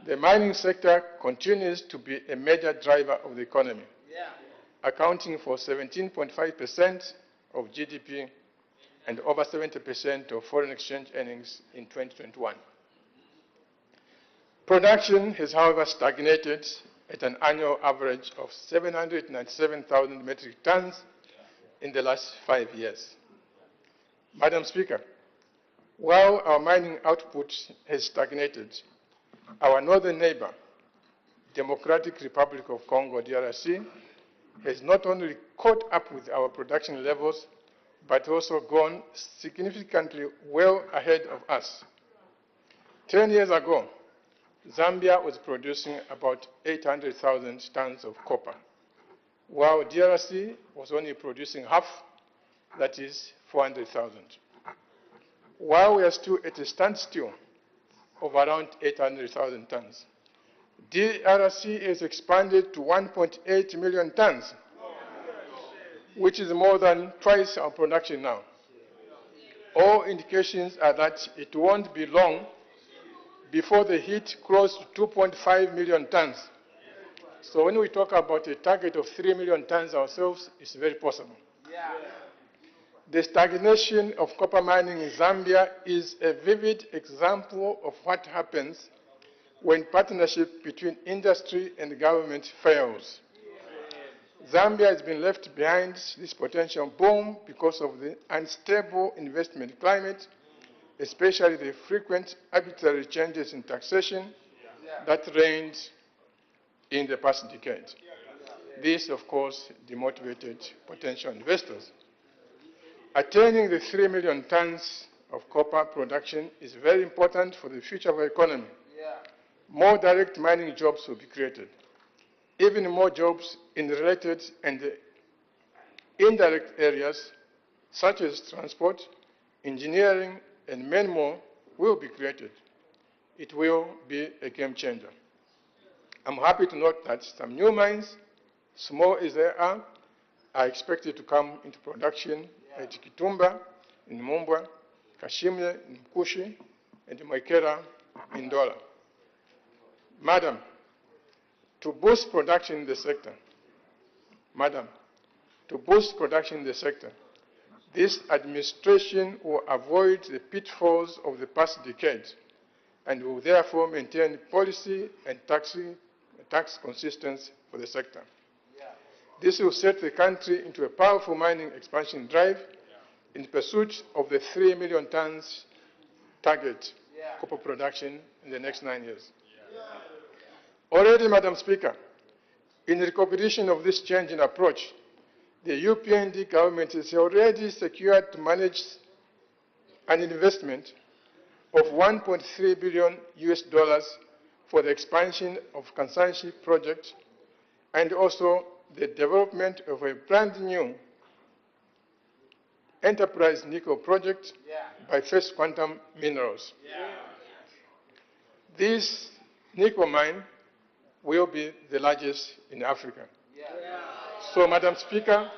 the mining sector continues to be a major driver of the economy, accounting for 17.5% of GDP and over 70% of foreign exchange earnings in 2021. Production has, however, stagnated at an annual average of 797,000 metric tons in the last 5 years. Madam Speaker, while our mining output has stagnated, our northern neighbor, Democratic Republic of Congo, DRC, has not only caught up with our production levels, but also gone significantly well ahead of us. 10 years ago, Zambia was producing about 800,000 tons of copper, while DRC was only producing half, that is 400,000. While we are still at a standstill of around 800,000 tons, DRC has expanded to 1.8 million tons, which is more than twice our production now. All indications are that it won't be long before they hit close to 2.5 million tons. So when we talk about a target of 3 million tons ourselves, it's very possible. The stagnation of copper mining in Zambia is a vivid example of what happens when partnership between industry and government fails. Zambia has been left behind this potential boom because of the unstable investment climate, especially the frequent arbitrary changes in taxation that reigned in the past decade. This, of course, demotivated potential investors. Attaining the 3 million tons of copper production is very important for the future of our economy. More direct mining jobs will be created. Even more jobs in related and indirect areas such as transport, engineering, and many more will be created. It will be a game changer. I'm happy to note that some new mines, small as they are expected to come into production at Kitumba in Mumbwa, Kashimye in Mkushi, and Mwekera in Dola. Madam, to boost production in the sector, this administration will avoid the pitfalls of the past decade and will therefore maintain policy and tax consistency for the sector. This will set the country into a powerful mining expansion drive in pursuit of the 3 million tons target copper production in the next 9 years. Already, Madam Speaker, in recognition of this change in approach, the UPND government has already secured to manage an investment of $1.3 billion for the expansion of Kansanshi project and also the development of a brand new enterprise nickel project by First Quantum Minerals. This nickel mine will be the largest in Africa. So, Madam Speaker,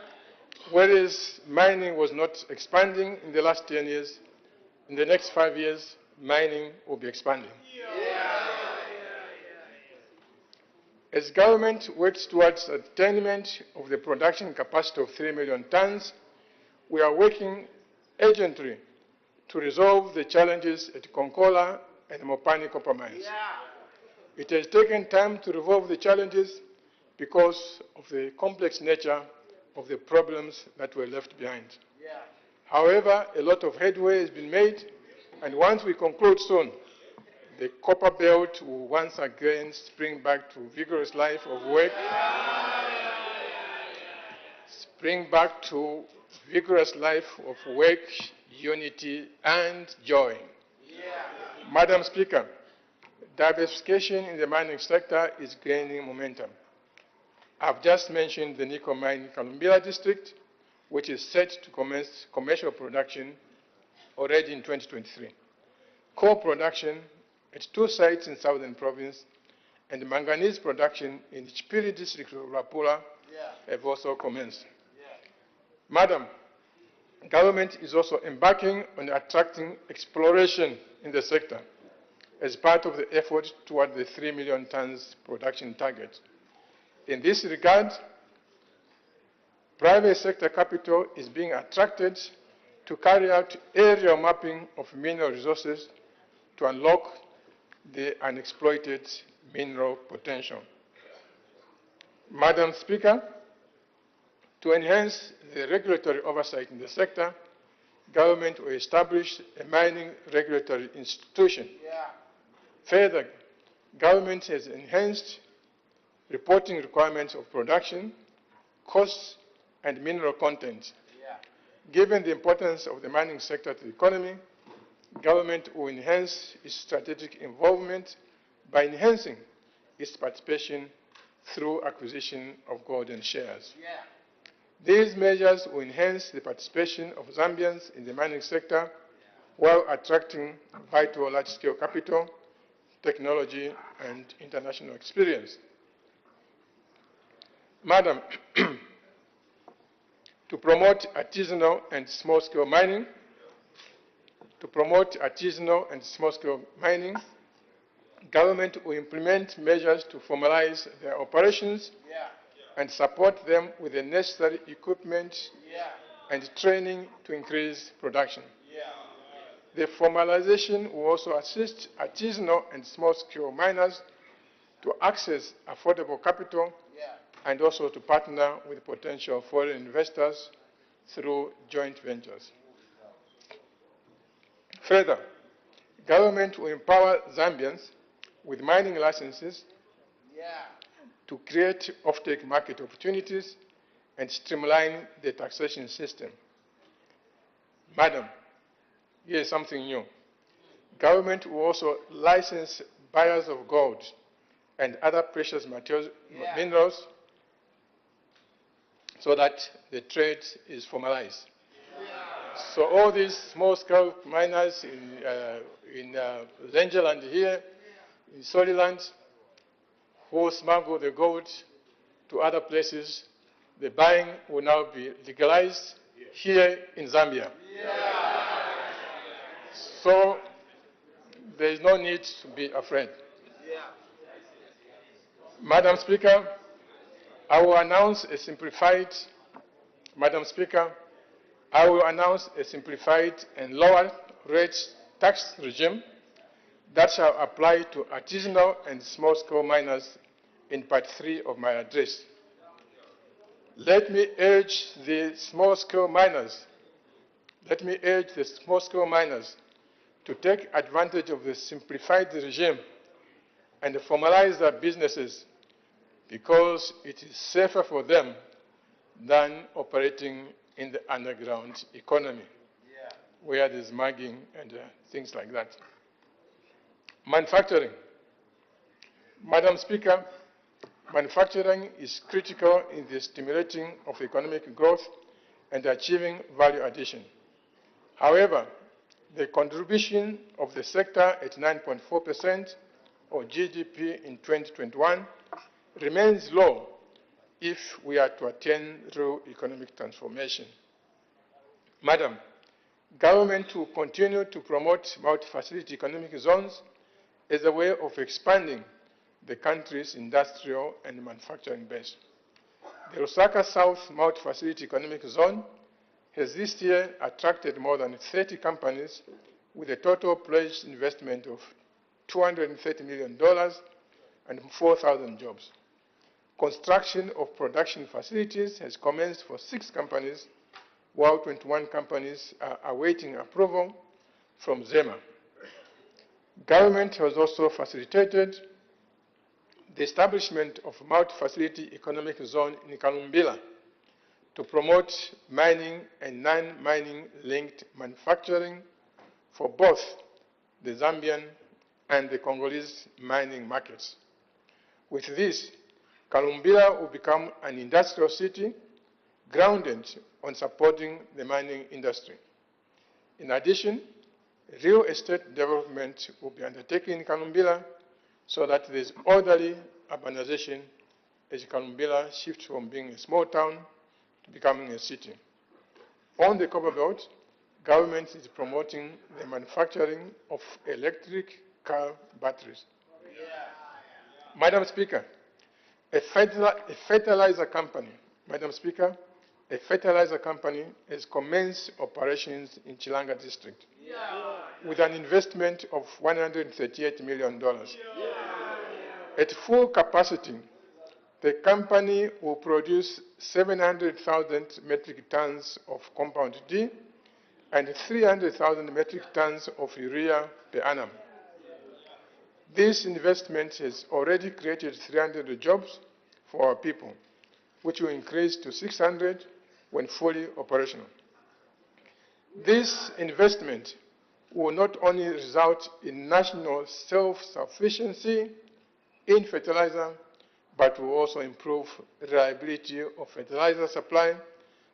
whereas mining was not expanding in the last 10 years, in the next 5 years, mining will be expanding. As government works towards attainment of the production capacity of 3 million tons, we are working urgently to resolve the challenges at Konkola and Mopani copper mines. It has taken time to resolve the challenges because of the complex nature of the problems that were left behind. However, a lot of headway has been made, and once we conclude soon, the copper belt will once again spring back to vigorous life of work, unity, and joy. Madam Speaker, diversification in the mining sector is gaining momentum. I've just mentioned the nickel mine in Kalumbila district, which is set to commence commercial production already in 2023. Coal production at 2 sites in Southern Province and manganese production in the Chipiri district of Rapula have also commenced. Madam, government is also embarking on attracting exploration in the sector as part of the effort toward the 3 million tons production target. In this regard, private sector capital is being attracted to carry out aerial mapping of mineral resources to unlock the unexploited mineral potential. Madam Speaker, to enhance the regulatory oversight in the sector, government will establish a mining regulatory institution. Further, government has enhanced reporting requirements of production, costs, and mineral content. Given the importance of the mining sector to the economy, government will enhance its strategic involvement by enhancing its participation through acquisition of golden shares. These measures will enhance the participation of Zambians in the mining sector while attracting vital large-scale capital, technology, and international experience. Madam, to promote artisanal and small-scale mining, government will implement measures to formalize their operations and support them with the necessary equipment and training to increase production. The formalization will also assist artisanal and small-scale miners to access affordable capital and also to partner with potential foreign investors through joint ventures. Further, government will empower Zambians with mining licenses to create off-take market opportunities and streamline the taxation system. Madam, here's something new. Government will also license buyers of gold and other precious materials, minerals, so that the trade is formalized. So all these small-scale miners in Rangeland here, in Soliland, who smuggle the gold to other places, the buying will now be legalized here in Zambia. So there is no need to be afraid. Madam Speaker, I will announce a simplified, Madam Speaker, I will announce a simplified and lower rate tax regime that shall apply to artisanal and small-scale miners in Part 3 of my address. Let me urge the small-scale miners, to take advantage of the simplified regime and formalize their businesses because it is safer for them than operating in the underground economy, where there's mugging and things like that. Manufacturing. Madam Speaker, manufacturing is critical in the stimulating of economic growth and achieving value addition. However, the contribution of the sector at 9.4% of GDP in 2021 remains low if we are to attain real economic transformation. Madam, government will continue to promote multi-facility economic zones as a way of expanding the country's industrial and manufacturing base. The Lusaka South Multi-Facility Economic Zone has this year attracted more than 30 companies with a total pledged investment of $230 million and 4,000 jobs. Construction of production facilities has commenced for 6 companies, while 21 companies are awaiting approval from ZEMA. Government has also facilitated the establishment of a multi-facility economic zone in Kalumbila to promote mining and non-mining linked manufacturing for both the Zambian and the Congolese mining markets. With this, Kalumbila will become an industrial city grounded on supporting the mining industry. In addition, real estate development will be undertaken in Kalumbila so that there is orderly urbanization as Kalumbila shifts from being a small town to becoming a city. On the Copper Belt, government is promoting the manufacturing of electric car batteries. Madam Speaker, a fertilizer company has commenced operations in Chilanga district with an investment of $138 million. At full capacity, the company will produce 700,000 metric tons of compound D and 300,000 metric tons of urea per annum. This investment has already created 300 jobs for our people, which will increase to 600 when fully operational. This investment will not only result in national self-sufficiency in fertilizer, but will also improve reliability of fertilizer supply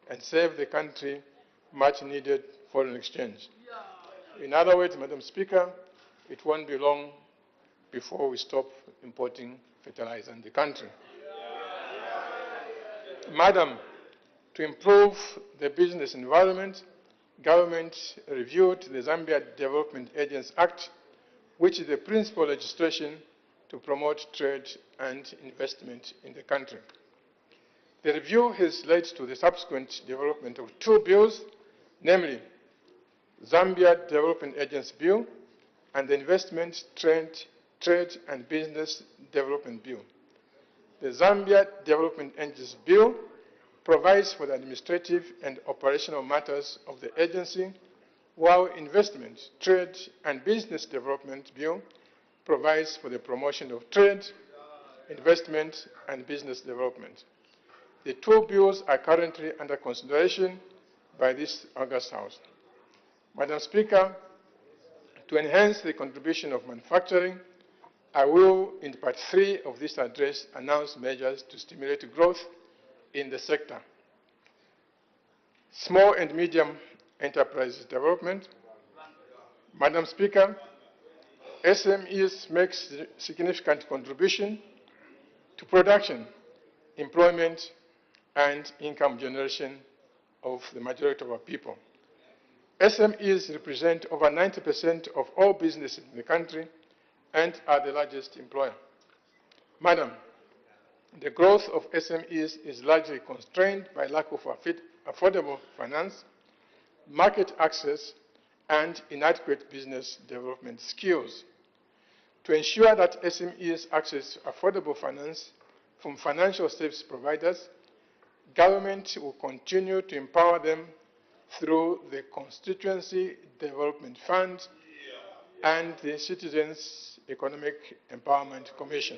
and save the country much needed foreign exchange. In other words, Madam Speaker, it won't be long before we stop importing fertilizer in the country. Madam, to improve the business environment, government reviewed the Zambia Development Agents Act, which is the principal legislation to promote trade and investment in the country. The review has led to the subsequent development of 2 bills, namely Zambia Development Agents Bill and the Investment, Trade and Business Development Bill. The Zambia Development Agents Bill provides for the administrative and operational matters of the agency, while Investment, Trade and Business Development Bill provides for the promotion of trade, investment and business development. The 2 bills are currently under consideration by this August House. Madam Speaker, to enhance the contribution of manufacturing, I will, in Part 3 of this address, announce measures to stimulate growth in the sector. Small and medium enterprise development. Madam Speaker, SMEs make significant contribution to production, employment, and income generation of the majority of our people. SMEs represent over 90% of all businesses in the country and are the largest employer. Madam, the growth of SMEs is largely constrained by lack of affordable finance, market access, and inadequate business development skills. To ensure that SMEs access affordable finance from financial service providers, government will continue to empower them through the Constituency Development Fund and the Citizens Economic Empowerment Commission.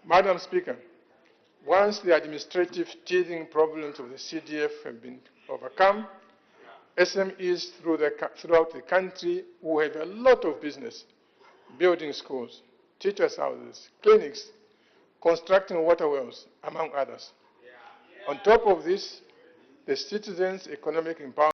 Madam Speaker, once the administrative teething problems of the CDF have been overcome, SMEs throughout the country will have a lot of business, building schools, teachers' houses, clinics, constructing water wells, among others. On top of this, the Citizens Economic Empowerment